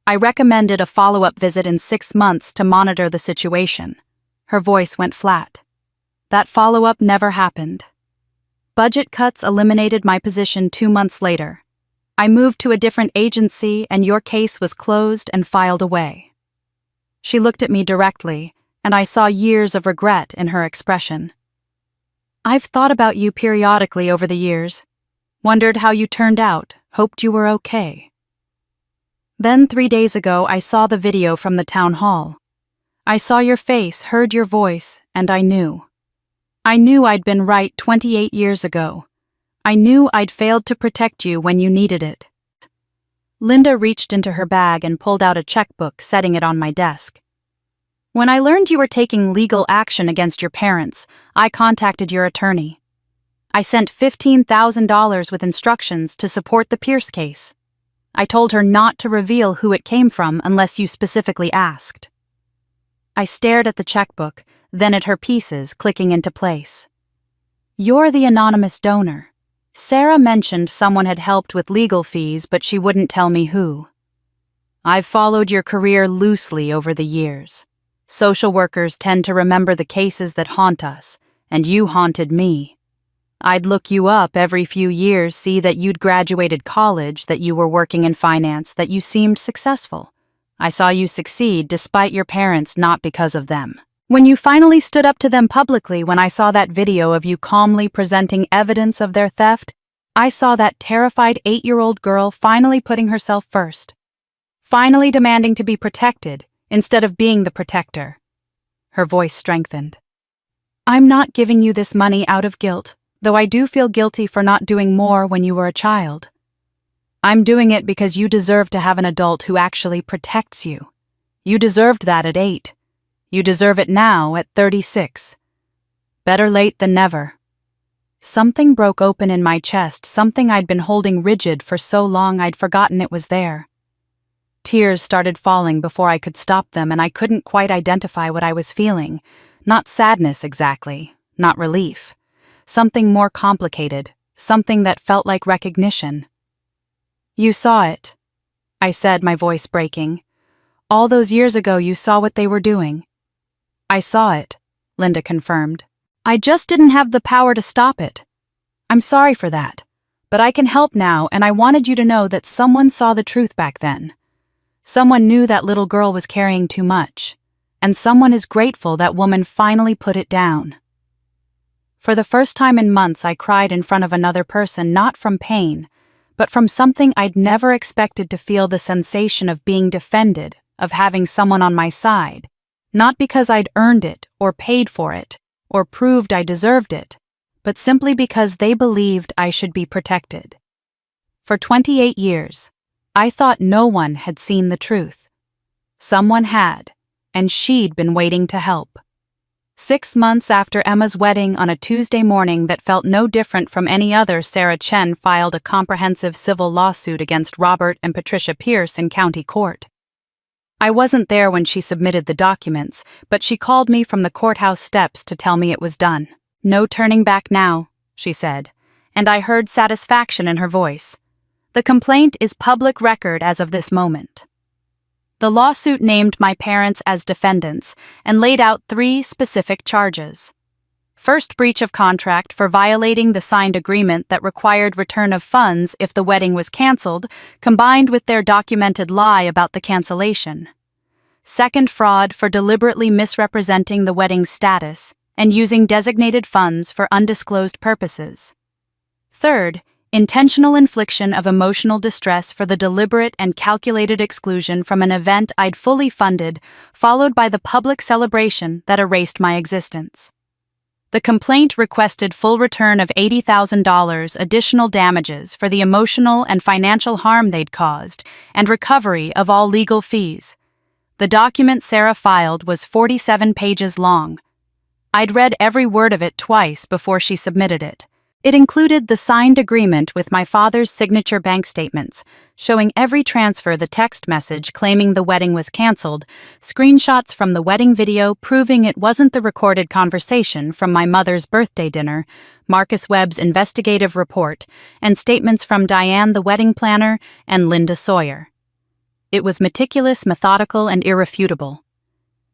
I recommended a follow-up visit in 6 months to monitor the situation." Her voice went flat. "That follow-up never happened. Budget cuts eliminated my position 2 months later. I moved to a different agency and your case was closed and filed away." She looked at me directly, and I saw years of regret in her expression. I've thought about you periodically over the years, wondered how you turned out, hoped you were okay. Then 3 days ago, I saw the video from the town hall. I saw your face, heard your voice, and I knew. I knew I'd been right 28 years ago. I knew I'd failed to protect you when you needed it. Linda reached into her bag and pulled out a checkbook, setting it on my desk. When I learned you were taking legal action against your parents, I contacted your attorney. I sent $15,000 with instructions to support the Pierce case. I told her not to reveal who it came from unless you specifically asked. I stared at the checkbook, then at her pieces clicking into place. You're the anonymous donor. Sarah mentioned someone had helped with legal fees, but she wouldn't tell me who. I've followed your career loosely over the years. Social workers tend to remember the cases that haunt us, and you haunted me. I'd look you up every few years, see that you'd graduated college, that you were working in finance, that you seemed successful. I saw you succeed despite your parents, not because of them. When you finally stood up to them publicly, when I saw that video of you calmly presenting evidence of their theft, I saw that terrified 8-year-old girl finally putting herself first. Finally demanding to be protected, instead of being the protector. Her voice strengthened. I'm not giving you this money out of guilt, though I do feel guilty for not doing more when you were a child. I'm doing it because you deserve to have an adult who actually protects you. You deserved that at 8. You deserve it now at 36. Better late than never. Something broke open in my chest, something I'd been holding rigid for so long I'd forgotten it was there. Tears started falling before I could stop them, and I couldn't quite identify what I was feeling. Not sadness exactly, not relief. Something more complicated, something that felt like recognition. You saw it, I said, my voice breaking. All those years ago you saw what they were doing. I saw it, Linda confirmed. I just didn't have the power to stop it. I'm sorry for that, but I can help now, and I wanted you to know that someone saw the truth back then. Someone knew that little girl was carrying too much, and someone is grateful that woman finally put it down. For the first time in months, I cried in front of another person, not from pain, but from something I'd never expected to feel, the sensation of being defended, of having someone on my side, not because I'd earned it or paid for it or proved I deserved it, but simply because they believed I should be protected. For 28 years, I thought no one had seen the truth. Someone had, and she'd been waiting to help. 6 months after Emma's wedding, on a Tuesday morning that felt no different from any other, Sarah Chen filed a comprehensive civil lawsuit against Robert and Patricia Pierce in county court. I wasn't there when she submitted the documents, but she called me from the courthouse steps to tell me it was done. No turning back now, she said, and I heard satisfaction in her voice. The complaint is public record as of this moment. The lawsuit named my parents as defendants and laid out 3 specific charges. First, breach of contract for violating the signed agreement that required return of funds if the wedding was canceled, combined with their documented lie about the cancellation. Second, fraud for deliberately misrepresenting the wedding's status and using designated funds for undisclosed purposes. Third, intentional infliction of emotional distress for the deliberate and calculated exclusion from an event I'd fully funded, followed by the public celebration that erased my existence. The complaint requested full return of $80,000 additional damages for the emotional and financial harm they'd caused, and recovery of all legal fees. The document Sarah filed was 47 pages long. I'd read every word of it twice before she submitted it. It included the signed agreement with my father's signature bank statements, showing every transfer, the text message claiming the wedding was canceled, screenshots from the wedding video proving it wasn't the recorded conversation from my mother's birthday dinner, Marcus Webb's investigative report, and statements from Diane, the wedding planner, and Linda Sawyer. It was meticulous, methodical, and irrefutable.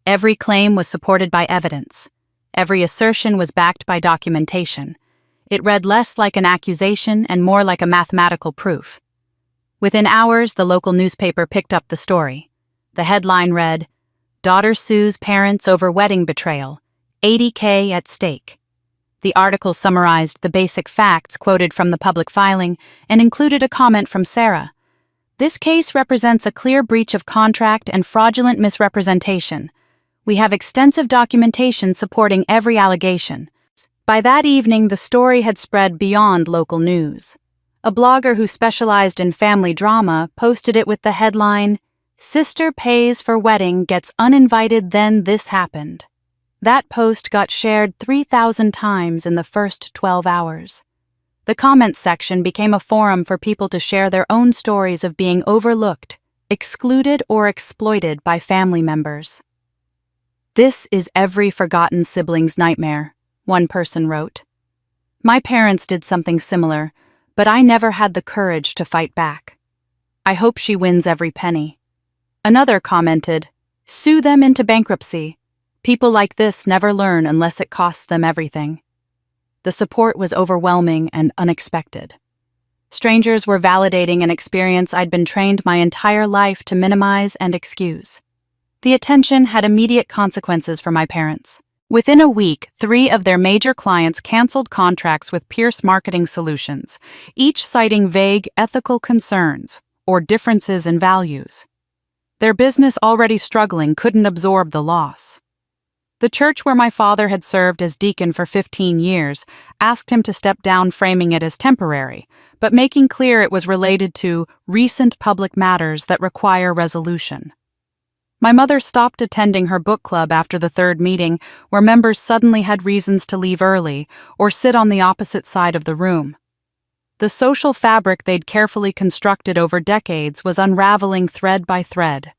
Every claim was supported by evidence. Every assertion was backed by documentation. It read less like an accusation and more like a mathematical proof. Within hours, the local newspaper picked up the story. The headline read, "Daughter sues parents over wedding betrayal, $80K at stake." The article summarized the basic facts quoted from the public filing and included a comment from Sarah. This case represents a clear breach of contract and fraudulent misrepresentation. We have extensive documentation supporting every allegation. By that evening, the story had spread beyond local news. A blogger who specialized in family drama posted it with the headline, "Sister pays for wedding, gets uninvited, then this happened." That post got shared 3,000 times in the first 12 hours. The comments section became a forum for people to share their own stories of being overlooked, excluded, or exploited by family members. "This is every forgotten sibling's nightmare," one person wrote. "My parents did something similar, but I never had the courage to fight back. I hope she wins every penny." Another commented, "Sue them into bankruptcy. People like this never learn unless it costs them everything." The support was overwhelming and unexpected. Strangers were validating an experience I'd been trained my entire life to minimize and excuse. The attention had immediate consequences for my parents. Within a week, 3 of their major clients canceled contracts with Pierce Marketing Solutions, each citing vague ethical concerns or differences in values. Their business, already struggling, couldn't absorb the loss. The church where my father had served as deacon for 15 years asked him to step down, framing it as temporary, but making clear it was related to recent public matters that require resolution. My mother stopped attending her book club after the 3rd meeting, where members suddenly had reasons to leave early or sit on the opposite side of the room. The social fabric they'd carefully constructed over decades was unraveling thread by thread.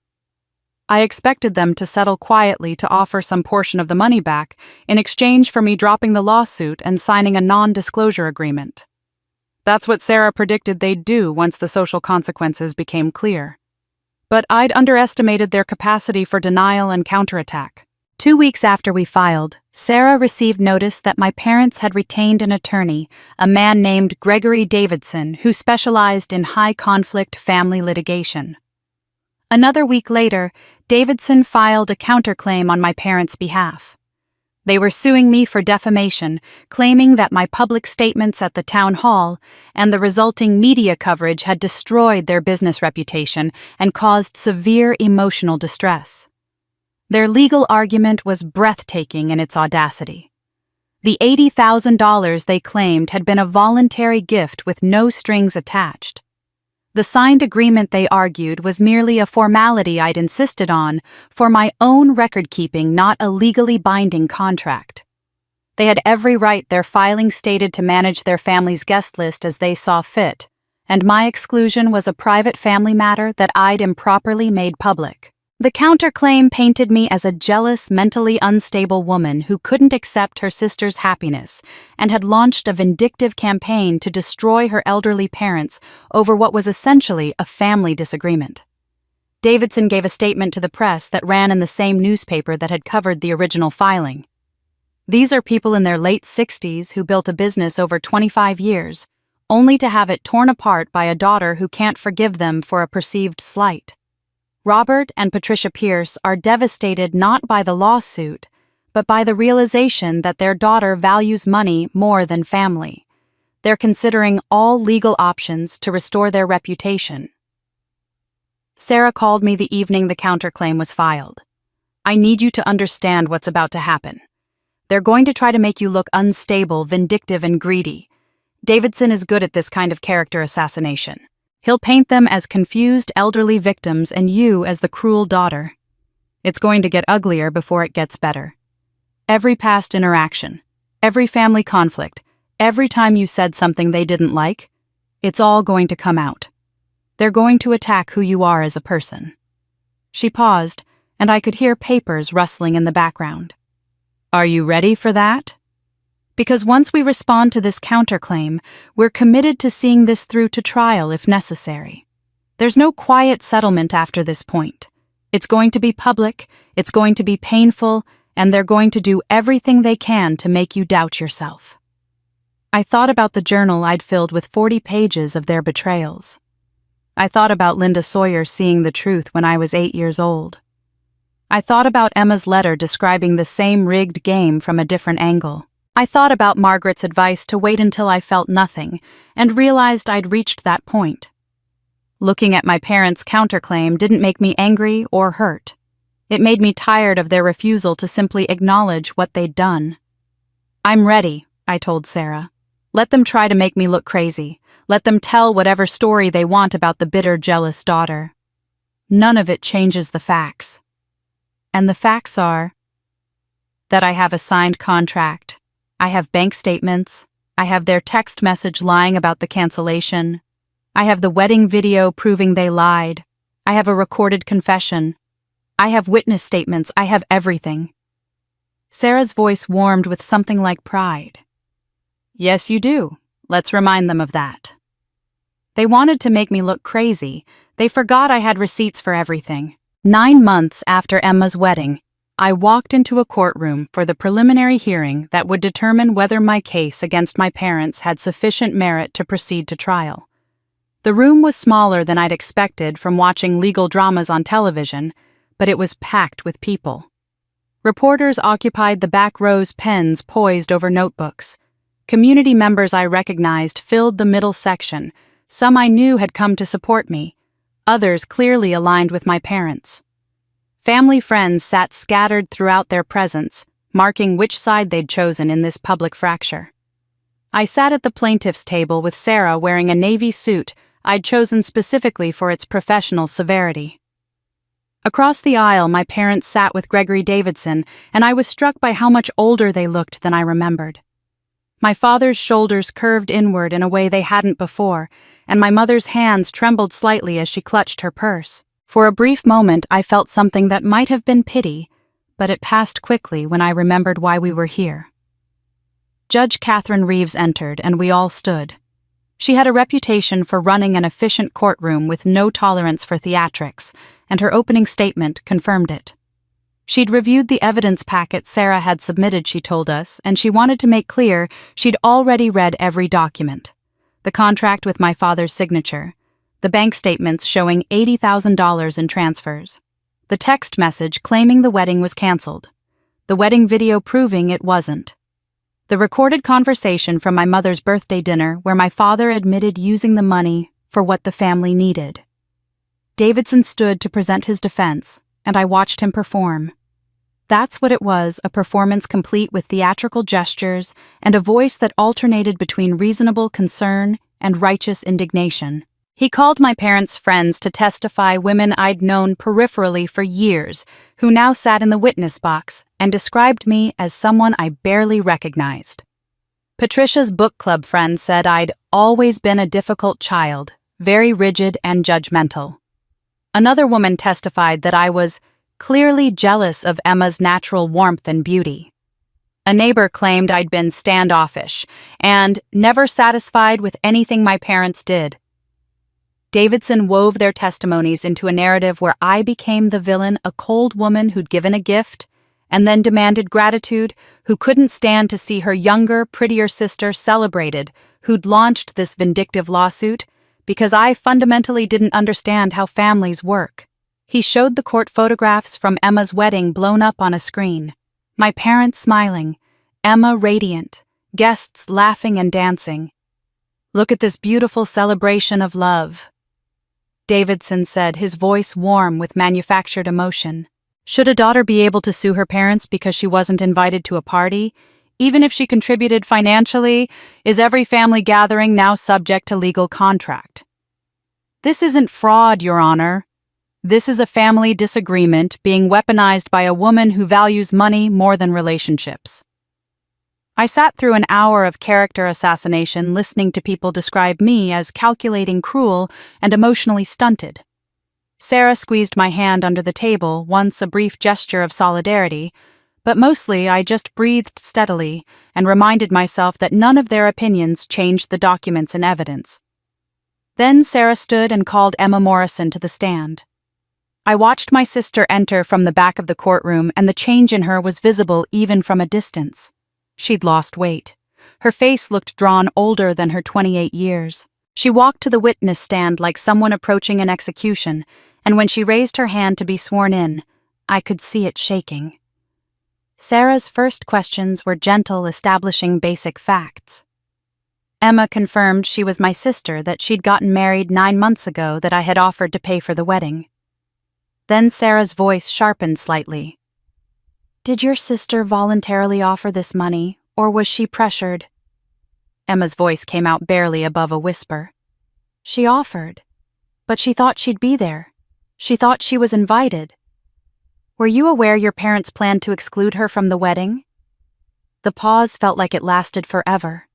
I expected them to settle quietly to offer some portion of the money back in exchange for me dropping the lawsuit and signing a non-disclosure agreement. That's what Sarah predicted they'd do once the social consequences became clear. But I'd underestimated their capacity for denial and counterattack. 2 weeks after we filed, Sarah received notice that my parents had retained an attorney, a man named Gregory Davidson, who specialized in high-conflict family litigation. Another week later, Davidson filed a counterclaim on my parents' behalf. They were suing me for defamation, claiming that my public statements at the town hall and the resulting media coverage had destroyed their business reputation and caused severe emotional distress. Their legal argument was breathtaking in its audacity. The $80,000 they claimed had been a voluntary gift with no strings attached. The signed agreement, they argued, was merely a formality I'd insisted on for my own record-keeping, not a legally binding contract. They had every right, their filing stated, to manage their family's guest list as they saw fit, and my exclusion was a private family matter that I'd improperly made public. The counterclaim painted me as a jealous, mentally unstable woman who couldn't accept her sister's happiness and had launched a vindictive campaign to destroy her elderly parents over what was essentially a family disagreement. Davidson gave a statement to the press that ran in the same newspaper that had covered the original filing. "These are people in their late 60s who built a business over 25 years, only to have it torn apart by a daughter who can't forgive them for a perceived slight. Robert and Patricia Pierce are devastated not by the lawsuit, but by the realization that their daughter values money more than family. They're considering all legal options to restore their reputation." Sarah called me the evening the counterclaim was filed. "I need you to understand what's about to happen. They're going to try to make you look unstable, vindictive, and greedy. Davidson is good at this kind of character assassination. He'll paint them as confused elderly victims and you as the cruel daughter. It's going to get uglier before it gets better. Every past interaction, every family conflict, every time you said something they didn't like, it's all going to come out. They're going to attack who you are as a person." She paused, and I could hear papers rustling in the background. "Are you ready for that? Because once we respond to this counterclaim, we're committed to seeing this through to trial if necessary. There's no quiet settlement after this point. It's going to be public, it's going to be painful, and they're going to do everything they can to make you doubt yourself." I thought about the journal I'd filled with 40 pages of their betrayals. I thought about Linda Sawyer seeing the truth when I was 8 years old. I thought about Emma's letter describing the same rigged game from a different angle. I thought about Margaret's advice to wait until I felt nothing, and realized I'd reached that point. Looking at my parents' counterclaim didn't make me angry or hurt. It made me tired of their refusal to simply acknowledge what they'd done. "I'm ready," I told Sarah. "Let them try to make me look crazy. Let them tell whatever story they want about the bitter, jealous daughter. None of it changes the facts. And the facts are that I have a signed contract. I have bank statements. I have their text message lying about the cancellation. I have the wedding video proving they lied. I have a recorded confession. I have witness statements. I have everything." Sarah's voice warmed with something like pride. "Yes, you do. Let's remind them of that." They wanted to make me look crazy. They forgot I had receipts for everything. 9 months after Emma's wedding, I walked into a courtroom for the preliminary hearing that would determine whether my case against my parents had sufficient merit to proceed to trial. The room was smaller than I'd expected from watching legal dramas on television, but it was packed with people. Reporters occupied the back rows, pens poised over notebooks. Community members I recognized filled the middle section. Some I knew had come to support me, others clearly aligned with my parents. Family friends sat scattered throughout their presence, marking which side they'd chosen in this public fracture. I sat at the plaintiff's table with Sarah wearing a navy suit I'd chosen specifically for its professional severity. Across the aisle, my parents sat with Gregory Davidson, and I was struck by how much older they looked than I remembered. My father's shoulders curved inward in a way they hadn't before, and my mother's hands trembled slightly as she clutched her purse. For a brief moment, I felt something that might have been pity, but it passed quickly when I remembered why we were here. Judge Catherine Reeves entered, and we all stood. She had a reputation for running an efficient courtroom with no tolerance for theatrics, and her opening statement confirmed it. She'd reviewed the evidence packet Sarah had submitted, she told us, and she wanted to make clear she'd already read every document. The contract with my father's signature, the bank statements showing $80,000 in transfers, the text message claiming the wedding was canceled, the wedding video proving it wasn't, the recorded conversation from my mother's birthday dinner where my father admitted using the money for what the family needed. Davidson stood to present his defense, and I watched him perform. That's what it was, a performance complete with theatrical gestures and a voice that alternated between reasonable concern and righteous indignation. He called my parents' friends to testify, women I'd known peripherally for years, who now sat in the witness box, and described me as someone I barely recognized. Patricia's book club friend said I'd always been a difficult child, very rigid and judgmental. Another woman testified that I was clearly jealous of Emma's natural warmth and beauty. A neighbor claimed I'd been standoffish and never satisfied with anything my parents did. Davidson wove their testimonies into a narrative where I became the villain, a cold woman who'd given a gift and then demanded gratitude, who couldn't stand to see her younger, prettier sister celebrated, who'd launched this vindictive lawsuit because I fundamentally didn't understand how families work. He showed the court photographs from Emma's wedding blown up on a screen. My parents smiling, Emma radiant, guests laughing and dancing. "Look at this beautiful celebration of love," Davidson said, his voice warm with manufactured emotion. "Should a daughter be able to sue her parents because she wasn't invited to a party, even if she contributed financially? Is every family gathering now subject to legal contract?" "This isn't fraud, Your Honor. This is a family disagreement being weaponized by a woman who values money more than relationships." I sat through an hour of character assassination listening to people describe me as calculating, cruel, and emotionally stunted. Sarah squeezed my hand under the table, once a brief gesture of solidarity, but mostly I just breathed steadily and reminded myself that none of their opinions changed the documents and evidence. Then Sarah stood and called Emma Morrison to the stand. I watched my sister enter from the back of the courtroom, and the change in her was visible even from a distance. She'd lost weight. Her face looked drawn older than her 28 years. She walked to the witness stand like someone approaching an execution, and when she raised her hand to be sworn in, I could see it shaking. Sarah's first questions were gentle, establishing basic facts. Emma confirmed she was my sister, that she'd gotten married 9 months ago, that I had offered to pay for the wedding. Then Sarah's voice sharpened slightly. Did your sister voluntarily offer this money, or was she pressured? Emma's voice came out barely above a whisper. She offered, but she thought she'd be there. She thought she was invited. Were you aware your parents planned to exclude her from the wedding? The pause felt like it lasted forever.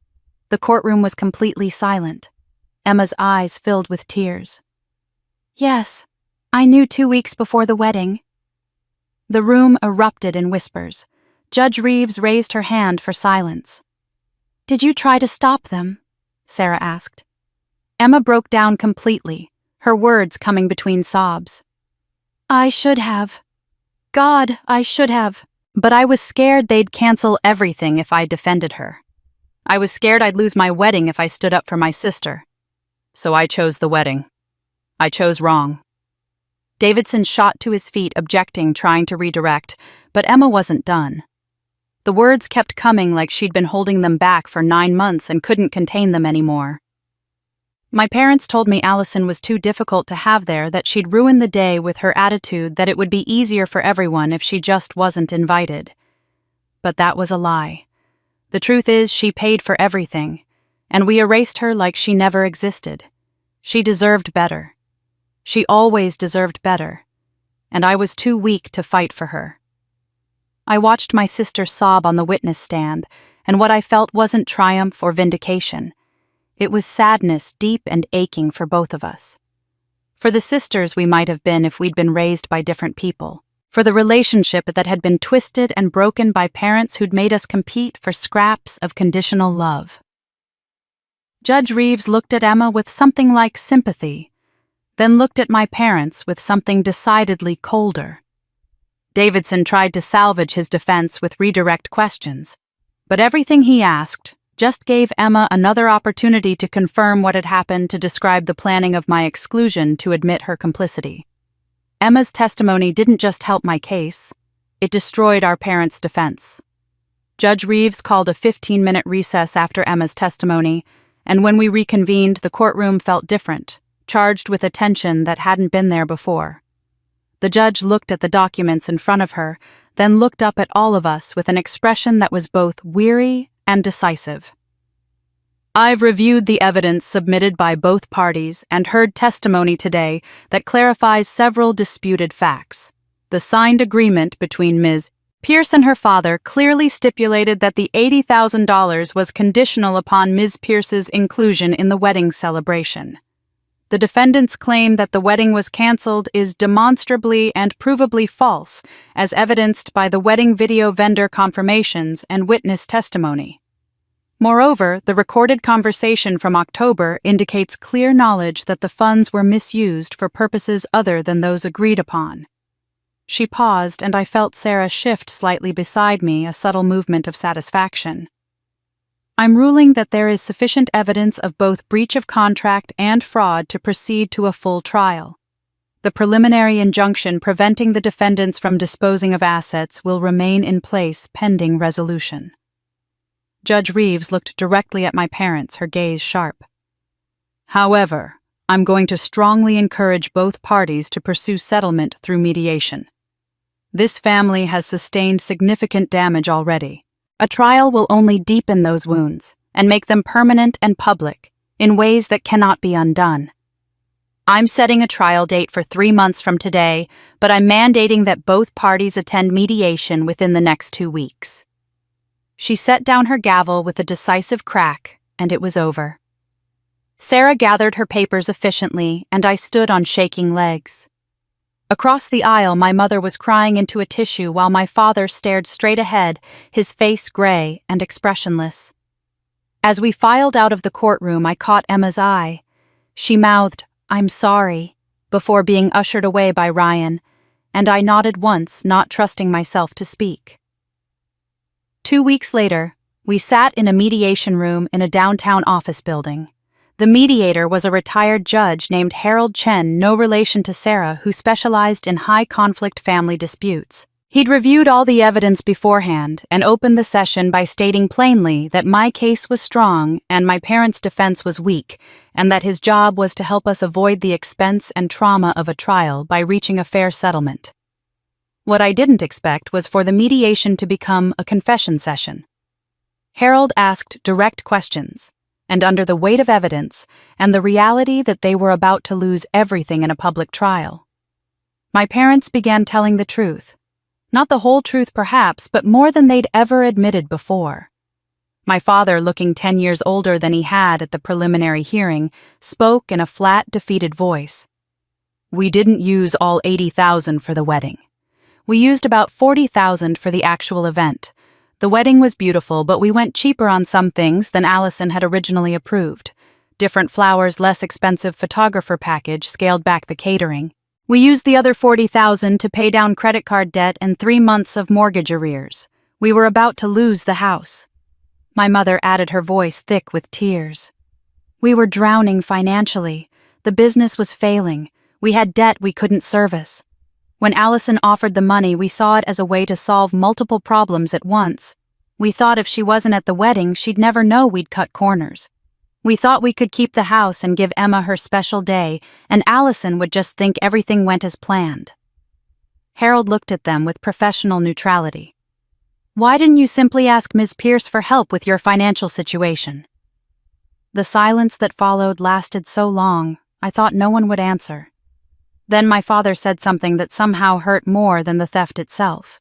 The courtroom was completely silent. Emma's eyes filled with tears. Yes, I knew 2 weeks before the wedding. The room erupted in whispers. Judge Reeves raised her hand for silence. Did you try to stop them? Sarah asked. Emma broke down completely, her words coming between sobs. I should have. God, I should have. But I was scared they'd cancel everything if I defended her. I was scared I'd lose my wedding if I stood up for my sister. So I chose the wedding. I chose wrong. Davidson shot to his feet, objecting, trying to redirect, but Emma wasn't done. The words kept coming like she'd been holding them back for 9 months and couldn't contain them anymore. My parents told me Allison was too difficult to have there, that she'd ruin the day with her attitude, that it would be easier for everyone if she just wasn't invited. But that was a lie. The truth is, she paid for everything, and we erased her like she never existed. She deserved better. She always deserved better, and I was too weak to fight for her. I watched my sister sob on the witness stand, and what I felt wasn't triumph or vindication. It was sadness, deep and aching for both of us. For the sisters we might have been if we'd been raised by different people. For the relationship that had been twisted and broken by parents who'd made us compete for scraps of conditional love. Judge Reeves looked at Emma with something like sympathy, then looked at my parents with something decidedly colder. Davidson tried to salvage his defense with redirect questions, but everything he asked just gave Emma another opportunity to confirm what had happened, to describe the planning of my exclusion, to admit her complicity. Emma's testimony didn't just help my case, it destroyed our parents' defense. Judge Reeves called a 15-minute recess after Emma's testimony, and when we reconvened, the courtroom felt different, charged with a tension that hadn't been there before. The judge looked at the documents in front of her, then looked up at all of us with an expression that was both weary and decisive. I've reviewed the evidence submitted by both parties and heard testimony today that clarifies several disputed facts. The signed agreement between Ms. Pierce and her father clearly stipulated that the $80,000 was conditional upon Ms. Pierce's inclusion in the wedding celebration. The defendant's claim that the wedding was canceled is demonstrably and provably false, as evidenced by the wedding video vendor confirmations and witness testimony. Moreover, the recorded conversation from October indicates clear knowledge that the funds were misused for purposes other than those agreed upon. She paused, and I felt Sarah shift slightly beside me, a subtle movement of satisfaction. I'm ruling that there is sufficient evidence of both breach of contract and fraud to proceed to a full trial. The preliminary injunction preventing the defendants from disposing of assets will remain in place pending resolution. Judge Reeves looked directly at my parents, her gaze sharp. However, I'm going to strongly encourage both parties to pursue settlement through mediation. This family has sustained significant damage already. A trial will only deepen those wounds and make them permanent and public in ways that cannot be undone. I'm setting a trial date for 3 months from today, but I'm mandating that both parties attend mediation within the next 2 weeks. She set down her gavel with a decisive crack, and it was over. Sarah gathered her papers efficiently, and I stood on shaking legs. Across the aisle, my mother was crying into a tissue while my father stared straight ahead, his face gray and expressionless. As we filed out of the courtroom, I caught Emma's eye. She mouthed, "I'm sorry," before being ushered away by Ryan, and I nodded once, not trusting myself to speak. 2 weeks later, we sat in a mediation room in a downtown office building. The mediator was a retired judge named Harold Chen, no relation to Sarah, who specialized in high-conflict family disputes. He'd reviewed all the evidence beforehand and opened the session by stating plainly that my case was strong and my parents' defense was weak, and that his job was to help us avoid the expense and trauma of a trial by reaching a fair settlement. What I didn't expect was for the mediation to become a confession session. Harold asked direct questions, and under the weight of evidence and the reality that they were about to lose everything in a public trial, my parents began telling the truth. Not the whole truth perhaps, but more than they'd ever admitted before. My father, looking 10 years older than he had at the preliminary hearing, spoke in a flat, defeated voice. "We didn't use all $80,000 for the wedding. We used about $40,000 for the actual event. The wedding was beautiful, but we went cheaper on some things than Allison had originally approved. Different flowers, less expensive photographer package, scaled back the catering. We used the other $40,000 to pay down credit card debt and 3 months of mortgage arrears. We were about to lose the house." My mother added, her voice thick with tears. "We were drowning financially. The business was failing. We had debt we couldn't service. When Allison offered the money, we saw it as a way to solve multiple problems at once. We thought if she wasn't at the wedding, she'd never know we'd cut corners. We thought we could keep the house and give Emma her special day, and Allison would just think everything went as planned." Harold looked at them with professional neutrality. "Why didn't you simply ask Ms. Pierce for help with your financial situation?" The silence that followed lasted so long, I thought no one would answer. Then my father said something that somehow hurt more than the theft itself.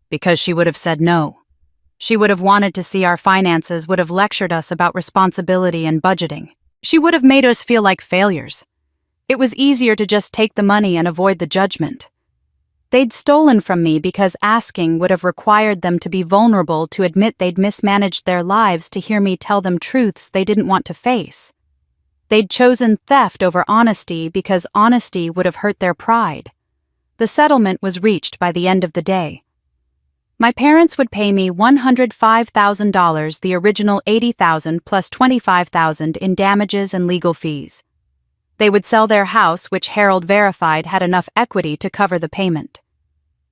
"Because she would have said no. She would have wanted to see our finances, would have lectured us about responsibility and budgeting. She would have made us feel like failures. It was easier to just take the money and avoid the judgment. They'd stolen from me because asking would have required them to be vulnerable, to admit they'd mismanaged their lives, to hear me tell them truths they didn't want to face. They'd chosen theft over honesty because honesty would have hurt their pride. The settlement was reached by the end of the day. My parents would pay me $105,000, the original $80,000 plus $25,000 in damages and legal fees. They would sell their house, which Harold verified had enough equity to cover the payment.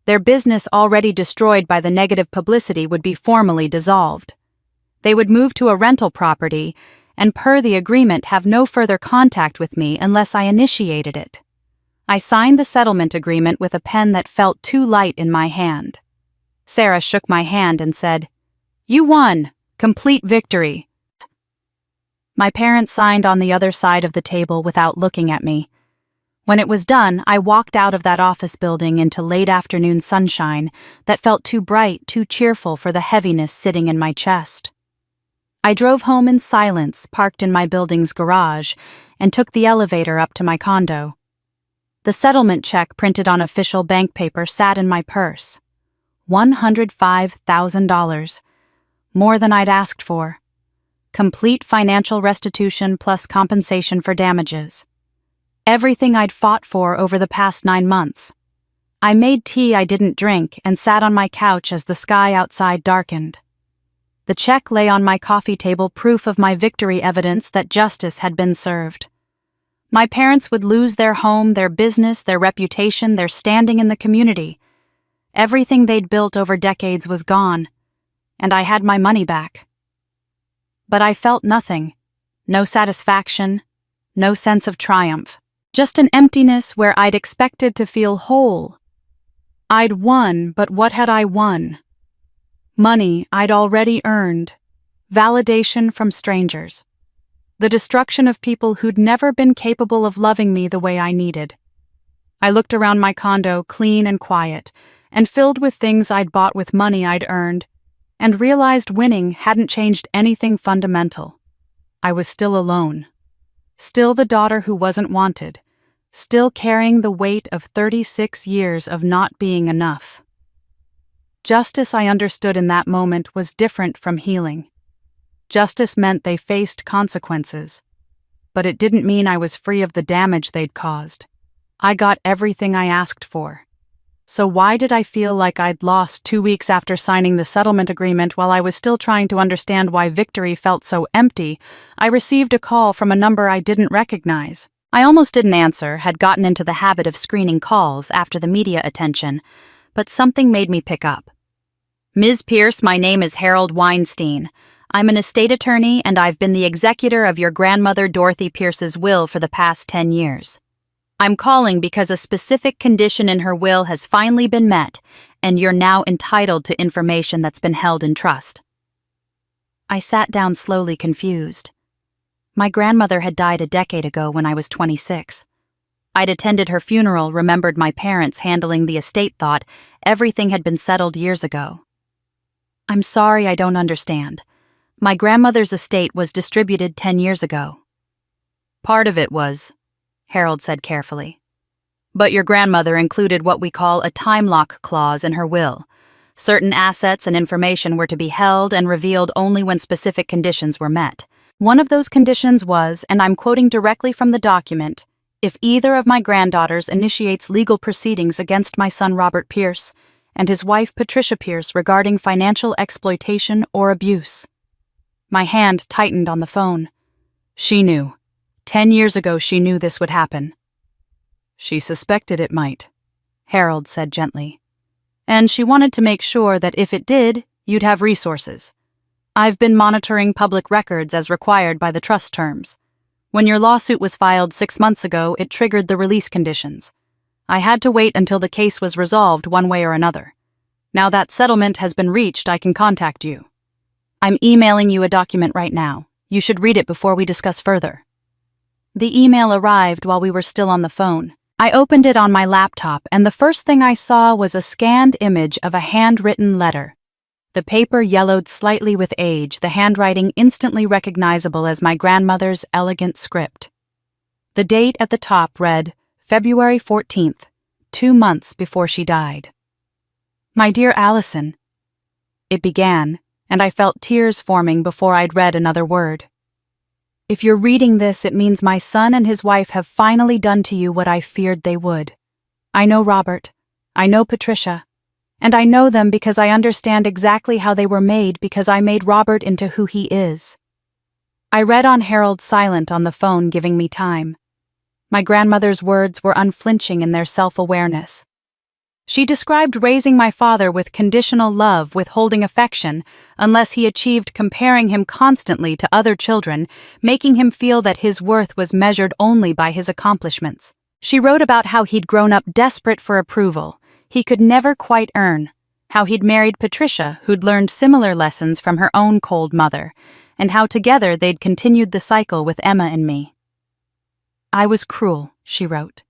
Their business, already destroyed by the negative publicity, would be formally dissolved. They would move to a rental property and, per the agreement, have no further contact with me unless I initiated it. I signed the settlement agreement with a pen that felt too light in my hand. Sarah shook my hand and said, "You won. Complete victory." My parents signed on the other side of the table without looking at me. When it was done, I walked out of that office building into late afternoon sunshine that felt too bright, too cheerful for the heaviness sitting in my chest. I drove home in silence, parked in my building's garage, and took the elevator up to my condo. The settlement check printed on official bank paper sat in my purse. $105,000. More than I'd asked for. Complete financial restitution plus compensation for damages. Everything I'd fought for over the past 9 months. I made tea I didn't drink and sat on my couch as the sky outside darkened. The check lay on my coffee table, proof of my victory, evidence that justice had been served. My parents would lose their home, their business, their reputation, their standing in the community. Everything they'd built over decades was gone, and I had my money back. But I felt nothing. No satisfaction, no sense of triumph. Just an emptiness where I'd expected to feel whole. I'd won, but what had I won? Money I'd already earned. Validation from strangers. The destruction of people who'd never been capable of loving me the way I needed. I looked around my condo, clean and quiet, and filled with things I'd bought with money I'd earned, and realized winning hadn't changed anything fundamental. I was still alone. Still the daughter who wasn't wanted. Still carrying the weight of 36 years of not being enough. Justice, I understood in that moment, was different from healing. Justice meant they faced consequences, but it didn't mean I was free of the damage they'd caused. I got everything I asked for. So why did I feel like I'd lost 2 weeks after signing the settlement agreement? While I was still trying to understand why victory felt so empty, I received a call from a number I didn't recognize. I almost didn't answer, had gotten into the habit of screening calls after the media attention, but something made me pick up. "Ms. Pierce, my name is Harold Weinstein. I'm an estate attorney and I've been the executor of your grandmother Dorothy Pierce's will for the past 10 years. I'm calling because a specific condition in her will has finally been met, and you're now entitled to information that's been held in trust." I sat down slowly, confused. My grandmother had died a decade ago when I was 26. I'd attended her funeral, remembered my parents handling the estate, thought everything had been settled years ago. "I'm sorry, I don't understand. My grandmother's estate was distributed 10 years ago." "Part of it was," Harold said carefully. "But your grandmother included what we call a time lock clause in her will. Certain assets and information were to be held and revealed only when specific conditions were met. One of those conditions was, and I'm quoting directly from the document, if either of my granddaughters initiates legal proceedings against my son Robert Pierce and his wife Patricia Pierce regarding financial exploitation or abuse." My hand tightened on the phone. She knew. 10 years ago she knew this would happen. "She suspected it might," Harold said gently. "And she wanted to make sure that if it did, you'd have resources. I've been monitoring public records as required by the trust terms. When your lawsuit was filed 6 months ago, it triggered the release conditions. I had to wait until the case was resolved one way or another. Now that settlement has been reached, I can contact you. I'm emailing you a document right now. You should read it before we discuss further." The email arrived while we were still on the phone. I opened it on my laptop, and the first thing I saw was a scanned image of a handwritten letter. The paper yellowed slightly with age, the handwriting instantly recognizable as my grandmother's elegant script. The date at the top read February 14th, 2 months before she died. "My dear Allison," it began, and I felt tears forming before I'd read another word. "If you're reading this, it means my son and his wife have finally done to you what I feared they would. I know Robert. I know Patricia. And I know them because I understand exactly how they were made because I made Robert into who he is." I read on Harold, silent on the phone, giving me time. My grandmother's words were unflinching in their self-awareness. She described raising my father with conditional love, withholding affection, unless he achieved, comparing him constantly to other children, making him feel that his worth was measured only by his accomplishments. She wrote about how he'd grown up desperate for approval he could never quite earn, how he'd married Patricia, who'd learned similar lessons from her own cold mother, and how together they'd continued the cycle with Emma and me. "I was cruel," she wrote.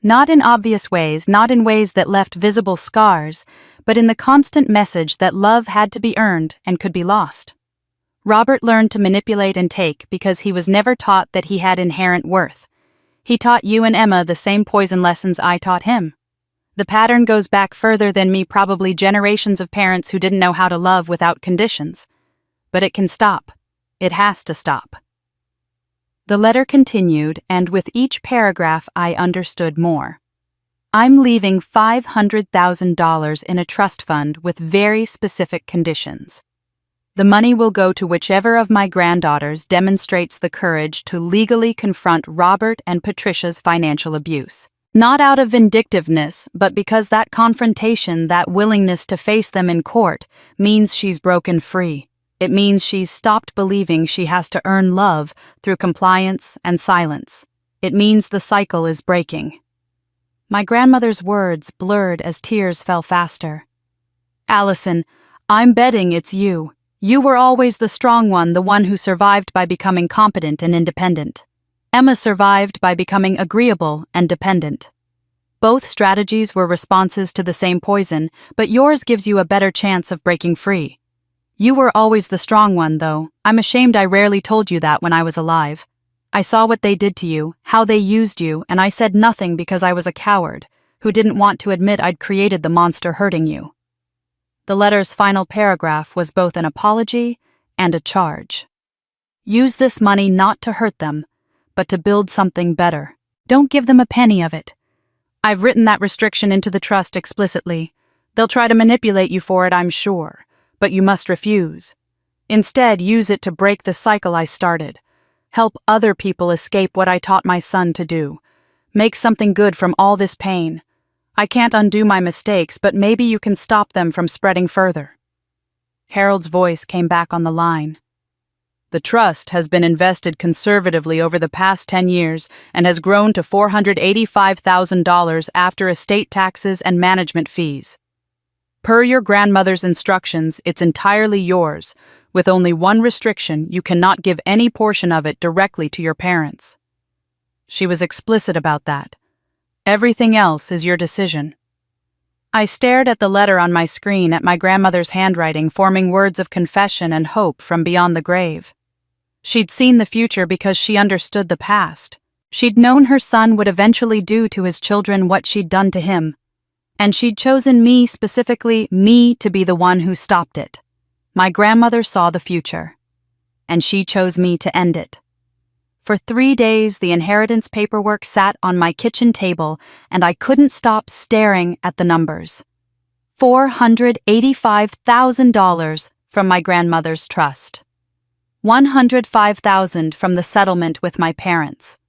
"Not in obvious ways, not in ways that left visible scars, but in the constant message that love had to be earned and could be lost. Robert learned to manipulate and take because he was never taught that he had inherent worth. He taught you and Emma the same poison lessons I taught him. The pattern goes back further than me, probably generations of parents who didn't know how to love without conditions. But it can stop. It has to stop." The letter continued, and with each paragraph I understood more. "I'm leaving $500,000 in a trust fund with very specific conditions. The money will go to whichever of my granddaughters demonstrates the courage to legally confront Robert and Patricia's financial abuse. Not out of vindictiveness, but because that confrontation, that willingness to face them in court, means she's broken free. It means she's stopped believing she has to earn love through compliance and silence. It means the cycle is breaking." My grandmother's words blurred as tears fell faster. "Allison, I'm betting it's you. You were always the strong one, the one who survived by becoming competent and independent. Emma survived by becoming agreeable and dependent. Both strategies were responses to the same poison, but yours gives you a better chance of breaking free. You were always the strong one, though. I'm ashamed I rarely told you that when I was alive. I saw what they did to you, how they used you, and I said nothing because I was a coward, who didn't want to admit I'd created the monster hurting you." The letter's final paragraph was both an apology and a charge. "Use this money not to hurt them, but to build something better. Don't give them a penny of it. I've written that restriction into the trust explicitly. They'll try to manipulate you for it, I'm sure, but you must refuse. Instead, use it to break the cycle I started. Help other people escape what I taught my son to do. Make something good from all this pain. I can't undo my mistakes, but maybe you can stop them from spreading further. Harold's voice came back on the line. The trust has been invested conservatively over the past 10 years and has grown to $485,000 after estate taxes and management fees. Per your grandmother's instructions, it's entirely yours, with only one restriction: you cannot give any portion of it directly to your parents. She was explicit about that. Everything else is your decision. I stared at the letter on my screen, at my grandmother's handwriting, forming words of confession and hope from beyond the grave. She'd seen the future because she understood the past. She'd known her son would eventually do to his children what she'd done to him. And she'd chosen me, specifically me, to be the one who stopped it. My grandmother saw the future. And she chose me to end it. For 3 days, the inheritance paperwork sat on my kitchen table, and I couldn't stop staring at the numbers. $485,000 from my grandmother's trust. $105,000 from the settlement with my parents.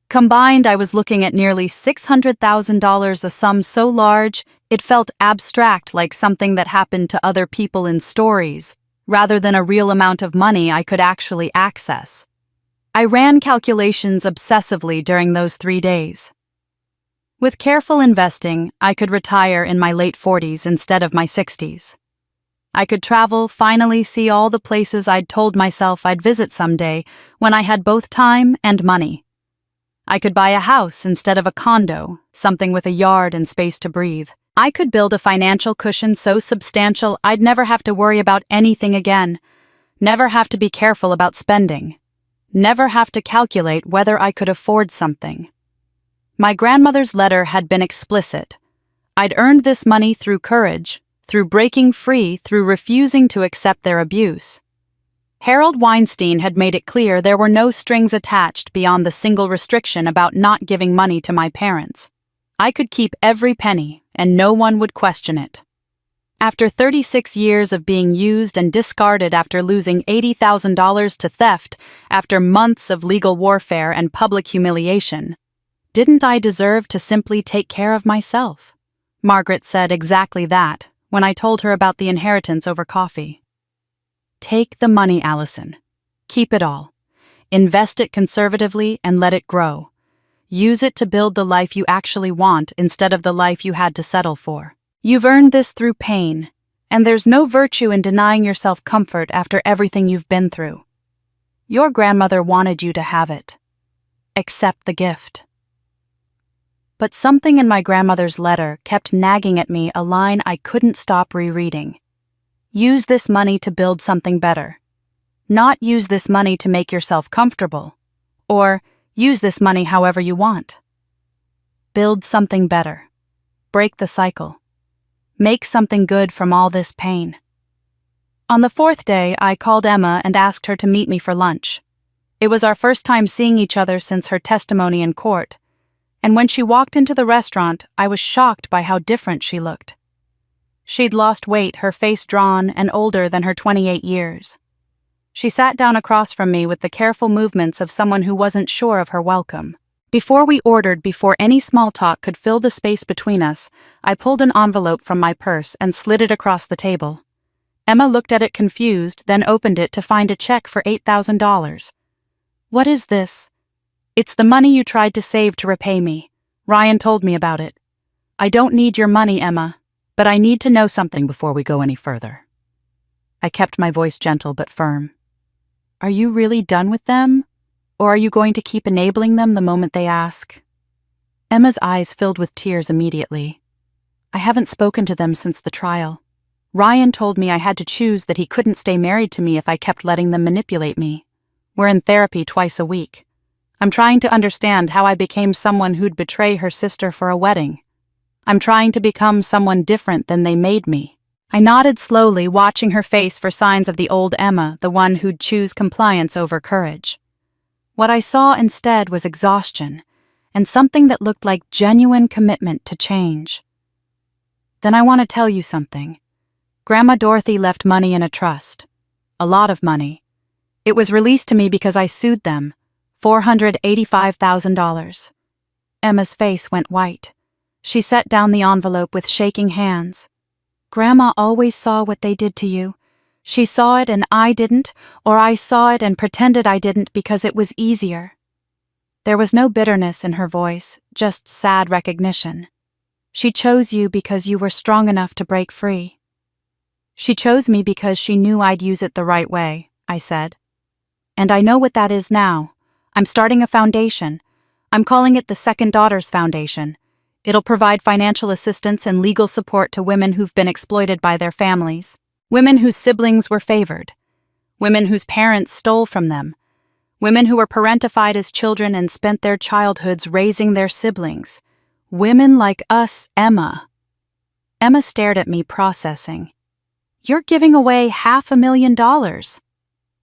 Combined, I was looking at nearly $600,000, a sum so large it felt abstract, like something that happened to other people in stories, rather than a real amount of money I could actually access. I ran calculations obsessively during those 3 days. With careful investing, I could retire in my late 40s instead of my 60s. I could travel, finally see all the places I'd told myself I'd visit someday when I had both time and money. I could buy a house instead of a condo, something with a yard and space to breathe. I could build a financial cushion so substantial I'd never have to worry about anything again, never have to be careful about spending, never have to calculate whether I could afford something. My grandmother's letter had been explicit. I'd earned this money through courage, through breaking free, through refusing to accept their abuse. Harold Weinstein had made it clear there were no strings attached beyond the single restriction about not giving money to my parents. I could keep every penny, and no one would question it. After 36 years of being used and discarded, after losing $80,000 to theft, after months of legal warfare and public humiliation, didn't I deserve to simply take care of myself? Margaret said exactly that when I told her about the inheritance over coffee. Take the money, Allison. Keep it all. Invest it conservatively and let it grow. Use it to build the life you actually want instead of the life you had to settle for. You've earned this through pain, and there's no virtue in denying yourself comfort after everything you've been through. Your grandmother wanted you to have it. Accept the gift. But something in my grandmother's letter kept nagging at me, a line I couldn't stop rereading. Use this money to build something better. Not use this money to make yourself comfortable. Or use this money however you want. Build something better. Break the cycle. Make something good from all this pain. On the 4th day, I called Emma and asked her to meet me for lunch. It was our first time seeing each other since her testimony in court, and when she walked into the restaurant, I was shocked by how different she looked. She'd lost weight, her face drawn and older than her 28 years. She sat down across from me with the careful movements of someone who wasn't sure of her welcome. Before any small talk could fill the space between us, I pulled an envelope from my purse and slid it across the table. Emma looked at it confused, then opened it to find a check for $8,000. What is this? It's the money you tried to save to repay me. Ryan told me about it. I don't need your money, Emma, but I need to know something before we go any further. I kept my voice gentle but firm. Are you really done with them? Or are you going to keep enabling them the moment they ask? Emma's eyes filled with tears immediately. I haven't spoken to them since the trial. Ryan told me I had to choose, that he couldn't stay married to me if I kept letting them manipulate me. We're in therapy twice a week. I'm trying to understand how I became someone who'd betray her sister for a wedding. I'm trying to become someone different than they made me. I nodded slowly, watching her face for signs of the old Emma, the one who'd choose compliance over courage. What I saw instead was exhaustion, and something that looked like genuine commitment to change. Then I want to tell you something. Grandma Dorothy left money in a trust. A lot of money. It was released to me because I sued them. $485,000. Emma's face went white. She set down the envelope with shaking hands. Grandma always saw what they did to you. She saw it and I didn't, or I saw it and pretended I didn't because it was easier. There was no bitterness in her voice, just sad recognition. She chose you because you were strong enough to break free. She chose me because she knew I'd use it the right way, I said. And I know what that is now. I'm starting a foundation. I'm calling it the Second Daughters Foundation. It'll provide financial assistance and legal support to women who've been exploited by their families, women whose siblings were favored, women whose parents stole from them, women who were parentified as children and spent their childhoods raising their siblings, women like us, Emma. Emma stared at me, processing. You're giving away $500,000.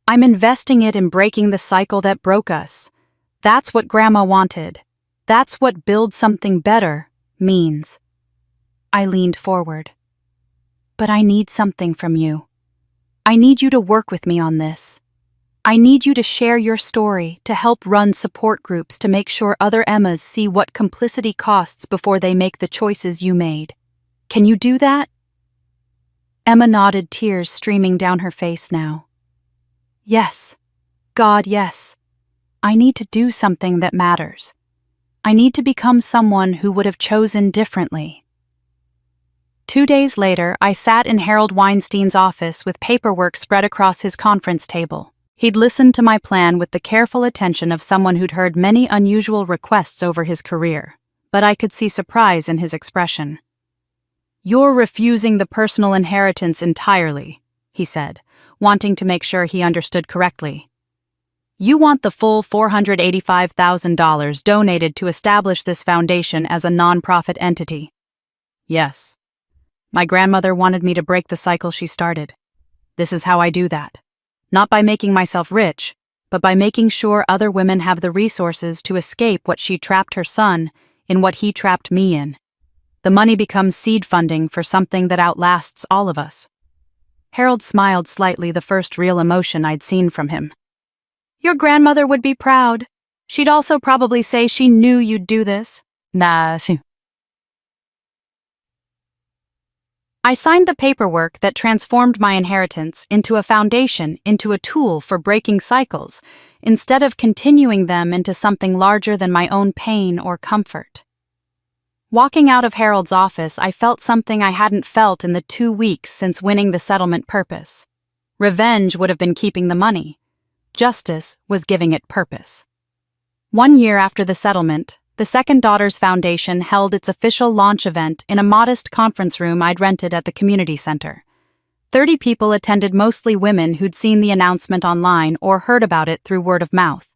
I'm investing it in breaking the cycle that broke us. That's what Grandma wanted. That's what build something better means. I leaned forward. But I need something from you. I need you to work with me on this. I need you to share your story, to help run support groups, to make sure other Emmas see what complicity costs before they make the choices you made. Can you do that? Emma nodded, tears streaming down her face now. Yes. God, yes. I need to do something that matters. I need to become someone who would have chosen differently. 2 days later, I sat in Harold Weinstein's office with paperwork spread across his conference table. He'd listened to my plan with the careful attention of someone who'd heard many unusual requests over his career, but I could see surprise in his expression. You're refusing the personal inheritance entirely, he said, wanting to make sure he understood correctly. You want the full $485,000 donated to establish this foundation as a non-profit entity. Yes. My grandmother wanted me to break the cycle she started. This is how I do that. Not by making myself rich, but by making sure other women have the resources to escape what she trapped her son in, what he trapped me in. The money becomes seed funding for something that outlasts all of us. Harold smiled slightly, the first real emotion I'd seen from him. Your grandmother would be proud. She'd also probably say she knew you'd do this. Nah. I signed the paperwork that transformed my inheritance into a foundation, into a tool for breaking cycles, instead of continuing them into something larger than my own pain or comfort. Walking out of Harold's office, I felt something I hadn't felt in the 2 weeks since winning the settlement purpose. Revenge would have been keeping the money. Justice was giving it purpose. 1 year after the settlement, the Second Daughters Foundation held its official launch event in a modest conference room I'd rented at the community center. 30 people attended, mostly women who'd seen the announcement online or heard about it through word of mouth.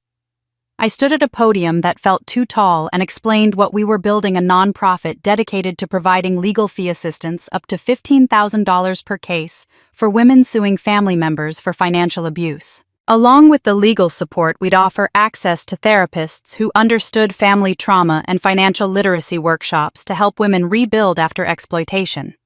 I stood at a podium that felt too tall and explained what we were building: a nonprofit dedicated to providing legal fee assistance up to $15,000 per case for women suing family members for financial abuse. Along with the legal support, we'd offer access to therapists who understood family trauma and financial literacy workshops to help women rebuild after exploitation.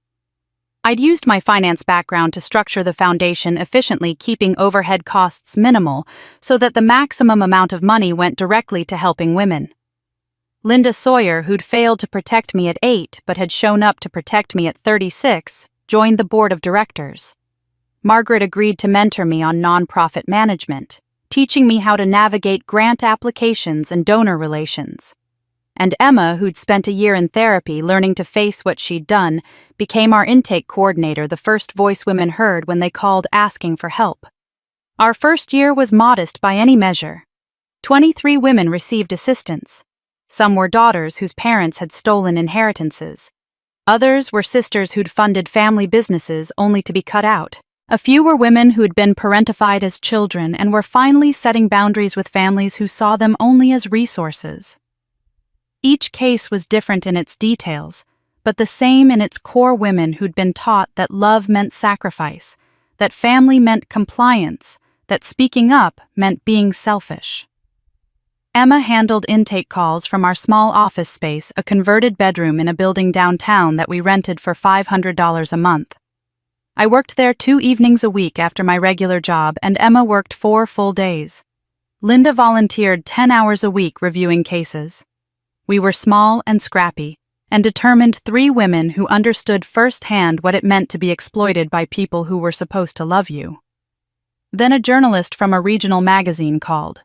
I'd used my finance background to structure the foundation efficiently, keeping overhead costs minimal so that the maximum amount of money went directly to helping women. Linda Sawyer, who'd failed to protect me at 8 but had shown up to protect me at 36, joined the board of directors. Margaret agreed to mentor me on nonprofit management, teaching me how to navigate grant applications and donor relations. And Emma, who'd spent a year in therapy learning to face what she'd done, became our intake coordinator, the first voice women heard when they called asking for help. Our first year was modest by any measure. 23 women received assistance. Some were daughters whose parents had stolen inheritances. Others were sisters who'd funded family businesses only to be cut out. A few were women who had been parentified as children and were finally setting boundaries with families who saw them only as resources. Each case was different in its details, but the same in its core: women who'd been taught that love meant sacrifice, that family meant compliance, that speaking up meant being selfish. Emma handled intake calls from our small office space, a converted bedroom in a building downtown that we rented for $500 a month. I worked there 2 evenings a week after my regular job, and Emma worked 4 full days. Linda volunteered 10 hours a week reviewing cases. We were small and scrappy, and determined 3 women who understood firsthand what it meant to be exploited by people who were supposed to love you. Then a journalist from a regional magazine called.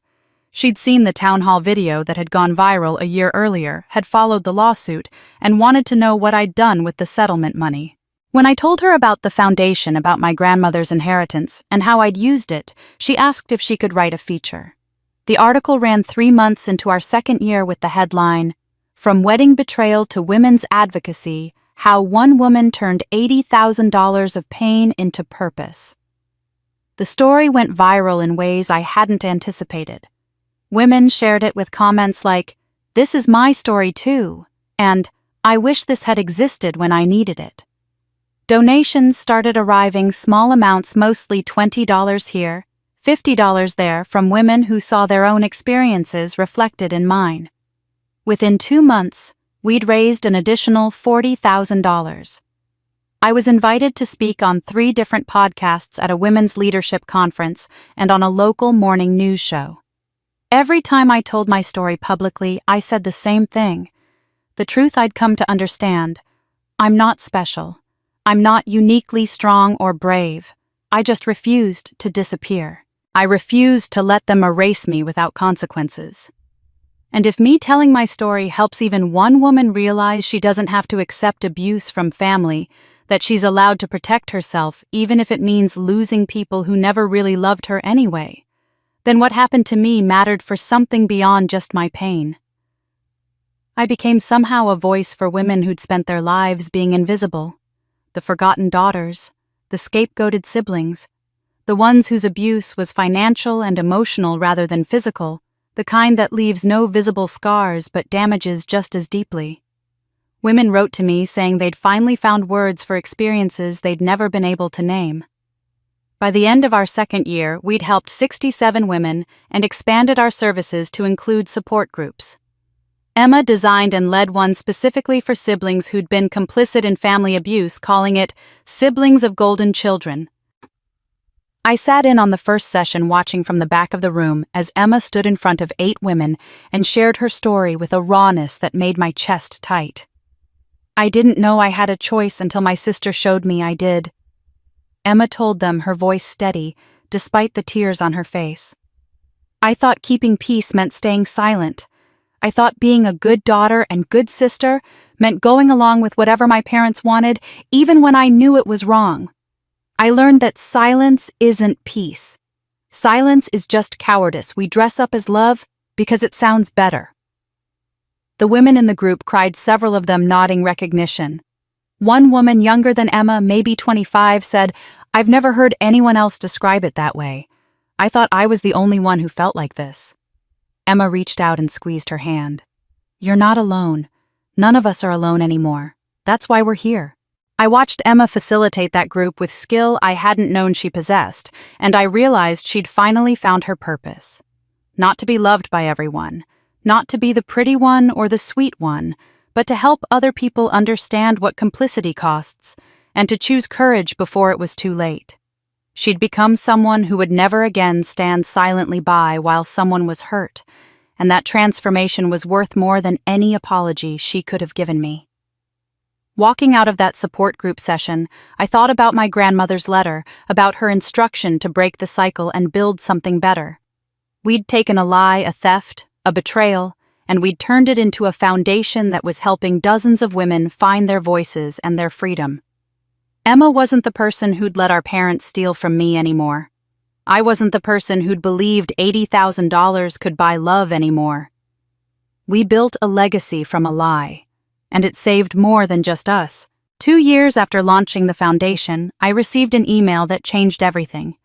She'd seen the town hall video that had gone viral a year earlier, had followed the lawsuit, and wanted to know what I'd done with the settlement money. When I told her about the foundation, about my grandmother's inheritance, and how I'd used it, she asked if she could write a feature. The article ran 3 months into our second year with the headline, "From Wedding Betrayal to Women's Advocacy, How One Woman Turned $80,000 of Pain into Purpose." The story went viral in ways I hadn't anticipated. Women shared it with comments like, "This is my story too," and "I wish this had existed when I needed it." Donations started arriving, small amounts, mostly $20 here, $50 there, from women who saw their own experiences reflected in mine. Within 2 months, we'd raised an additional $40,000. I was invited to speak on 3 different podcasts at a women's leadership conference and on a local morning news show. Every time I told my story publicly, I said the same thing. The truth I'd come to understand: I'm not special. I'm not uniquely strong or brave. I just refused to disappear. I refused to let them erase me without consequences. And if me telling my story helps even one woman realize she doesn't have to accept abuse from family, that she's allowed to protect herself even if it means losing people who never really loved her anyway, then what happened to me mattered for something beyond just my pain. I became somehow a voice for women who'd spent their lives being invisible. The forgotten daughters, the scapegoated siblings, the ones whose abuse was financial and emotional rather than physical, the kind that leaves no visible scars but damages just as deeply. Women wrote to me saying they'd finally found words for experiences they'd never been able to name. By the end of our second year, we'd helped 67 women and expanded our services to include support groups. Emma designed and led one specifically for siblings who'd been complicit in family abuse, calling it Siblings of Golden Children. I sat in on the first session, watching from the back of the room as Emma stood in front of 8 women and shared her story with a rawness that made my chest tight. I didn't know I had a choice until my sister showed me I did. Emma told them, her voice steady, despite the tears on her face. I thought keeping peace meant staying silent. I thought being a good daughter and good sister meant going along with whatever my parents wanted, even when I knew it was wrong. I learned that silence isn't peace. Silence is just cowardice. We dress up as love because it sounds better. The women in the group cried, several of them nodding recognition. One woman, younger than Emma, maybe 25, said, "I've never heard anyone else describe it that way. I thought I was the only one who felt like this." Emma reached out and squeezed her hand. "You're not alone. None of us are alone anymore. That's why we're here." I watched Emma facilitate that group with skill I hadn't known she possessed, and I realized she'd finally found her purpose. Not to be loved by everyone, not to be the pretty one or the sweet one, but to help other people understand what complicity costs, and to choose courage before it was too late. She'd become someone who would never again stand silently by while someone was hurt, and that transformation was worth more than any apology she could have given me. Walking out of that support group session, I thought about my grandmother's letter, about her instruction to break the cycle and build something better. We'd taken a lie, a theft, a betrayal, and we'd turned it into a foundation that was helping dozens of women find their voices and their freedom. Emma wasn't the person who'd let our parents steal from me anymore. I wasn't the person who'd believed $80,000 could buy love anymore. We built a legacy from a lie, and it saved more than just us. 2 years after launching the foundation, I received an email that changed everything.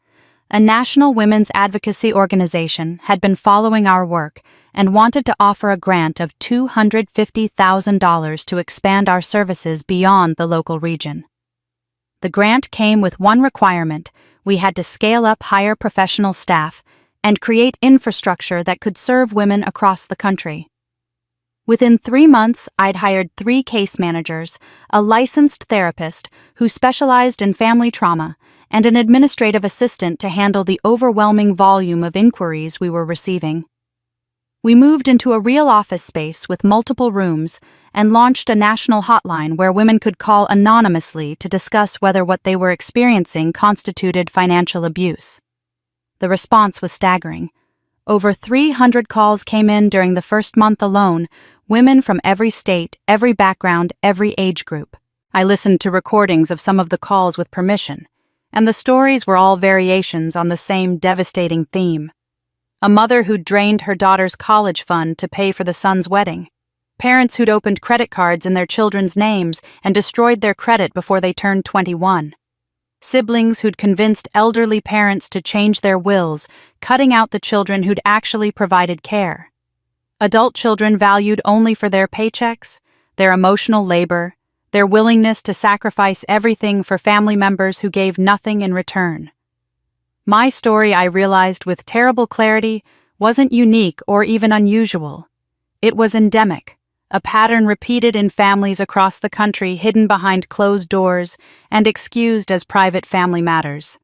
A national women's advocacy organization had been following our work and wanted to offer a grant of $250,000 to expand our services beyond the local region. The grant came with one requirement: we had to scale up, hire professional staff, and create infrastructure that could serve women across the country. Within 3 months, I'd hired 3 case managers, a licensed therapist who specialized in family trauma, and an administrative assistant to handle the overwhelming volume of inquiries we were receiving. We moved into a real office space with multiple rooms and launched a national hotline where women could call anonymously to discuss whether what they were experiencing constituted financial abuse. The response was staggering. Over 300 calls came in during the first month alone, women from every state, every background, every age group. I listened to recordings of some of the calls with permission, and the stories were all variations on the same devastating theme. A mother who'd drained her daughter's college fund to pay for the son's wedding. Parents who'd opened credit cards in their children's names and destroyed their credit before they turned 21. Siblings who'd convinced elderly parents to change their wills, cutting out the children who'd actually provided care. Adult children valued only for their paychecks, their emotional labor, their willingness to sacrifice everything for family members who gave nothing in return. My story, I realized with terrible clarity, wasn't unique or even unusual. It was endemic, a pattern repeated in families across the country, hidden behind closed doors and excused as private family matters.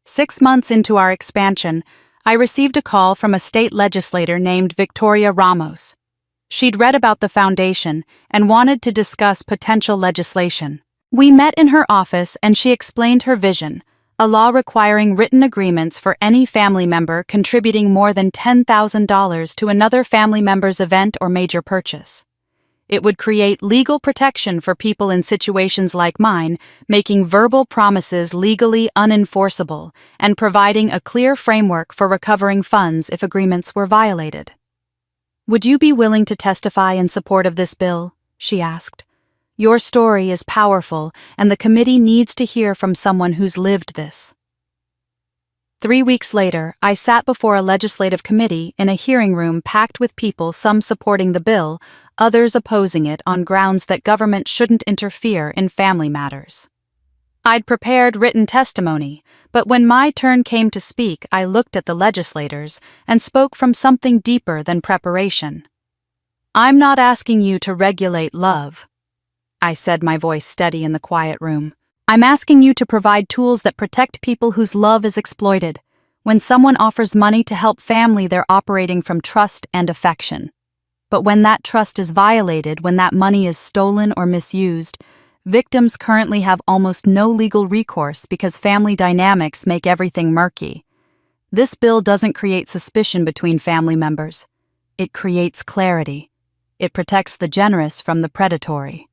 6 months into our expansion, I received a call from a state legislator named Victoria Ramos. She'd read about the foundation and wanted to discuss potential legislation. We met in her office and she explained her vision, a law requiring written agreements for any family member contributing more than $10,000 to another family member's event or major purchase. It would create legal protection for people in situations like mine, making verbal promises legally unenforceable and providing a clear framework for recovering funds if agreements were violated. "Would you be willing to testify in support of this bill?" she asked. "Your story is powerful, and the committee needs to hear from someone who's lived this." 3 weeks later, I sat before a legislative committee in a hearing room packed with people, some supporting the bill, others opposing it on grounds that government shouldn't interfere in family matters. I'd prepared written testimony, but when my turn came to speak, I looked at the legislators and spoke from something deeper than preparation. "I'm not asking you to regulate love," I said, my voice steady in the quiet room. "I'm asking you to provide tools that protect people whose love is exploited. When someone offers money to help family, they're operating from trust and affection. But when that trust is violated, when that money is stolen or misused, victims currently have almost no legal recourse because family dynamics make everything murky. This bill doesn't create suspicion between family members. It creates clarity. It protects the generous from the predatory."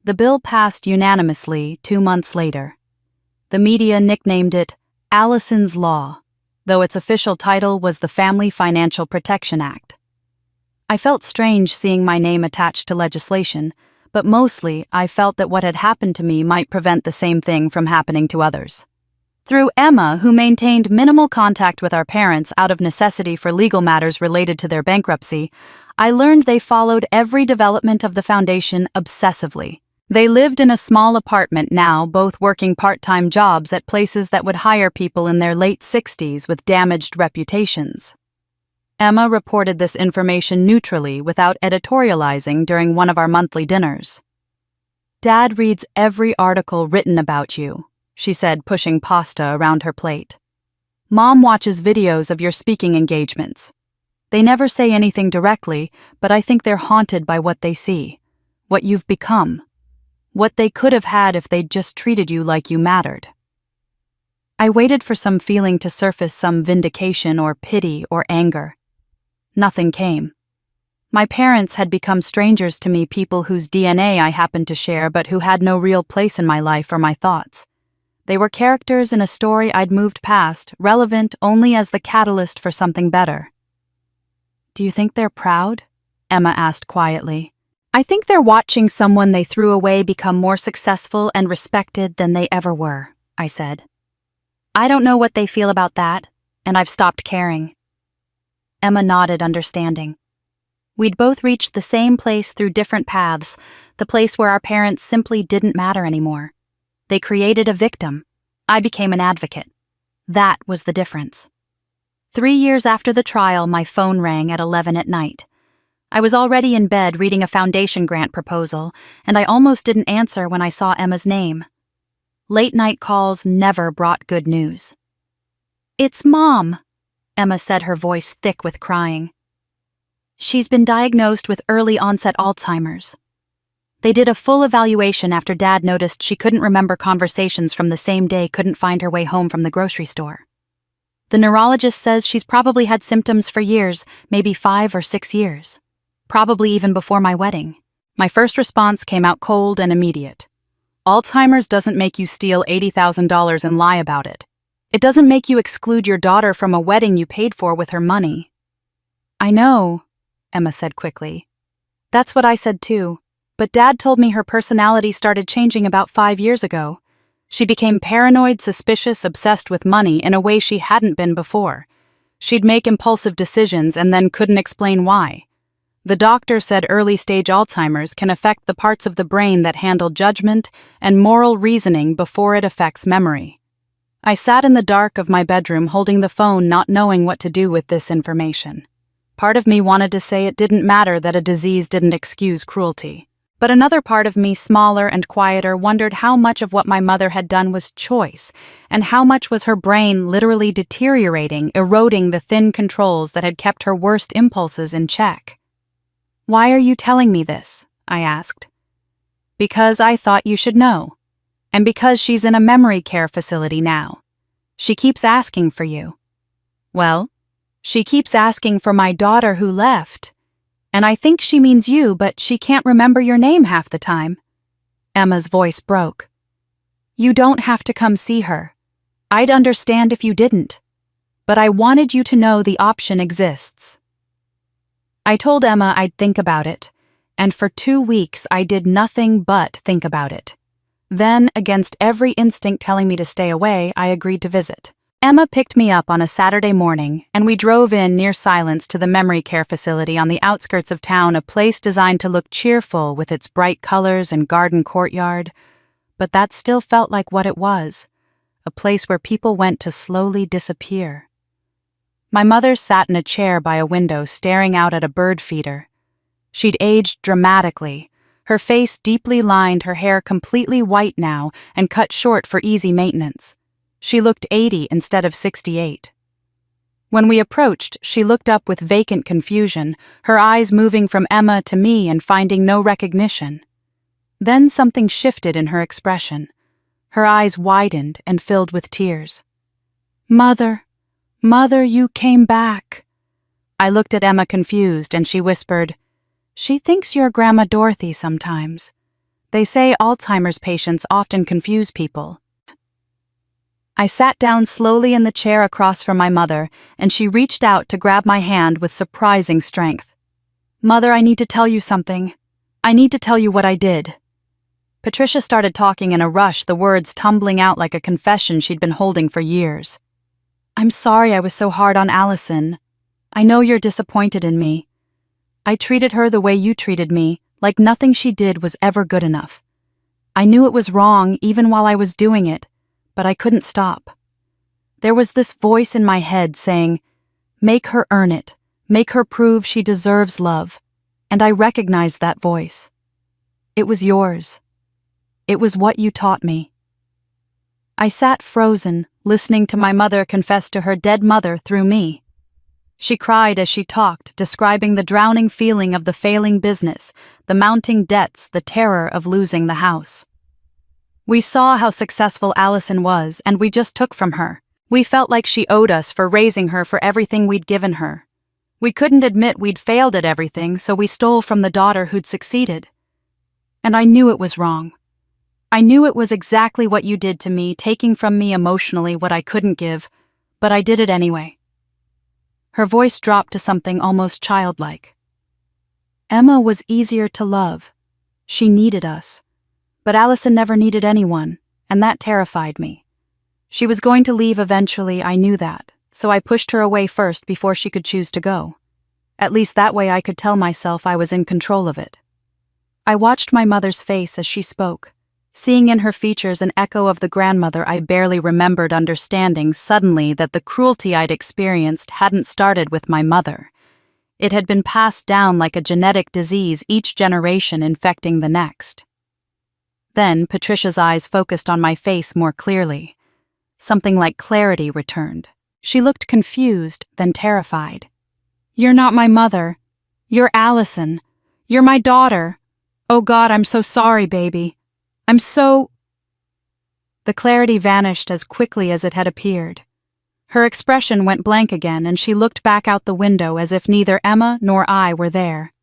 The bill passed unanimously 2 months later. The media nicknamed it Allison's Law, though its official title was the Family Financial Protection Act. I felt strange seeing my name attached to legislation, but mostly I felt that what had happened to me might prevent the same thing from happening to others. Through Emma, who maintained minimal contact with our parents out of necessity for legal matters related to their bankruptcy, I learned they followed every development of the foundation obsessively. They lived in a small apartment now, both working part-time jobs at places that would hire people in their late 60s with damaged reputations. Emma reported this information neutrally without editorializing during one of our monthly dinners. "Dad reads every article written about you," she said, pushing pasta around her plate. "Mom watches videos of your speaking engagements. They never say anything directly, but I think they're haunted by what they see, what you've become, what they could have had if they'd just treated you like you mattered." I waited for some feeling to surface, some vindication or pity or anger. Nothing came. My parents had become strangers to me, people whose DNA I happened to share but who had no real place in my life or my thoughts. They were characters in a story I'd moved past, relevant only as the catalyst for something better. "Do you think they're proud?" Emma asked quietly. "I think they're watching someone they threw away become more successful and respected than they ever were," I said. "I don't know what they feel about that, and I've stopped caring." Emma nodded, understanding. We'd both reached the same place through different paths, the place where our parents simply didn't matter anymore. They created a victim. I became an advocate. That was the difference. 3 years after the trial, my phone rang at 11 at night. I was already in bed reading a foundation grant proposal, and I almost didn't answer when I saw Emma's name. Late-night calls never brought good news. "It's Mom," Emma said, her voice thick with crying. She's been diagnosed with early-onset Alzheimer's. They did a full evaluation after Dad noticed she couldn't remember conversations from the same day, couldn't find her way home from the grocery store. The neurologist says she's probably had symptoms for years, maybe 5 or 6 years. Probably even before my wedding. My first response came out cold and immediate. Alzheimer's doesn't make you steal $80,000 and lie about it. It doesn't make you exclude your daughter from a wedding you paid for with her money. I know, Emma said quickly. That's what I said too, but Dad told me her personality started changing about 5 years ago. She became paranoid, suspicious, obsessed with money in a way she hadn't been before. She'd make impulsive decisions and then couldn't explain why. The doctor said early-stage Alzheimer's can affect the parts of the brain that handle judgment and moral reasoning before it affects memory. I sat in the dark of my bedroom holding the phone, not knowing what to do with this information. Part of me wanted to say it didn't matter that a disease didn't excuse cruelty. But another part of me, smaller and quieter, wondered how much of what my mother had done was choice, and how much was her brain literally deteriorating, eroding the thin controls that had kept her worst impulses in check. "Why are you telling me this?" I asked. "Because I thought you should know. And because she's in a memory care facility now. She keeps asking for you." "Well, she keeps asking for my daughter who left. And I think she means you, but she can't remember your name half the time." Emma's voice broke. "You don't have to come see her. I'd understand if you didn't. But I wanted you to know the option exists." I told Emma I'd think about it, and for 2 weeks I did nothing but think about it. Then, against every instinct telling me to stay away, I agreed to visit. Emma picked me up on a Saturday morning, and we drove in near silence to the memory care facility on the outskirts of town, a place designed to look cheerful with its bright colors and garden courtyard. But that still felt like what it was, a place where people went to slowly disappear. My mother sat in a chair by a window staring out at a bird feeder. She'd aged dramatically, her face deeply lined, her hair completely white now and cut short for easy maintenance. She looked 80 instead of 68. When we approached, she looked up with vacant confusion, her eyes moving from Emma to me and finding no recognition. Then something shifted in her expression. Her eyes widened and filled with tears. Mother, you came back." I looked at Emma confused, and she whispered, "She thinks you're Grandma Dorothy sometimes. They say Alzheimer's patients often confuse people." I sat down slowly in the chair across from my mother, and she reached out to grab my hand with surprising strength. "Mother, I need to tell you something. I need to tell you what I did." Patricia started talking in a rush, the words tumbling out like a confession she'd been holding for years. "I'm sorry I was so hard on Allison. I know you're disappointed in me. I treated her the way you treated me, like nothing she did was ever good enough. I knew it was wrong even while I was doing it, but I couldn't stop. There was this voice in my head saying, 'Make her earn it, make her prove she deserves love,' and I recognized that voice. It was yours. It was what you taught me." I sat frozen, listening to my mother confess to her dead mother through me. She cried as she talked, describing the drowning feeling of the failing business, the mounting debts, the terror of losing the house. We saw how successful Allison was, and we just took from her. We felt like she owed us for raising her, for everything we'd given her. We couldn't admit we'd failed at everything, so we stole from the daughter who'd succeeded. And I knew it was wrong. I knew it was exactly what you did to me, taking from me emotionally what I couldn't give, but I did it anyway." Her voice dropped to something almost childlike. "Emma was easier to love. She needed us. But Allison never needed anyone, and that terrified me. She was going to leave eventually, I knew that, so I pushed her away first before she could choose to go. At least that way I could tell myself I was in control of it." I watched my mother's face as she spoke, seeing in her features an echo of the grandmother I barely remembered, understanding suddenly that the cruelty I'd experienced hadn't started with my mother. It had been passed down like a genetic disease, each generation infecting the next. Then Patricia's eyes focused on my face more clearly. Something like clarity returned. She looked confused, then terrified. "You're not my mother. You're Allison. You're my daughter. Oh God, I'm so sorry, baby. I'm so... The clarity vanished as quickly as it had appeared. Her expression went blank again, and she looked back out the window as if neither Emma nor I were there.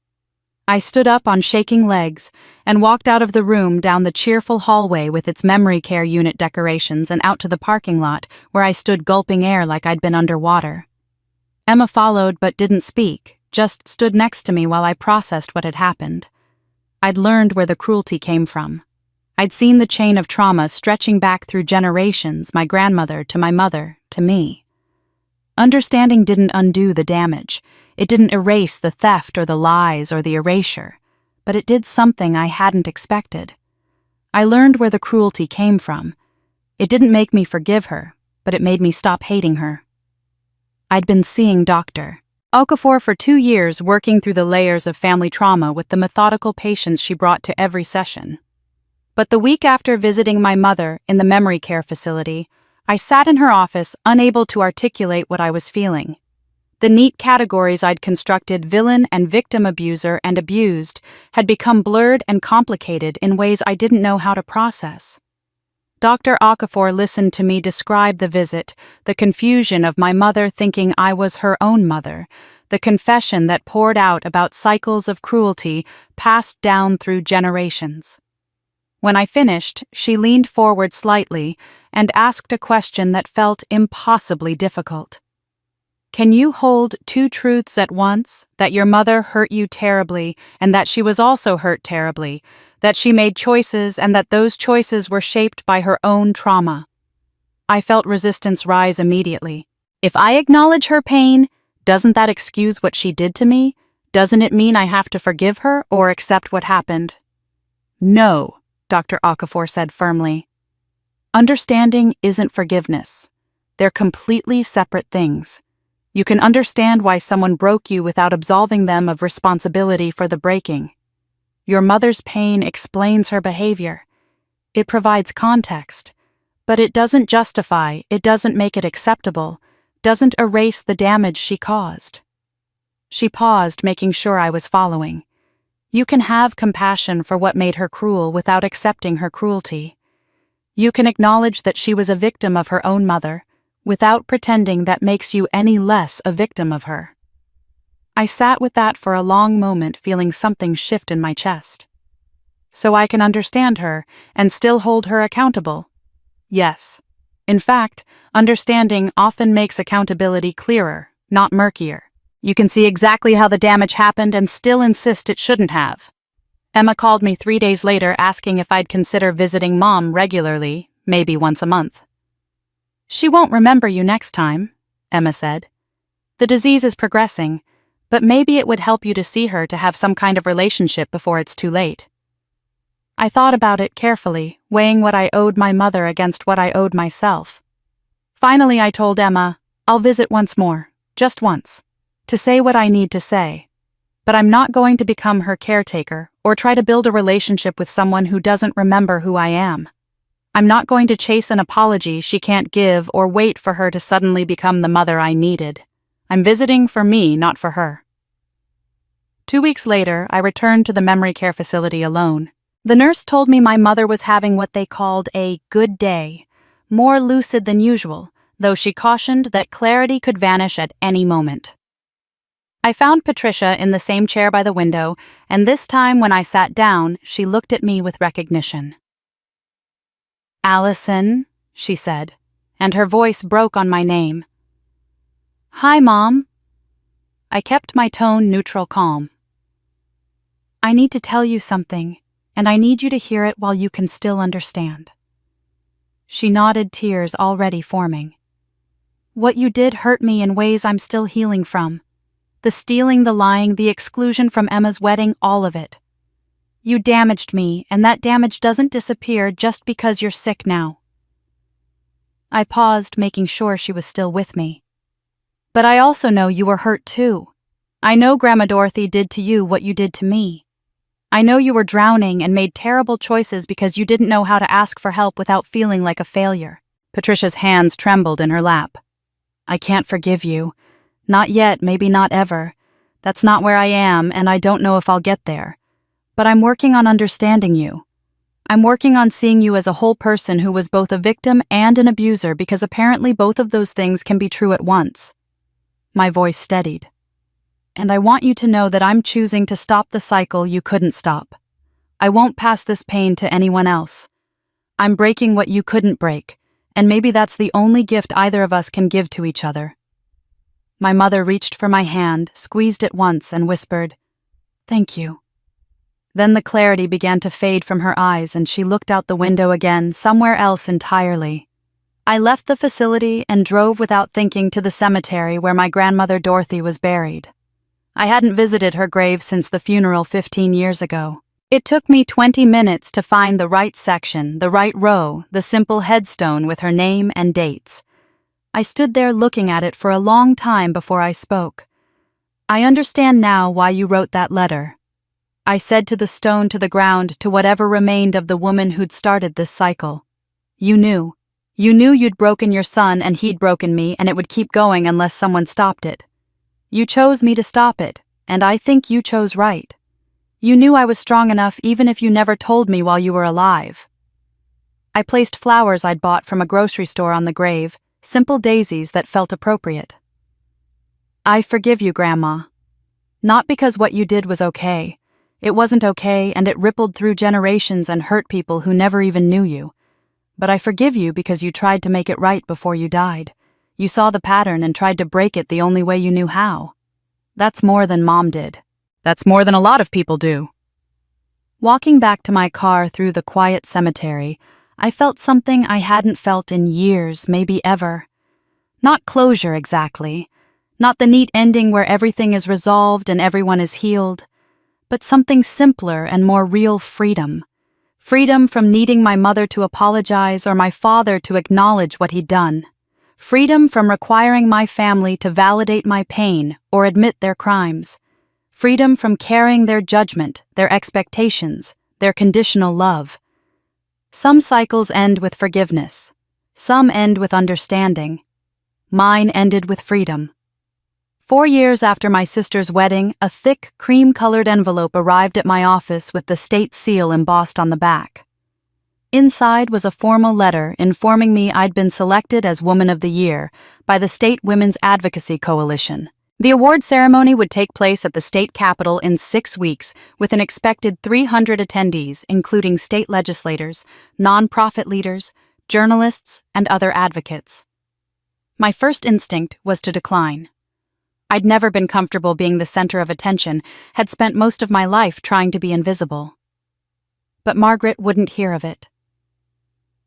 I stood up on shaking legs and walked out of the room down the cheerful hallway with its memory care unit decorations and out to the parking lot where I stood gulping air like I'd been underwater. Emma followed but didn't speak, just stood next to me while I processed what had happened. I'd learned where the cruelty came from. I'd seen the chain of trauma stretching back through generations, my grandmother to my mother to me. Understanding didn't undo the damage. It didn't erase the theft or the lies or the erasure, but it did something I hadn't expected. I learned where the cruelty came from. It didn't make me forgive her, but it made me stop hating her. I'd been seeing Dr. Okafor for 2 years, working through the layers of family trauma with the methodical patience she brought to every session. But the week after visiting my mother in the memory care facility, I sat in her office unable to articulate what I was feeling. The neat categories I'd constructed, villain and victim, abuser and abused, had become blurred and complicated in ways I didn't know how to process. Dr. Okafor listened to me describe the visit, the confusion of my mother thinking I was her own mother, the confession that poured out about cycles of cruelty passed down through generations. When I finished, she leaned forward slightly and asked a question that felt impossibly difficult. Can you hold two truths at once, that your mother hurt you terribly and that she was also hurt terribly, that she made choices and that those choices were shaped by her own trauma? I felt resistance rise immediately. If I acknowledge her pain, doesn't that excuse what she did to me? Doesn't it mean I have to forgive her or accept what happened? No, Dr. Okafor said firmly. Understanding isn't forgiveness. They're completely separate things. You can understand why someone broke you without absolving them of responsibility for the breaking. Your mother's pain explains her behavior. It provides context. But it doesn't justify, it doesn't make it acceptable, doesn't erase the damage she caused. She paused, making sure I was following. You can have compassion for what made her cruel without accepting her cruelty. You can acknowledge that she was a victim of her own mother, without pretending that makes you any less a victim of her. I sat with that for a long moment, feeling something shift in my chest. So I can understand her and still hold her accountable? Yes. In fact, understanding often makes accountability clearer, not murkier. You can see exactly how the damage happened and still insist it shouldn't have. Emma called me 3 days later asking if I'd consider visiting Mom regularly, maybe once a month. She won't remember you next time, Emma said. The disease is progressing, but maybe it would help you to see her to have some kind of relationship before it's too late. I thought about it carefully, weighing what I owed my mother against what I owed myself. Finally, I told Emma, I'll visit once more, just once, to say what I need to say. But I'm not going to become her caretaker or try to build a relationship with someone who doesn't remember who I am. I'm not going to chase an apology she can't give or wait for her to suddenly become the mother I needed. I'm visiting for me, not for her. 2 weeks later, I returned to the memory care facility alone. The nurse told me my mother was having what they called a good day, more lucid than usual, though she cautioned that clarity could vanish at any moment. I found Patricia in the same chair by the window, and this time when I sat down, she looked at me with recognition. Allison, she said, and her voice broke on my name. Hi, Mom. I kept my tone neutral calm. I need to tell you something, and I need you to hear it while you can still understand. She nodded, tears already forming. What you did hurt me in ways I'm still healing from. The stealing, the lying, the exclusion from Emma's wedding, all of it. You damaged me, and that damage doesn't disappear just because you're sick now. I paused, making sure she was still with me. But I also know you were hurt too. I know Grandma Dorothy did to you what you did to me. I know you were drowning and made terrible choices because you didn't know how to ask for help without feeling like a failure. Patricia's hands trembled in her lap. I can't forgive you. Not yet, maybe not ever. That's not where I am, and I don't know if I'll get there. But I'm working on understanding you. I'm working on seeing you as a whole person who was both a victim and an abuser, because apparently both of those things can be true at once." My voice steadied. "And I want you to know that I'm choosing to stop the cycle you couldn't stop. I won't pass this pain to anyone else. I'm breaking what you couldn't break, and maybe that's the only gift either of us can give to each other." My mother reached for my hand, squeezed it once, and whispered, "Thank you." Then the clarity began to fade from her eyes, and she looked out the window again, somewhere else entirely. I left the facility and drove without thinking to the cemetery where my grandmother Dorothy was buried. I hadn't visited her grave since the funeral 15 years ago. It took me 20 minutes to find the right section, the right row, the simple headstone with her name and dates. I stood there looking at it for a long time before I spoke. "I understand now why you wrote that letter," I said to the stone, to the ground, to whatever remained of the woman who'd started this cycle. You knew you'd broken your son and he'd broken me, and it would keep going unless someone stopped it. You chose me to stop it, and I think you chose right. You knew I was strong enough even if you never told me while you were alive." I placed flowers I'd bought from a grocery store on the grave, simple daisies that felt appropriate. "I forgive you, Grandma. Not because what you did was okay. It wasn't okay, and it rippled through generations and hurt people who never even knew you. But I forgive you because you tried to make it right before you died. You saw the pattern and tried to break it the only way you knew how. That's more than Mom did. That's more than a lot of people do." Walking back to my car through the quiet cemetery, I felt something I hadn't felt in years, maybe ever. Not closure exactly, not the neat ending where everything is resolved and everyone is healed, but something simpler and more real: freedom. Freedom from needing my mother to apologize or my father to acknowledge what he'd done. Freedom from requiring my family to validate my pain or admit their crimes. Freedom from carrying their judgment, their expectations, their conditional love. Some cycles end with forgiveness. Some end with understanding. Mine ended with freedom. 4 years after my sister's wedding, a thick, cream-colored envelope arrived at my office with the state seal embossed on the back. Inside was a formal letter informing me I'd been selected as Woman of the Year by the State Women's Advocacy Coalition. The award ceremony would take place at the state capitol in 6 weeks, with an expected 300 attendees, including state legislators, nonprofit leaders, journalists, and other advocates. My first instinct was to decline. I'd never been comfortable being the center of attention, had spent most of my life trying to be invisible. But Margaret wouldn't hear of it.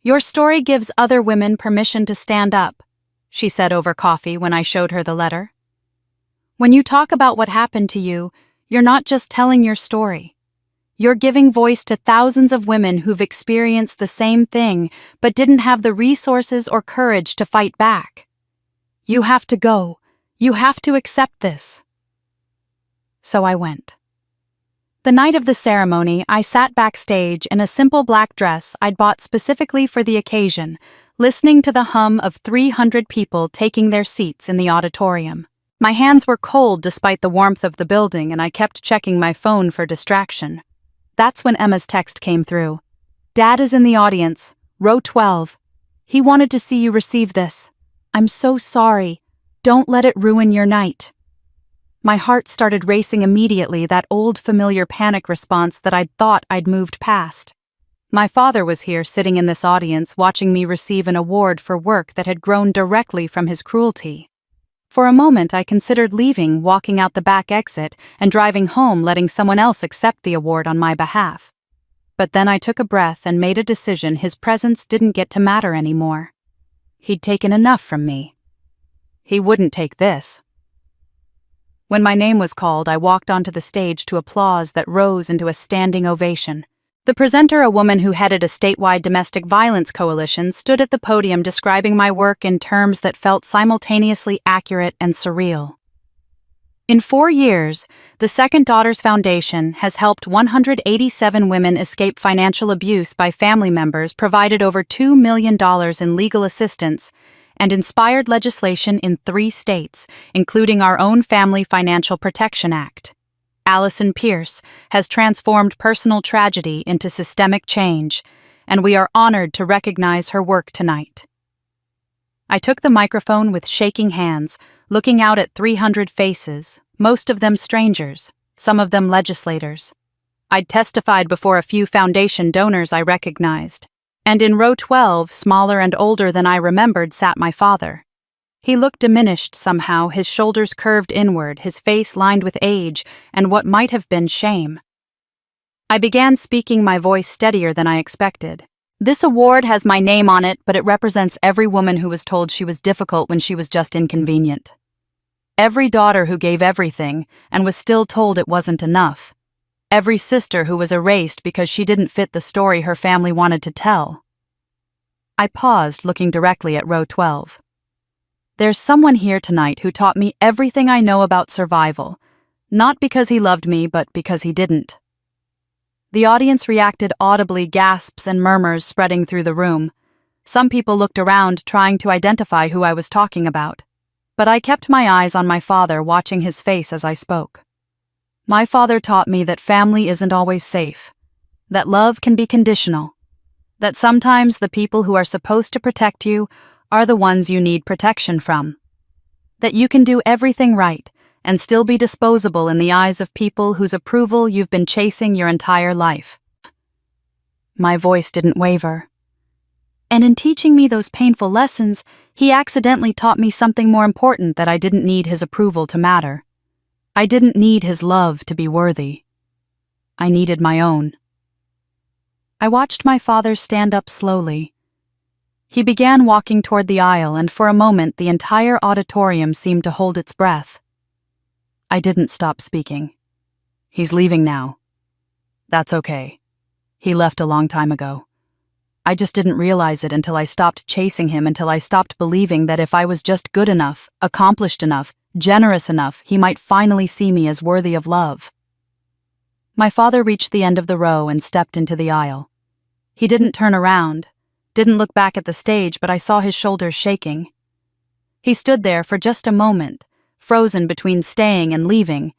"Your story gives other women permission to stand up," she said over coffee when I showed her the letter. "When you talk about what happened to you, you're not just telling your story. You're giving voice to thousands of women who've experienced the same thing but didn't have the resources or courage to fight back. You have to go. You have to accept this." So I went. The night of the ceremony, I sat backstage in a simple black dress I'd bought specifically for the occasion, listening to the hum of 300 people taking their seats in the auditorium. My hands were cold despite the warmth of the building, and I kept checking my phone for distraction. That's when Emma's text came through. "Dad is in the audience, row 12. He wanted to see you receive this. I'm so sorry. Don't let it ruin your night." My heart started racing immediately, that old familiar panic response that I'd thought I'd moved past. My father was here sitting in this audience watching me receive an award for work that had grown directly from his cruelty. For a moment I considered leaving, walking out the back exit, and driving home, letting someone else accept the award on my behalf. But then I took a breath and made a decision. His presence didn't get to matter anymore. He'd taken enough from me. He wouldn't take this. When my name was called, I walked onto the stage to applause that rose into a standing ovation. The presenter, a woman who headed a statewide domestic violence coalition, stood at the podium describing my work in terms that felt simultaneously accurate and surreal. In 4 years, the Second Daughters Foundation has helped 187 women escape financial abuse by family members, provided over $2 million in legal assistance, and inspired legislation in 3 states, including our own Family Financial Protection Act. Allison Pierce has transformed personal tragedy into systemic change, and we are honored to recognize her work tonight. I took the microphone with shaking hands, looking out at 300 faces, most of them strangers, some of them legislators. I'd testified before a few foundation donors I recognized, and in row 12, smaller and older than I remembered, sat my father. He looked diminished somehow, his shoulders curved inward, his face lined with age and what might have been shame. I began speaking, my voice steadier than I expected. This award has my name on it, but it represents every woman who was told she was difficult when she was just inconvenient. Every daughter who gave everything and was still told it wasn't enough. Every sister who was erased because she didn't fit the story her family wanted to tell. I paused, looking directly at row 12. There's someone here tonight who taught me everything I know about survival, not because he loved me, but because he didn't. The audience reacted audibly, gasps and murmurs spreading through the room. Some people looked around, trying to identify who I was talking about. But I kept my eyes on my father, watching his face as I spoke. My father taught me that family isn't always safe, that love can be conditional, that sometimes the people who are supposed to protect you are the ones you need protection from, that you can do everything right and still be disposable in the eyes of people whose approval you've been chasing your entire life. My voice didn't waver. And in teaching me those painful lessons, he accidentally taught me something more important, that I didn't need his approval to matter. I didn't need his love to be worthy. I needed my own. I watched my father stand up slowly. He began walking toward the aisle, and for a moment the entire auditorium seemed to hold its breath. I didn't stop speaking. He's leaving now. That's okay. He left a long time ago. I just didn't realize it until I stopped chasing him, until I stopped believing that if I was just good enough, accomplished enough, generous enough, he might finally see me as worthy of love. My father reached the end of the row and stepped into the aisle. He didn't turn around, didn't look back at the stage, but I saw his shoulders shaking. He stood there for just a moment, frozen between staying and leaving,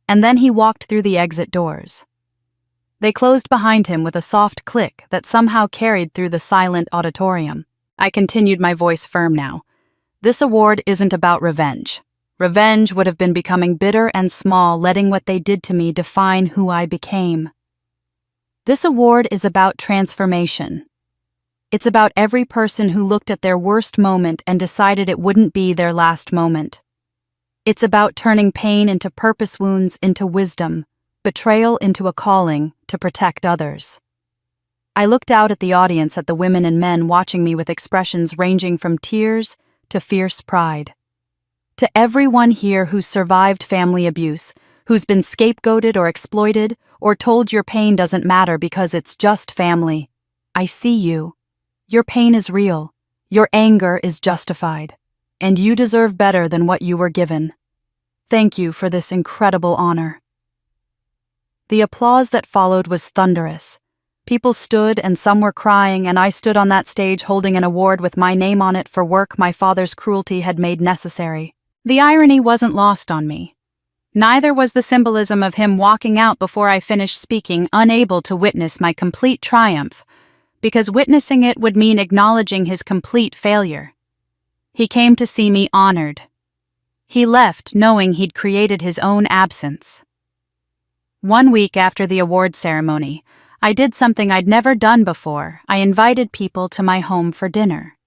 and then he walked through the exit doors. They closed behind him with a soft click that somehow carried through the silent auditorium. I continued, my voice firm now. This award isn't about revenge. Revenge would have been becoming bitter and small, letting what they did to me define who I became. This award is about transformation. It's about every person who looked at their worst moment and decided it wouldn't be their last moment. It's about turning pain into purpose, wounds into wisdom, betrayal into a calling to protect others. I looked out at the audience, at the women and men watching me with expressions ranging from tears to fierce pride. To everyone here who's survived family abuse, who's been scapegoated or exploited, or told your pain doesn't matter because it's just family, I see you. Your pain is real, your anger is justified, and you deserve better than what you were given. Thank you for this incredible honor. The applause that followed was thunderous. People stood and some were crying, and I stood on that stage holding an award with my name on it for work my father's cruelty had made necessary. The irony wasn't lost on me. Neither was the symbolism of him walking out before I finished speaking, unable to witness my complete triumph, because witnessing it would mean acknowledging his complete failure. He came to see me honored. He left knowing he'd created his own absence. 1 week after the award ceremony, I did something I'd never done before. I invited people to my home for dinner.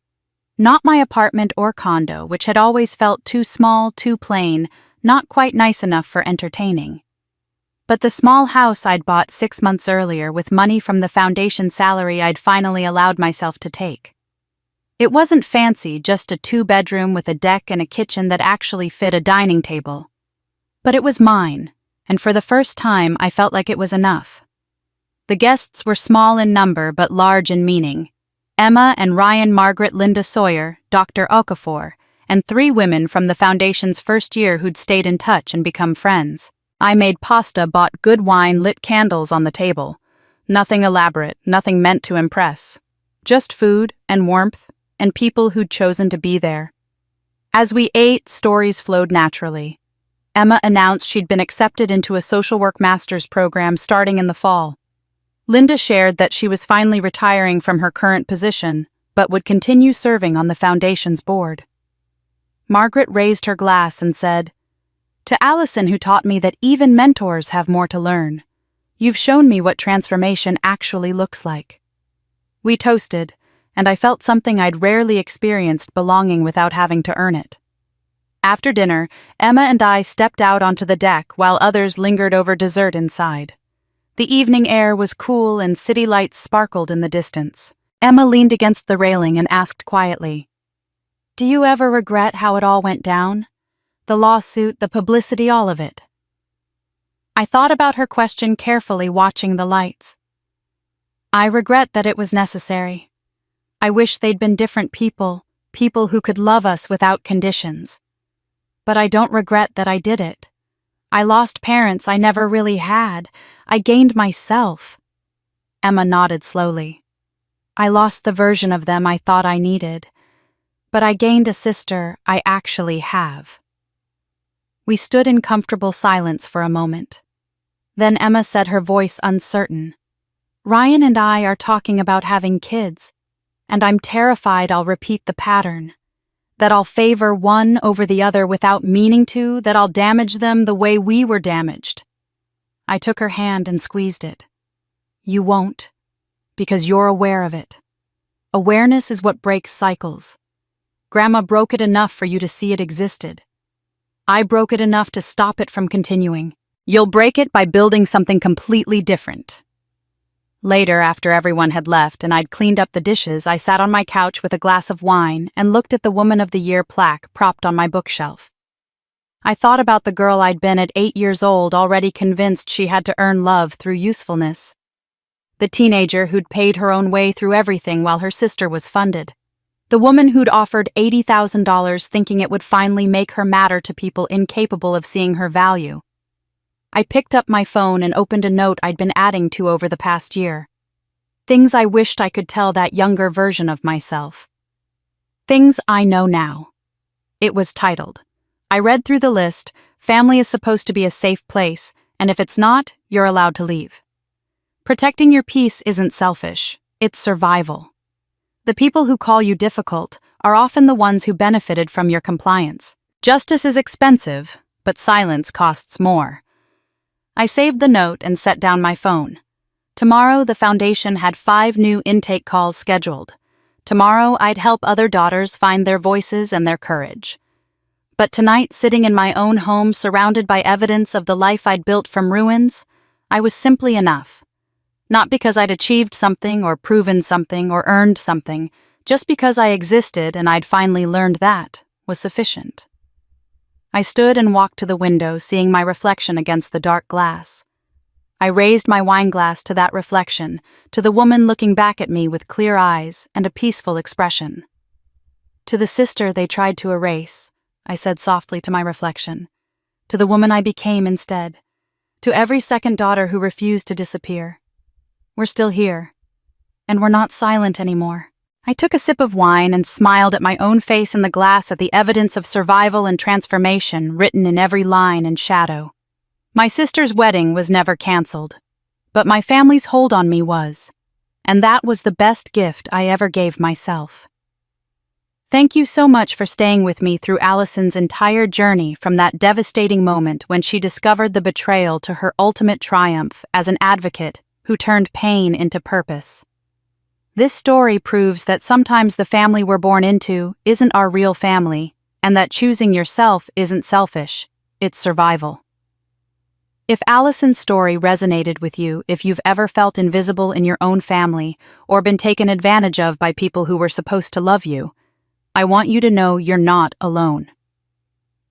Not my apartment or condo, which had always felt too small, too plain, not quite nice enough for entertaining. But the small house I'd bought 6 months earlier with money from the foundation salary I'd finally allowed myself to take. It wasn't fancy, just a 2-bedroom with a deck and a kitchen that actually fit a dining table. But it was mine, and for the first time I felt like it was enough. The guests were small in number but large in meaning. Emma and Ryan Margaret Linda Sawyer, Dr. Okafor, and 3 women from the foundation's first year who'd stayed in touch and become friends. I made pasta, bought good wine, lit candles on the table. Nothing elaborate, nothing meant to impress. Just food and warmth and people who'd chosen to be there. As we ate, stories flowed naturally. Emma announced she'd been accepted into a social work master's program starting in the fall. Linda shared that she was finally retiring from her current position, but would continue serving on the foundation's board. Margaret raised her glass and said, "To Allison, who taught me that even mentors have more to learn. You've shown me what transformation actually looks like." We toasted, and I felt something I'd rarely experienced, belonging without having to earn it. After dinner, Emma and I stepped out onto the deck while others lingered over dessert inside. The evening air was cool and city lights sparkled in the distance. Emma leaned against the railing and asked quietly, "Do you ever regret how it all went down? The lawsuit, the publicity, all of it?" I thought about her question carefully, watching the lights. I regret that it was necessary. I wish they'd been different people, people who could love us without conditions. But I don't regret that I did it. I lost parents I never really had. I gained myself. Emma nodded slowly. I lost the version of them I thought I needed, but I gained a sister I actually have. We stood in comfortable silence for a moment. Then Emma said, her voice uncertain, "Ryan and I are talking about having kids, and I'm terrified I'll repeat the pattern. That I'll favor one over the other without meaning to, that I'll damage them the way we were damaged." I took her hand and squeezed it. "You won't, because you're aware of it. Awareness is what breaks cycles. Grandma broke it enough for you to see it existed. I broke it enough to stop it from continuing. You'll break it by building something completely different." Later, after everyone had left and I'd cleaned up the dishes, I sat on my couch with a glass of wine and looked at the Woman of the Year plaque propped on my bookshelf. I thought about the girl I'd been at 8 years old, already convinced she had to earn love through usefulness. The teenager who'd paid her own way through everything while her sister was funded. The woman who'd offered $80,000 thinking it would finally make her matter to people incapable of seeing her value. I picked up my phone and opened a note I'd been adding to over the past year. Things I wished I could tell that younger version of myself. Things I know now. It was titled. I read through the list. Family is supposed to be a safe place, and if it's not, you're allowed to leave. Protecting your peace isn't selfish, it's survival. The people who call you difficult are often the ones who benefited from your compliance. Justice is expensive, but silence costs more. I saved the note and set down my phone. Tomorrow, the foundation had 5 new intake calls scheduled. Tomorrow, I'd help other daughters find their voices and their courage. But tonight, sitting in my own home, surrounded by evidence of the life I'd built from ruins, I was simply enough. Not because I'd achieved something or proven something or earned something, just because I existed and I'd finally learned that was sufficient. I stood and walked to the window, seeing my reflection against the dark glass. I raised my wine glass to that reflection, to the woman looking back at me with clear eyes and a peaceful expression. To the sister they tried to erase, I said softly to my reflection. To the woman I became instead. To every second daughter who refused to disappear. We're still here. And we're not silent anymore. I took a sip of wine and smiled at my own face in the glass, at the evidence of survival and transformation written in every line and shadow. My sister's wedding was never canceled, but my family's hold on me was, and that was the best gift I ever gave myself. Thank you so much for staying with me through Allison's entire journey, from that devastating moment when she discovered the betrayal to her ultimate triumph as an advocate who turned pain into purpose. This story proves that sometimes the family we're born into isn't our real family, and that choosing yourself isn't selfish, it's survival. If Allison's story resonated with you, if you've ever felt invisible in your own family or been taken advantage of by people who were supposed to love you, I want you to know you're not alone.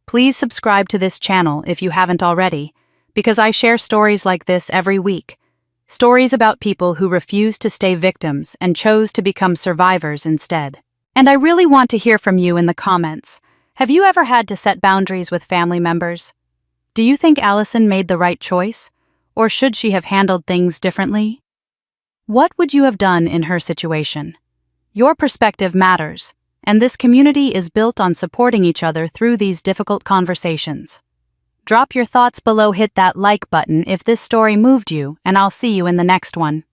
Please subscribe to this channel if you haven't already, because I share stories like this every week. Stories about people who refused to stay victims and chose to become survivors instead. And I really want to hear from you in the comments. Have you ever had to set boundaries with family members? Do you think Allison made the right choice? Or should she have handled things differently? What would you have done in her situation? Your perspective matters, and this community is built on supporting each other through these difficult conversations. Drop your thoughts below, hit that like button if this story moved you, and I'll see you in the next one.